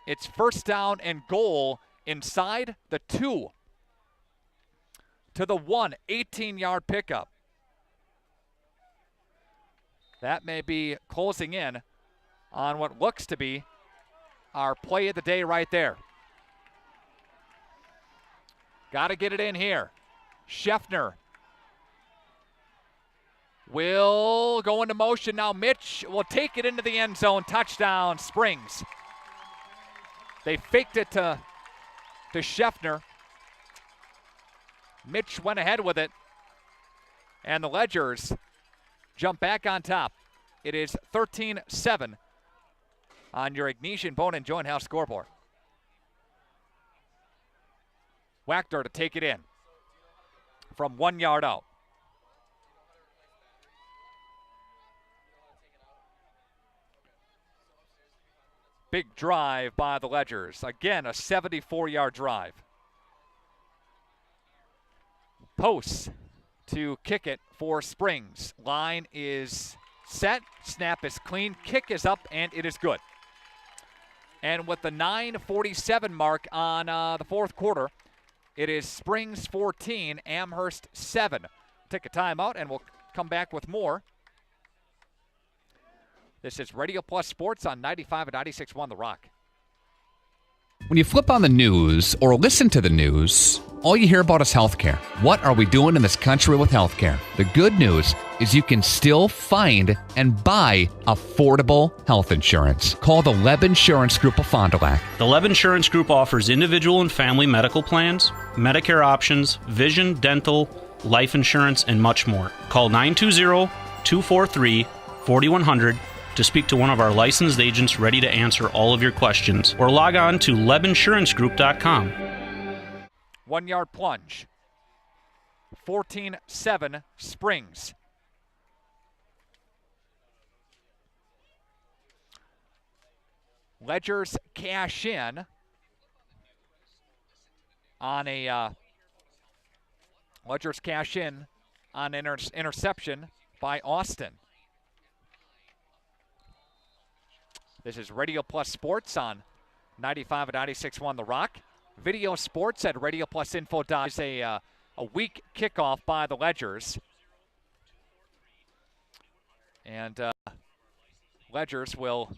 It's 1st down and goal inside the 2. To the 1, 18-yard pickup. That may be closing in on what looks to be our play of the day right there. Got to get it in here. Scheffner will go into motion now. Mitch will take it into the end zone. Touchdown, Springs. They faked it to Scheffner. Mitch went ahead with it. And the Ledgers jump back on top. It is 13-7 on your Ignatian Bone and Joint House scoreboard. Wachter to take it in from 1 yard out. Big drive by the Ledgers. Again, a 74-yard drive. Posts to kick it for Springs. Line is set. Snap is clean. Kick is up, and it is good. And with the 9:47 mark on the 4th quarter, it is Springs 14, Amherst 7. Take a timeout, and we'll come back with more. This is Radio Plus Sports on 95 and 96.1 The Rock. When you flip on the news or listen to the news, all you hear about is healthcare. What are we doing in this country with healthcare? The good news is you can still find and buy affordable health insurance. Call the Leb Insurance Group of Fond du Lac. The Leb Insurance Group offers individual and family medical plans, Medicare options, vision, dental, life insurance, and much more. Call 920-243-4100 to speak to one of our licensed agents ready to answer all of your questions, or log on to lebinsurancegroup.com. 1 yard plunge. 14-7 Springs. Ledgers cash in on an interception by Austin. This is Radio Plus Sports on 95 and 96.1 The Rock. Video sports at RadioPlusInfo.com. It's a weak kickoff by the Ledgers. And Ledgers will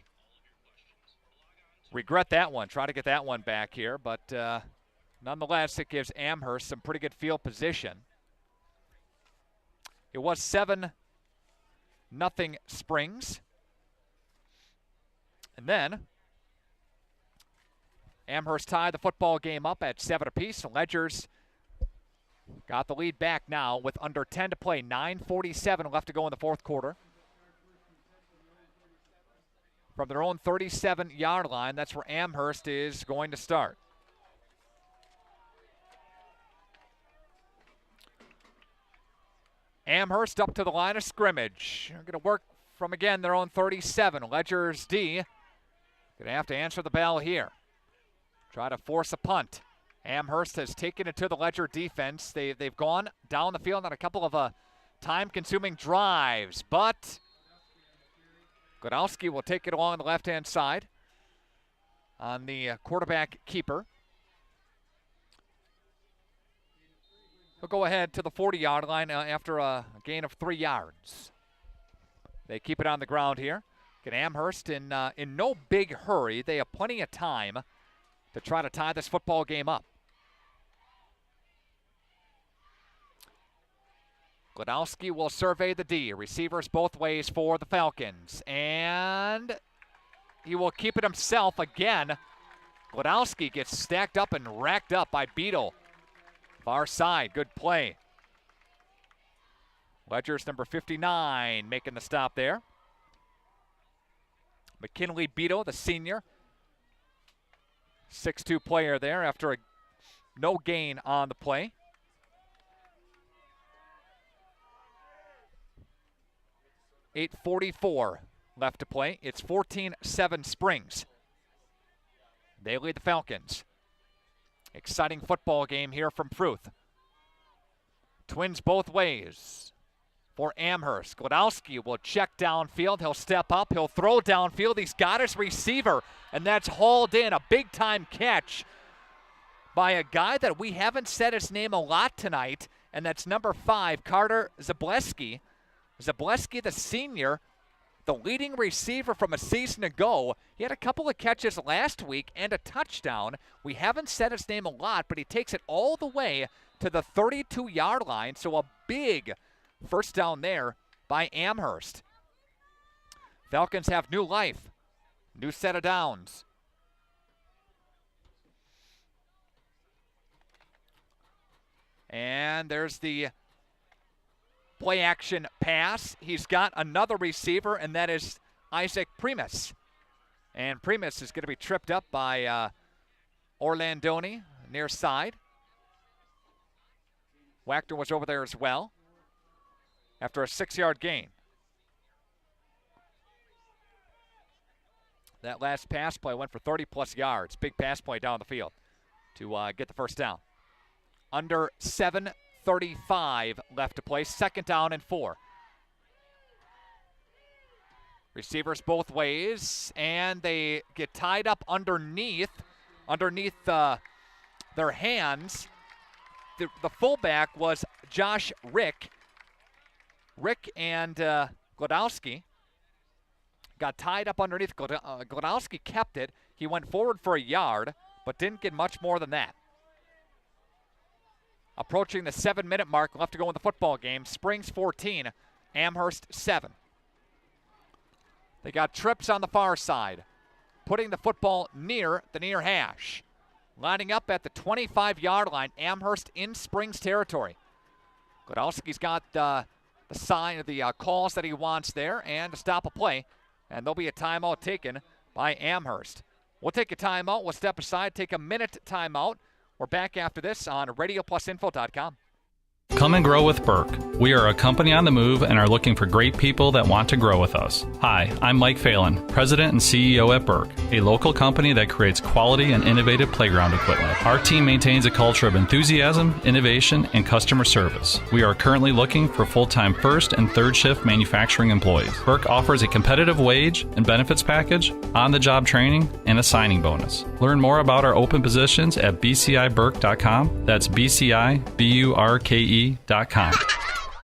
regret that one. Try to get that one back here. But nonetheless, it gives Amherst some pretty good field position. It was 7-0 Springs. And then Amherst tied the football game up at 7 apiece. The Ledgers got the lead back now with under 10 to play. 9:47 left to go in the 4th quarter. From their own 37-yard line, that's where Amherst is going to start. Amherst up to the line of scrimmage. They're going to work from, again, their own 37. Ledgers D going to have to answer the bell here. Try to force a punt. Amherst has taken it to the Ledger defense. They've gone down the field on a couple of time-consuming drives, but Godowski will take it along the left-hand side on the quarterback keeper. He'll go ahead to the 40-yard line after a gain of 3 yards. They keep it on the ground here. Get Amherst in no big hurry. They have plenty of time to try to tie this football game up. Godowski will survey the D. Receivers both ways for the Falcons. And he will keep it himself again. Godowski gets stacked up and racked up by Beadle. Far side, good play. Ledger's number 59 making the stop there. McKinley Beadle, the senior. 6'2" player there after no gain on the play. 8:44 left to play. It's 14-7 Springs. They lead the Falcons. Exciting football game here from Fruth. Twins both ways for Amherst. Glodowski will check downfield. He'll step up. He'll throw downfield. He's got his receiver, and that's hauled in. A big-time catch by a guy that we haven't said his name a lot tonight, and that's number 5, Carter Zableski. Zableski, the senior, the leading receiver from a season ago. He had a couple of catches last week and a touchdown. We haven't said his name a lot, but he takes it all the way to the 32-yard line, so a big first down there by Amherst. Falcons have new life, new set of downs. And there's the play-action pass. He's got another receiver, and that is Isaac Primus. And Primus is going to be tripped up by Orlandoni near side. Wachter was over there as well after a 6-yard gain. That last pass play went for 30-plus yards. Big pass play down the field to get the first down. Under 7:35 left to play. 2nd down and 4. Receivers both ways, and they get tied up underneath their hands. The fullback was Josh Rick. Rick and Glodowski got tied up underneath. Glodowski kept it. He went forward for a yard, but didn't get much more than that. Approaching the 7-minute mark left to go in the football game. Springs 14, Amherst 7. They got trips on the far side, putting the football near the near hash. Lining up at the 25-yard line, Amherst in Springs territory. Glodowski's got the sign of the calls that he wants there and to stop a play, and there'll be a timeout taken by Amherst. We'll take a timeout. We'll step aside, take a minute timeout. We're back after this on RadioPlusInfo.com. Come and grow with Burke. We are a company on the move and are looking for great people that want to grow with us. Hi, I'm Mike Phelan, President and CEO at Burke, a local company that creates quality and innovative playground equipment. Our team maintains a culture of enthusiasm, innovation, and customer service. We are currently looking for full-time first and third shift manufacturing employees. Burke offers a competitive wage and benefits package, on-the-job training, and a signing bonus. Learn more about our open positions at bciburke.com. That's BCIBURKE.com.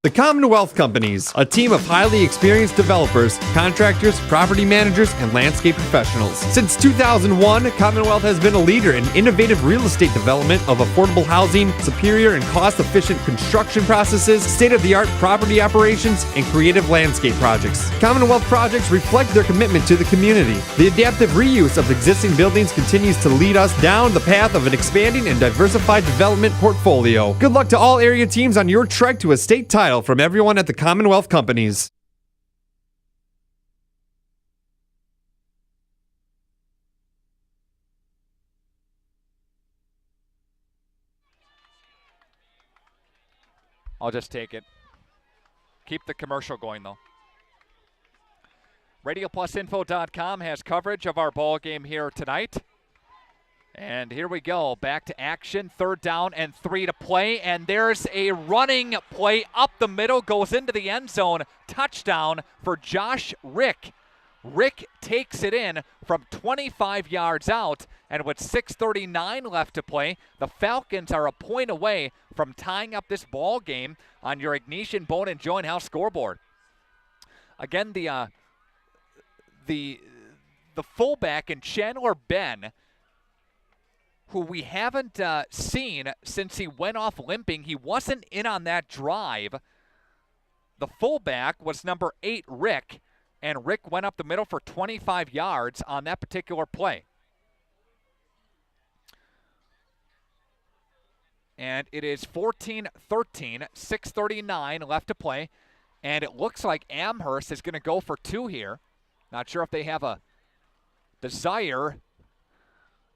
The Commonwealth Companies, a team of highly experienced developers, contractors, property managers, and landscape professionals. Since 2001, Commonwealth has been a leader in innovative real estate development of affordable housing, superior and cost-efficient construction processes, state-of-the-art property operations, and creative landscape projects. Commonwealth projects reflect their commitment to the community. The adaptive reuse of existing buildings continues to lead us down the path of an expanding and diversified development portfolio. Good luck to all area teams on your trek to a state title from everyone at the Commonwealth Companies. I'll just take it. Keep the commercial going, though. RadioPlusInfo.com has coverage of our ball game here tonight. And here we go, back to action, 3rd down and 3 to play, and there's a running play up the middle, goes into the end zone, touchdown for Josh Rick. Rick takes it in from 25 yards out, and with 6:39 left to play, the Falcons are a point away from tying up this ball game on your Ignatian Bone and Joint House scoreboard. Again, the fullback in Chandler Ben, who we haven't seen since he went off limping. He wasn't in on that drive. The fullback was number 8, Rick, and Rick went up the middle for 25 yards on that particular play. And it is 14-13, 6:39 left to play, and it looks like Amherst is going to go for 2 here. Not sure if they have a desire.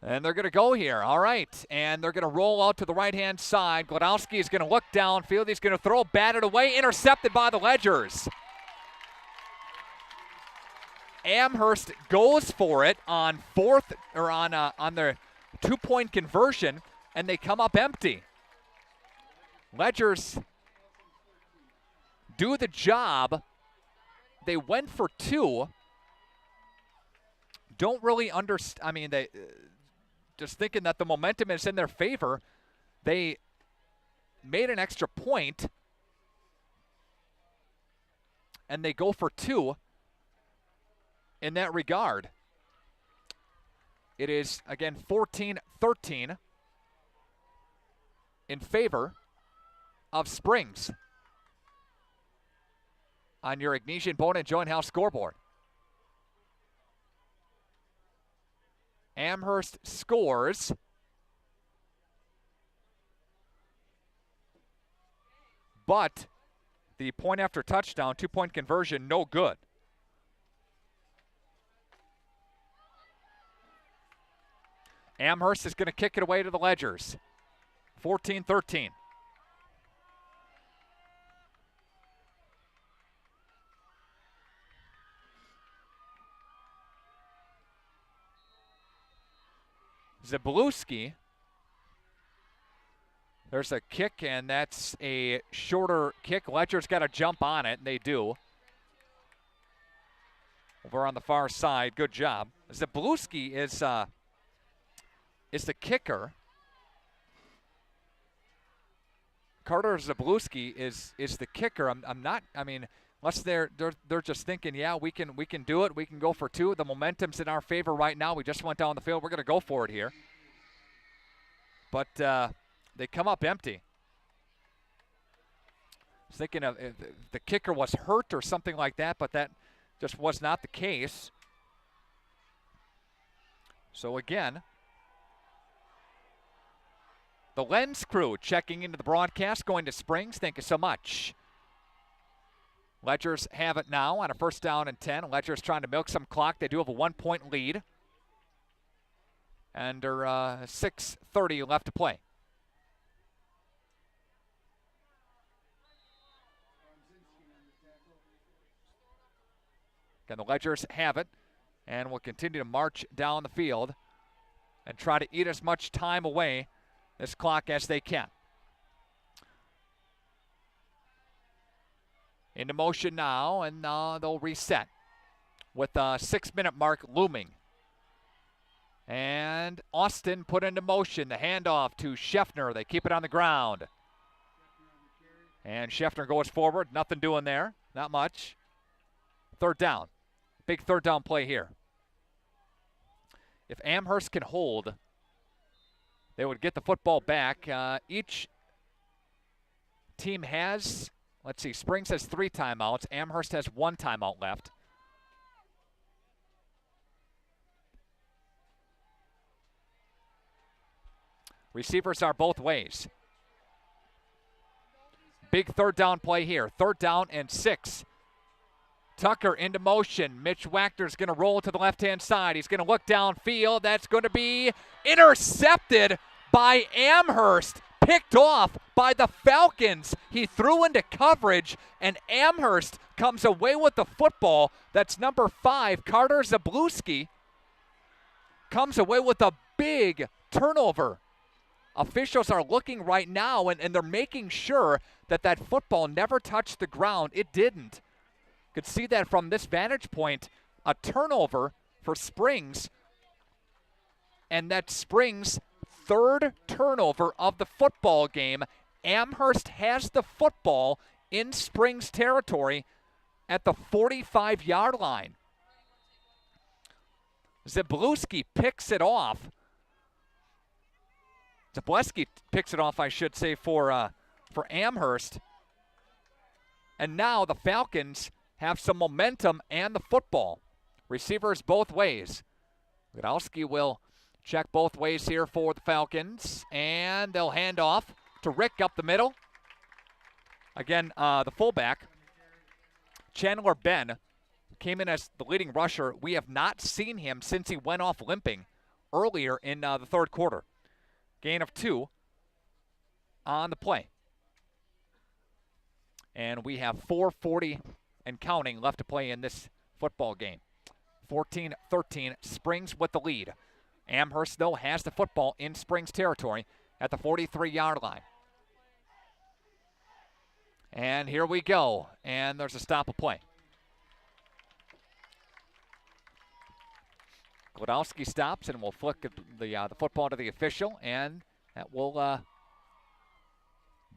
And they're going to go here. All right. And they're going to roll out to the right-hand side. Glodowski is going to look downfield. He's going to throw, batted away, intercepted by the Ledgers. Amherst goes for it on on their 2-point conversion, and they come up empty. Ledgers do the job. They went for 2. Don't really understand. I mean, they just thinking that the momentum is in their favor. They made an extra point, and they go for 2 in that regard. It is, again, 14-13 in favor of Springs on your Ignesian Bona Joint House scoreboard. Amherst scores. But the point after touchdown, 2-point conversion, no good. Amherst is going to kick it away to the Ledgers. 14-13. Zabluski. There's a kick, and that's a shorter kick. Ledger's got to jump on it, and they do. Over on the far side, good job. Zabluski is the kicker. Carter Zabluski is the kicker. I'm not. I mean, unless they're just thinking, yeah, we can do it. We can go for 2. The momentum's in our favor right now. We just went down the field. We're going to go for it here. But they come up empty. I was thinking of if the kicker was hurt or something like that, but that just was not the case. So again, the Lens crew checking into the broadcast, going to Springs. Thank you so much. Ledgers have it now on a 1st down and 10. Ledgers trying to milk some clock. They do have a 1-point lead. Under 6:30 left to play. Again, the Ledgers have it and will continue to march down the field and try to eat as much time away this clock as they can. Into motion now, and they'll reset with a 6-minute mark looming. And Austin put into motion the handoff to Scheffner. They keep it on the ground. And Scheffner goes forward. Nothing doing there. Not much. 3rd down. Big 3rd down play here. If Amherst can hold, they would get the football back. Each team has, let's see, Springs has 3 timeouts. Amherst has 1 timeout left. Receivers are both ways. Big 3rd down play here. 3rd down and 6. Tucker into motion. Mitch Wagner's going to roll to the left-hand side. He's going to look downfield. That's going to be intercepted by Amherst. Picked off by the Falcons. He threw into coverage, and Amherst comes away with the football. That's number 5, Carter Zabluski. Comes away with a big turnover. Officials are looking right now, and they're making sure that that football never touched the ground. It didn't. Could see that from this vantage point. A turnover for Springs, and that Springs' 3rd turnover of the football game. Amherst has the football in Springs territory at the 45-yard line. Zabluski picks it off. Zableski picks it off, I should say, for Amherst. And now the Falcons have some momentum and the football. Receivers both ways. Gudowski will check both ways here for the Falcons. And they'll hand off to Rick up the middle. Again, the fullback, Chandler Ben, came in as the leading rusher. We have not seen him since he went off limping earlier in the 3rd quarter. Gain of 2 on the play. And we have 4:40 and counting left to play in this football game. 14-13, Springs with the lead. Amherst, though, has the football in Springs territory at the 43-yard line. And here we go, and there's a stop of play. Glodowski stops and will flick the football to the official, and that will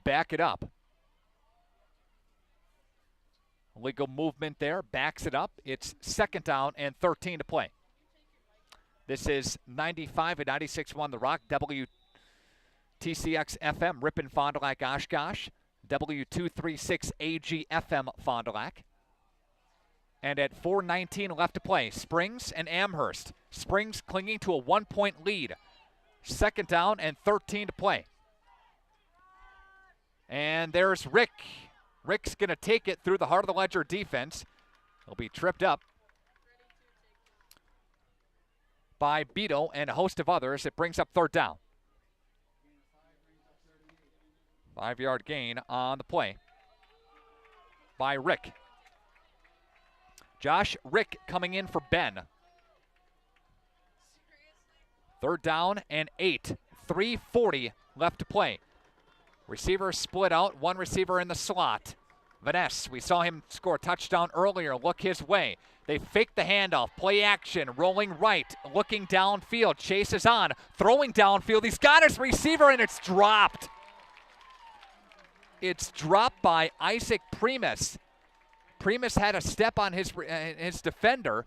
back it up. Legal movement there, backs it up. It's 2nd down and 13 to play. This is 95 and 96.1 The Rock, WTCX FM, Ripon, Fond du Lac, Oshkosh, W236 AG FM, Fond du Lac. And at 4:19 left to play, Springs and Amherst. Springs clinging to a 1-point lead. 2nd down and 13 to play. And there's Rick. Rick's going to take it through the heart of the Ledger defense. He'll be tripped up by Beto and a host of others. It brings up 3rd down. 5-yard gain on the play by Rick. Josh Rick coming in for Ben. 3rd down and 8. 3:40 left to play. Receivers split out, one receiver in the slot. Vaness, we saw him score a touchdown earlier. Look his way. They fake the handoff, play action, rolling right, looking downfield. Chase is on, throwing downfield. He's got his receiver, and it's dropped. It's dropped by Isaac Primus. Primus had a step on his defender,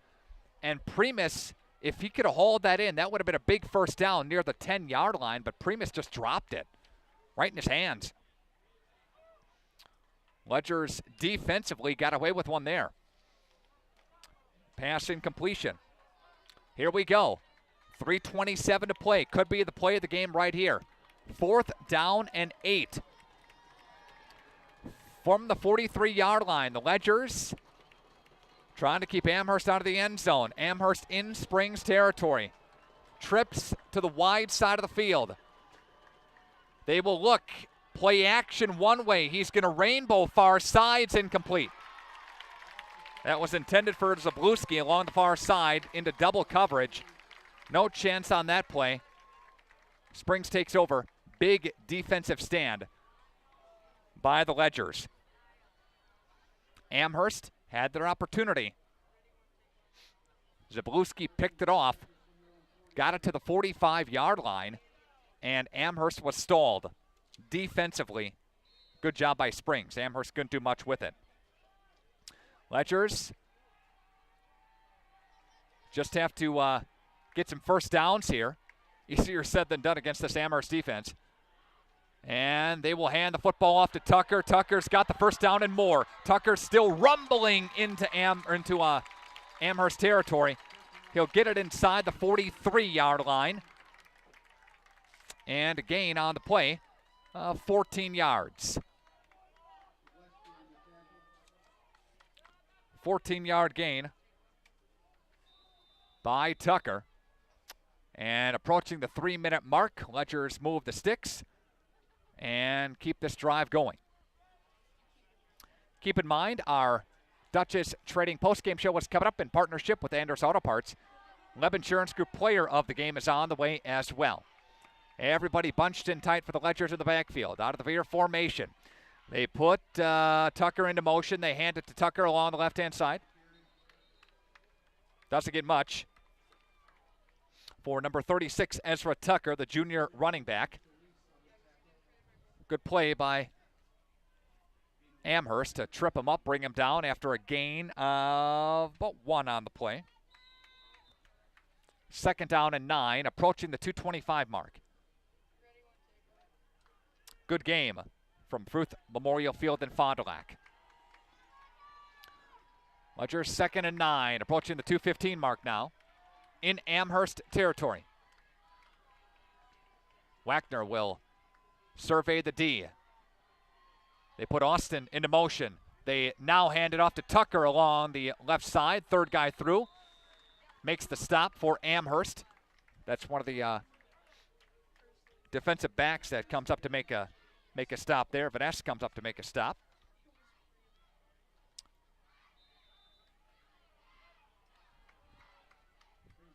and Primus, if he could have hauled that in, that would have been a big 1st down near the 10-yard line, but Primus just dropped it right in his hands. Ledger's defensively got away with one there. Pass incompletion. Here we go. 3:27 to play. Could be the play of the game right here. 4th down and 8. From the 43-yard line, the Ledgers trying to keep Amherst out of the end zone. Amherst in Springs territory. Trips to the wide side of the field. They will look, play action one way. He's going to rainbow far sides, incomplete. That was intended for Zabluski along the far side into double coverage. No chance on that play. Springs takes over. Big defensive stand by the Ledgers. Amherst had their opportunity. Zabluski picked it off, got it to the 45-yard line, and Amherst was stalled defensively. Good job by Springs. Amherst couldn't do much with it. Ledgers just have to get some 1st downs here. Easier said than done against this Amherst defense. And they will hand the football off to Tucker. Tucker's got the 1st down and more. Tucker's still rumbling into Amherst territory. He'll get it inside the 43-yard line. And a gain on the play, 14 yards. 14-yard gain by Tucker. And approaching the 3-minute mark, Ledgers move the sticks and keep this drive going. Keep in mind, our Duchess Trading postgame show is coming up in partnership with Anders Auto Parts. Leb Insurance Group player of the game is on the way as well. Everybody bunched in tight for the Ledgers in the backfield. Out of the veer formation. They put Tucker into motion. They hand it to Tucker along the left-hand side. Doesn't get much for number 36, Ezra Tucker, the junior running back. Good play by Amherst to trip him up, bring him down after a gain of about 1 on the play. 2nd down and 9, approaching the 2:25 mark. Good game from Fruth Memorial Field in Fond du Lac. Ledgers 2nd and 9, approaching the 2:15 mark now in Amherst territory. Wagner will survey the D. They put Austin into motion. They now hand it off to Tucker along the left side. 3rd guy through. Makes the stop for Amherst. That's one of the defensive backs that comes up to make a stop there. Vanessa comes up to make a stop.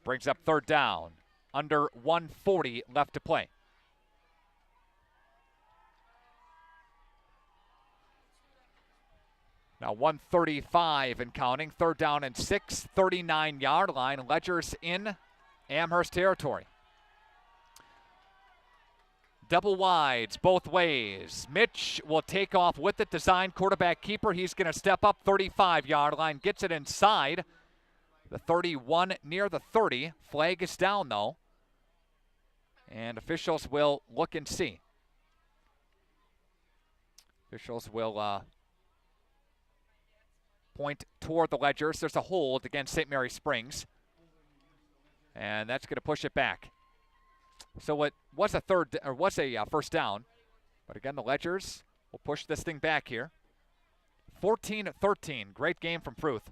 Brings up third down. Under 140 left to play. Now 135 and counting. Third down and 6, 39-yard line. Ledgers in Amherst territory. Double wides both ways. Mitch will take off with it. Design quarterback keeper. He's going to step up 35-yard line. Gets it inside. The 31 near the 30. Flag is down, though. And officials will look and see. Officials will point toward the Ledgers. There's a hold against St. Mary Springs. And that's going to push it back. So it was a first down. But again, the Ledgers will push this thing back here. 14-13. Great game from Fruth.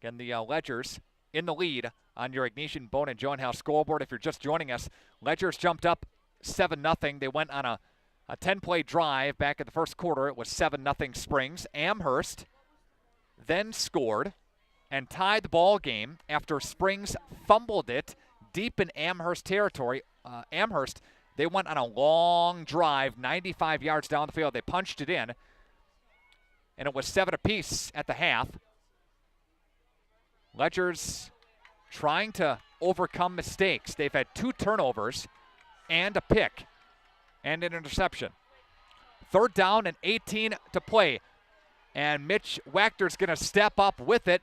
Again, the Ledgers in the lead on your Ignatian Bone and Joint House scoreboard. If you're just joining us, Ledgers jumped up 7-0. They went on a 10-play drive back in the first quarter. It was 7-0 Springs. Amherst then scored and tied the ball game after Springs fumbled it deep in Amherst territory. Amherst, they went on a long drive, 95 yards down the field. They punched it in, and it was 7 apiece at the half. Ledgers trying to overcome mistakes. They've had 2 turnovers and a pick and an interception. Third down and 18 to play. And Mitch Wachter's going to step up with it.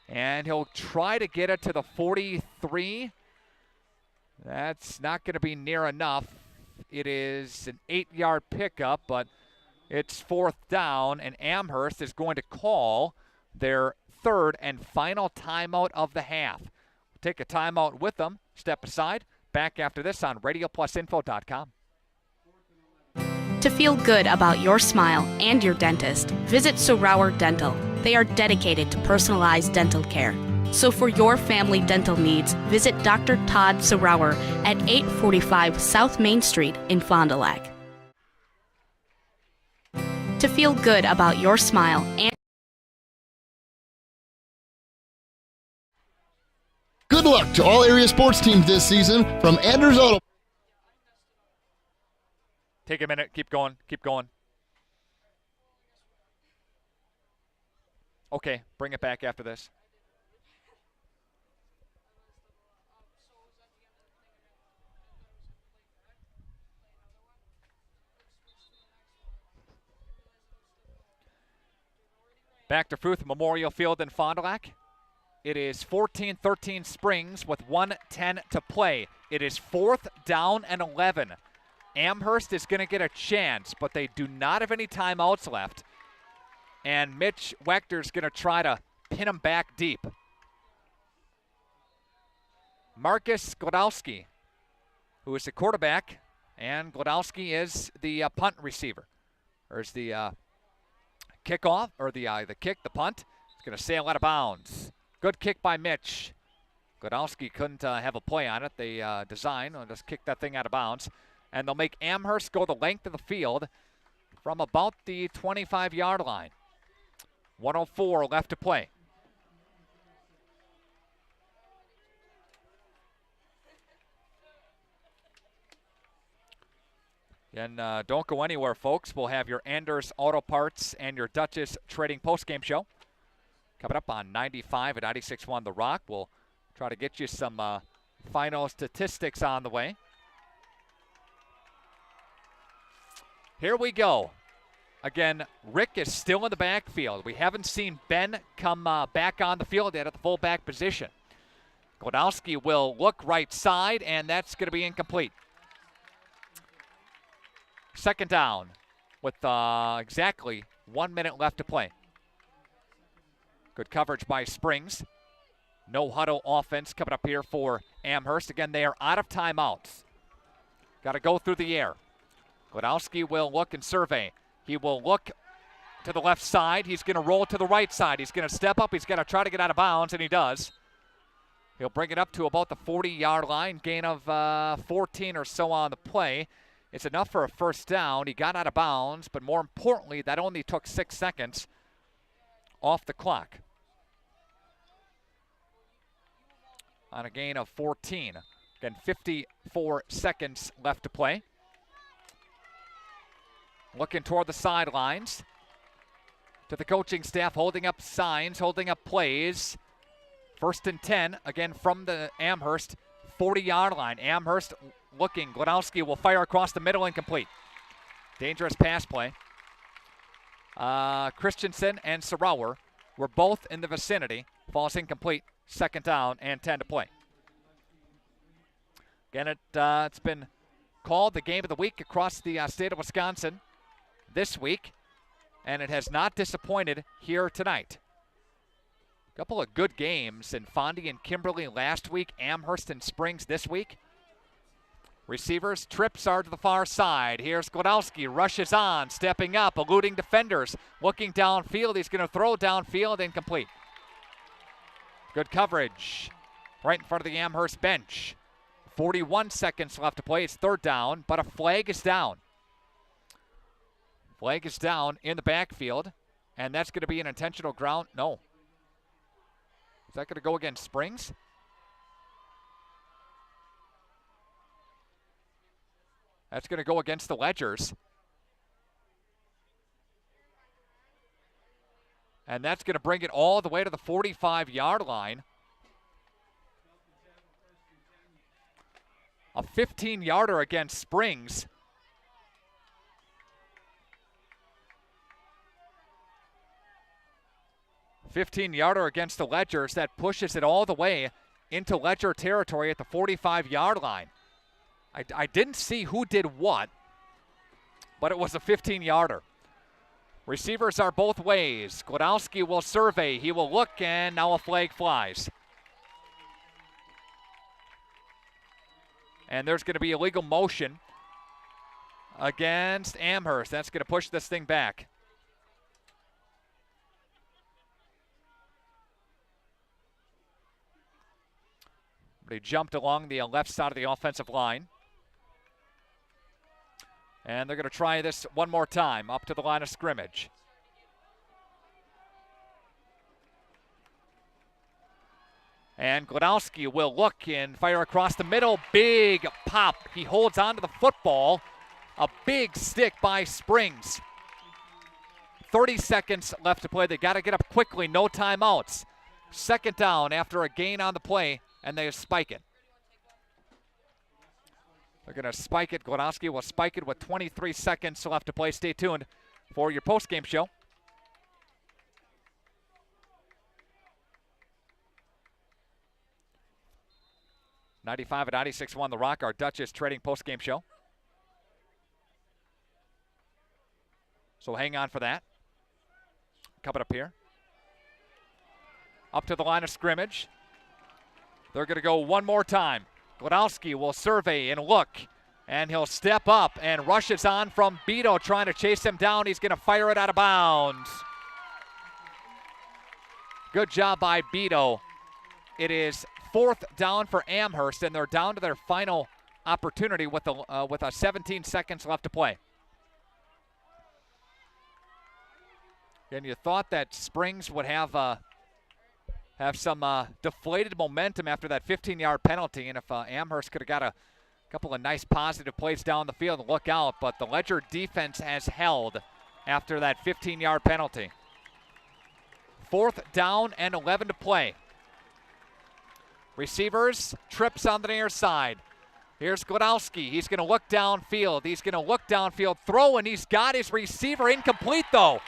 And he'll try to get it to the 43. That's not going to be near enough. It is an 8-yard pickup, but it's fourth down. And Amherst is going to call their third and final timeout of the half. Take a timeout with them. Step aside. Back after this on RadioPlusInfo.com. To feel good about your smile and your dentist, visit Saurower Dental. They are dedicated to personalized dental care. So for your family dental needs, visit Dr. Todd Saurower at 845 South Main Street in Fond du Lac. To feel good about your smile and good luck to all area sports teams this season from Anders Auto. Take a minute. Keep going. Keep going. Okay, bring it back after this. Back to Fruth Memorial Field in Fond du Lac. It is 14-13 Springs with 1:10 to play. It is fourth down and 11. Amherst is going to get a chance, but they do not have any timeouts left. And Mitch Wachter's going to try to pin him back deep. Marcus Glodowski, who is the quarterback, and Glodowski is the punt receiver. There's the kickoff, or the kick, the punt. It's going to sail out of bounds. Good kick by Mitch. Glodowski couldn't have a play on it. They designed and just kick that thing out of bounds. And they'll make Amherst go the length of the field from about the 25-yard line. 1:04 left to play. And don't go anywhere, folks. We'll have your Anders Auto Parts and your Duchess Trading postgame show coming up on 95 at 96.1 The Rock. We'll try to get you some final statistics on the way. Here we go. Again, Rick is still in the backfield. We haven't seen Ben come back on the field yet at the fullback position. Glodowski will look right side, and that's going to be incomplete. Second down with exactly 1 minute left to play. Good coverage by Springs. No huddle offense coming up here for Amherst. Again, they are out of timeouts. Got to go through the air. Glodowski will look and survey. He will look to the left side. He's going to roll to the right side. He's going to step up. He's going to try to get out of bounds, and he does. He'll bring it up to about the 40-yard line, gain of 14 or so on the play. It's enough for a first down. He got out of bounds, but more importantly, that only took 6 seconds off the clock. on a gain of 14. Again, 54 seconds left to play. Looking toward the sidelines. To the coaching staff, holding up signs, holding up plays. 1st and 10, again from the Amherst 40-yard line. Amherst looking. Glodowski will fire across the middle, incomplete. Dangerous pass play. Christensen and Sarower were both in the vicinity. Falls incomplete. 2nd down and 10 to play. Again, it's been called the game of the week across the state of Wisconsin this week, and it has not disappointed here tonight. A couple of good games in Fondy and Kimberly last week, Amherst and Springs this week. Receivers, trips are to the far side. Here's Glodowski, rushes on, stepping up, eluding defenders, looking downfield. He's going to throw downfield, incomplete. Good coverage right in front of the Amherst bench. 41 seconds left to play. It's 3rd down, but a flag is down. Flag is down in the backfield, and that's going to be an intentional ground. No. Is that going to go against Springs? That's going to go against the Ledgers. And that's going to bring it all the way to the 45-yard line. A 15-yarder against Springs. A 15-yarder against the Ledgers. That pushes it all the way into Ledger territory at the 45-yard line. I didn't see who did what, but it was a 15-yarder. Receivers are both ways. Glodowski will survey. He will look, and now a flag flies. And there's going to be illegal motion against Amherst. That's going to push this thing back. But he jumped along the left side of the offensive line. And they're going to try this one more time up to the line of scrimmage. And Glodowski will look and fire across the middle. Big pop. He holds on to the football. A big stick by Springs. 30 seconds left to play. They got to get up quickly. No timeouts. 2nd down after a gain on the play, and they spike it. They're going to spike it. Glodowski will spike it with 23 seconds left to play. Stay tuned for your postgame show. .95 at 96.1 The Rock, our Duchess Trading postgame show. So hang on for that. Coming up here. Up to the line of scrimmage. They're going to go one more time. Glodowski will survey and look, and he'll step up and rushes on from Beto, trying to chase him down. He's going to fire it out of bounds. Good job by Beto. It is 4th down for Amherst, and they're down to their final opportunity with 17 seconds left to play. And you thought that Springs would have some deflated momentum after that 15-yard penalty, and if Amherst could have got a couple of nice positive plays down the field, look out. But the Ledger defense has held after that 15-yard penalty. 4th down and 11 to play. Receivers, trips on the near side. Here's Glodowski. He's going to look downfield. He's going to look downfield, throw, and he's got his receiver. Incomplete, though.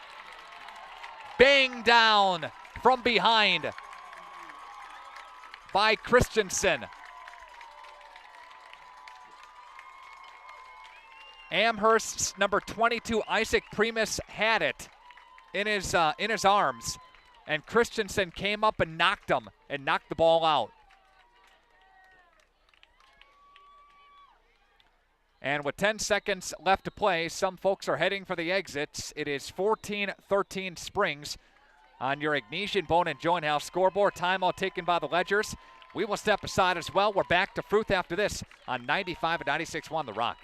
Bang down from behind by Christensen. Amherst's number 22, Isaac Primus, had it in his arms, and Christensen came up and knocked him and knocked the ball out. And with 10 seconds left to play, some folks are heading for the exits. It is 14-13 Springs on your Ignesian Bone and Joint House scoreboard. Timeout taken by the Ledgers. We will step aside as well. We're back to Fruth after this on 95 and 96.1 The Rock.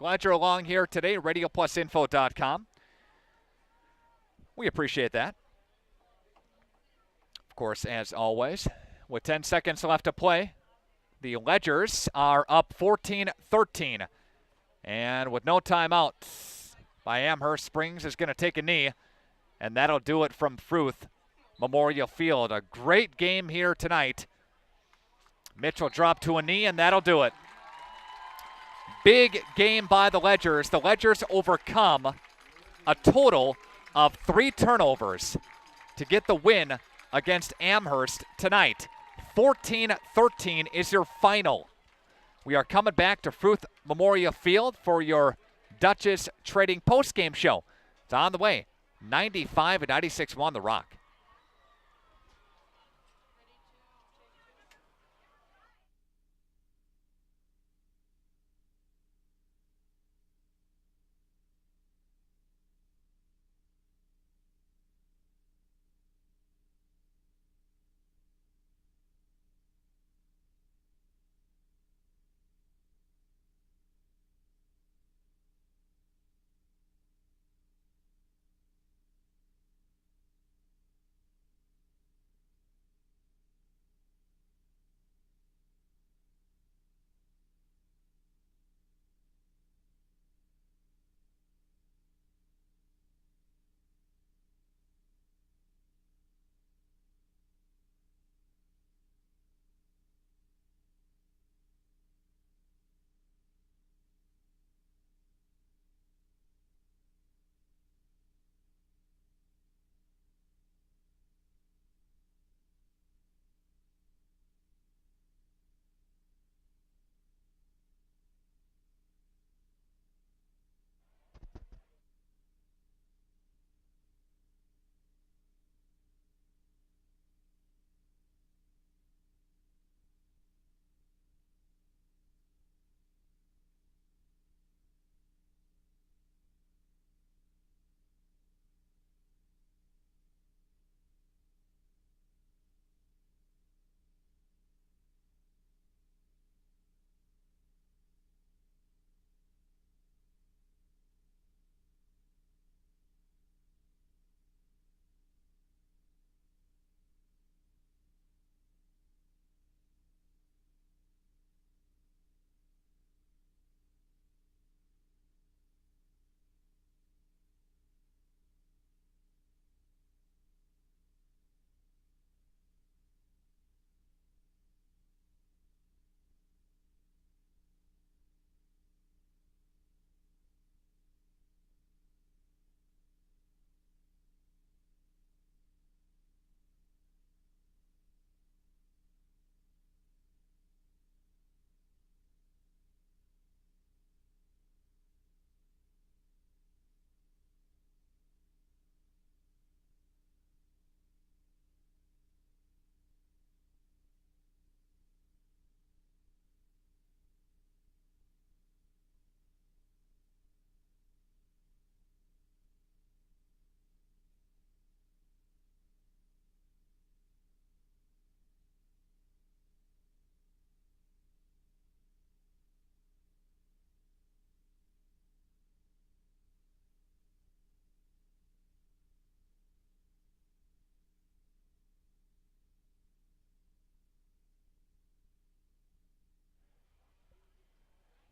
Glad you're along here today, radioplusinfo.com. We appreciate that. Of course, as always, with 10 seconds left to play, the Ledgers are up 14-13. And with no timeout by Amherst, Springs is going to take a knee, and that'll do it from Fruth Memorial Field. A great game here tonight. Mitchell dropped to a knee, and that'll do it. Big game by the Ledgers. The Ledgers overcome a total of 3 turnovers to get the win against Amherst tonight. 14-13 is your final. We are coming back to Fruth Memorial Field for your Duchess Trading postgame show. It's on the way. 95-96-1 The Rock.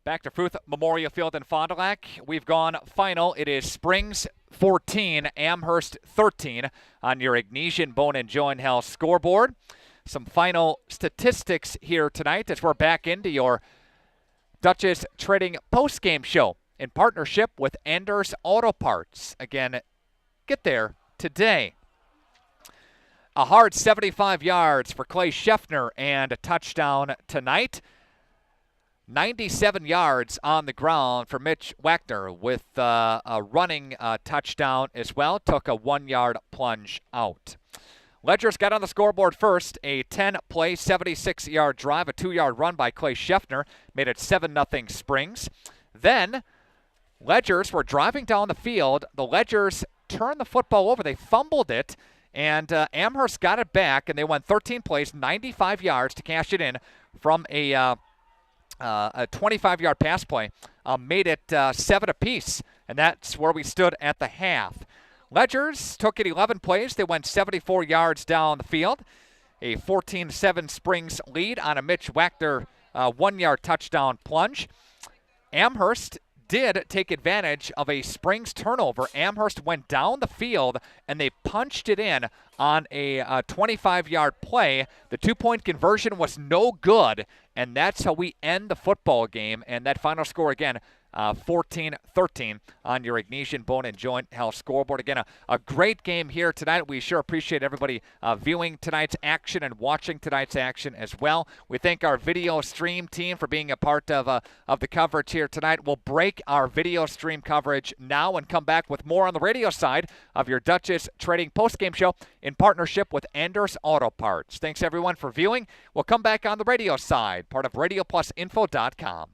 Back to Fruth Memorial Field in Fond du Lac. We've gone final. It is Springs 14, Amherst 13 on your Ignesian Bone and Joint Health scoreboard. Some final statistics here tonight as we're back into your Duchess Trading postgame show in partnership with Enders Auto Parts. Again, get there today. A hard 75 yards for Clay Scheffner and a touchdown tonight. 97 yards on the ground for Mitch Wagner with a running touchdown as well. Took a 1-yard plunge out. Ledgers got on the scoreboard first. A 10-play, 76-yard drive, a 2-yard run by Clay Scheffner made it 7-0 Springs. Then Ledgers were driving down the field. The Ledgers turned the football over. They fumbled it, and Amherst got it back, and they went 13 plays, 95 yards to cash it in from a 25-yard pass play made it 7 apiece, and that's where we stood at the half. Ledgers took it 11 plays. They went 74 yards down the field. A 14-7 Springs lead on a Mitch Wachter 1-yard touchdown plunge. Amherst did take advantage of a Springs turnover. Amherst went down the field, and they punched it in on a 25-yard play. The 2-point conversion was no good, and that's how we end the football game. And that final score, again, 14-13 on your Ignatian Bone and Joint Health scoreboard. Again, a great game here tonight. We sure appreciate everybody viewing tonight's action and watching tonight's action as well. We thank our video stream team for being a part of the coverage here tonight. We'll break our video stream coverage now and come back with more on the radio side of your Duchess Trading postgame show in partnership with Anders Auto Parts. Thanks, everyone, for viewing. We'll come back on the radio side, part of RadioPlusInfo.com.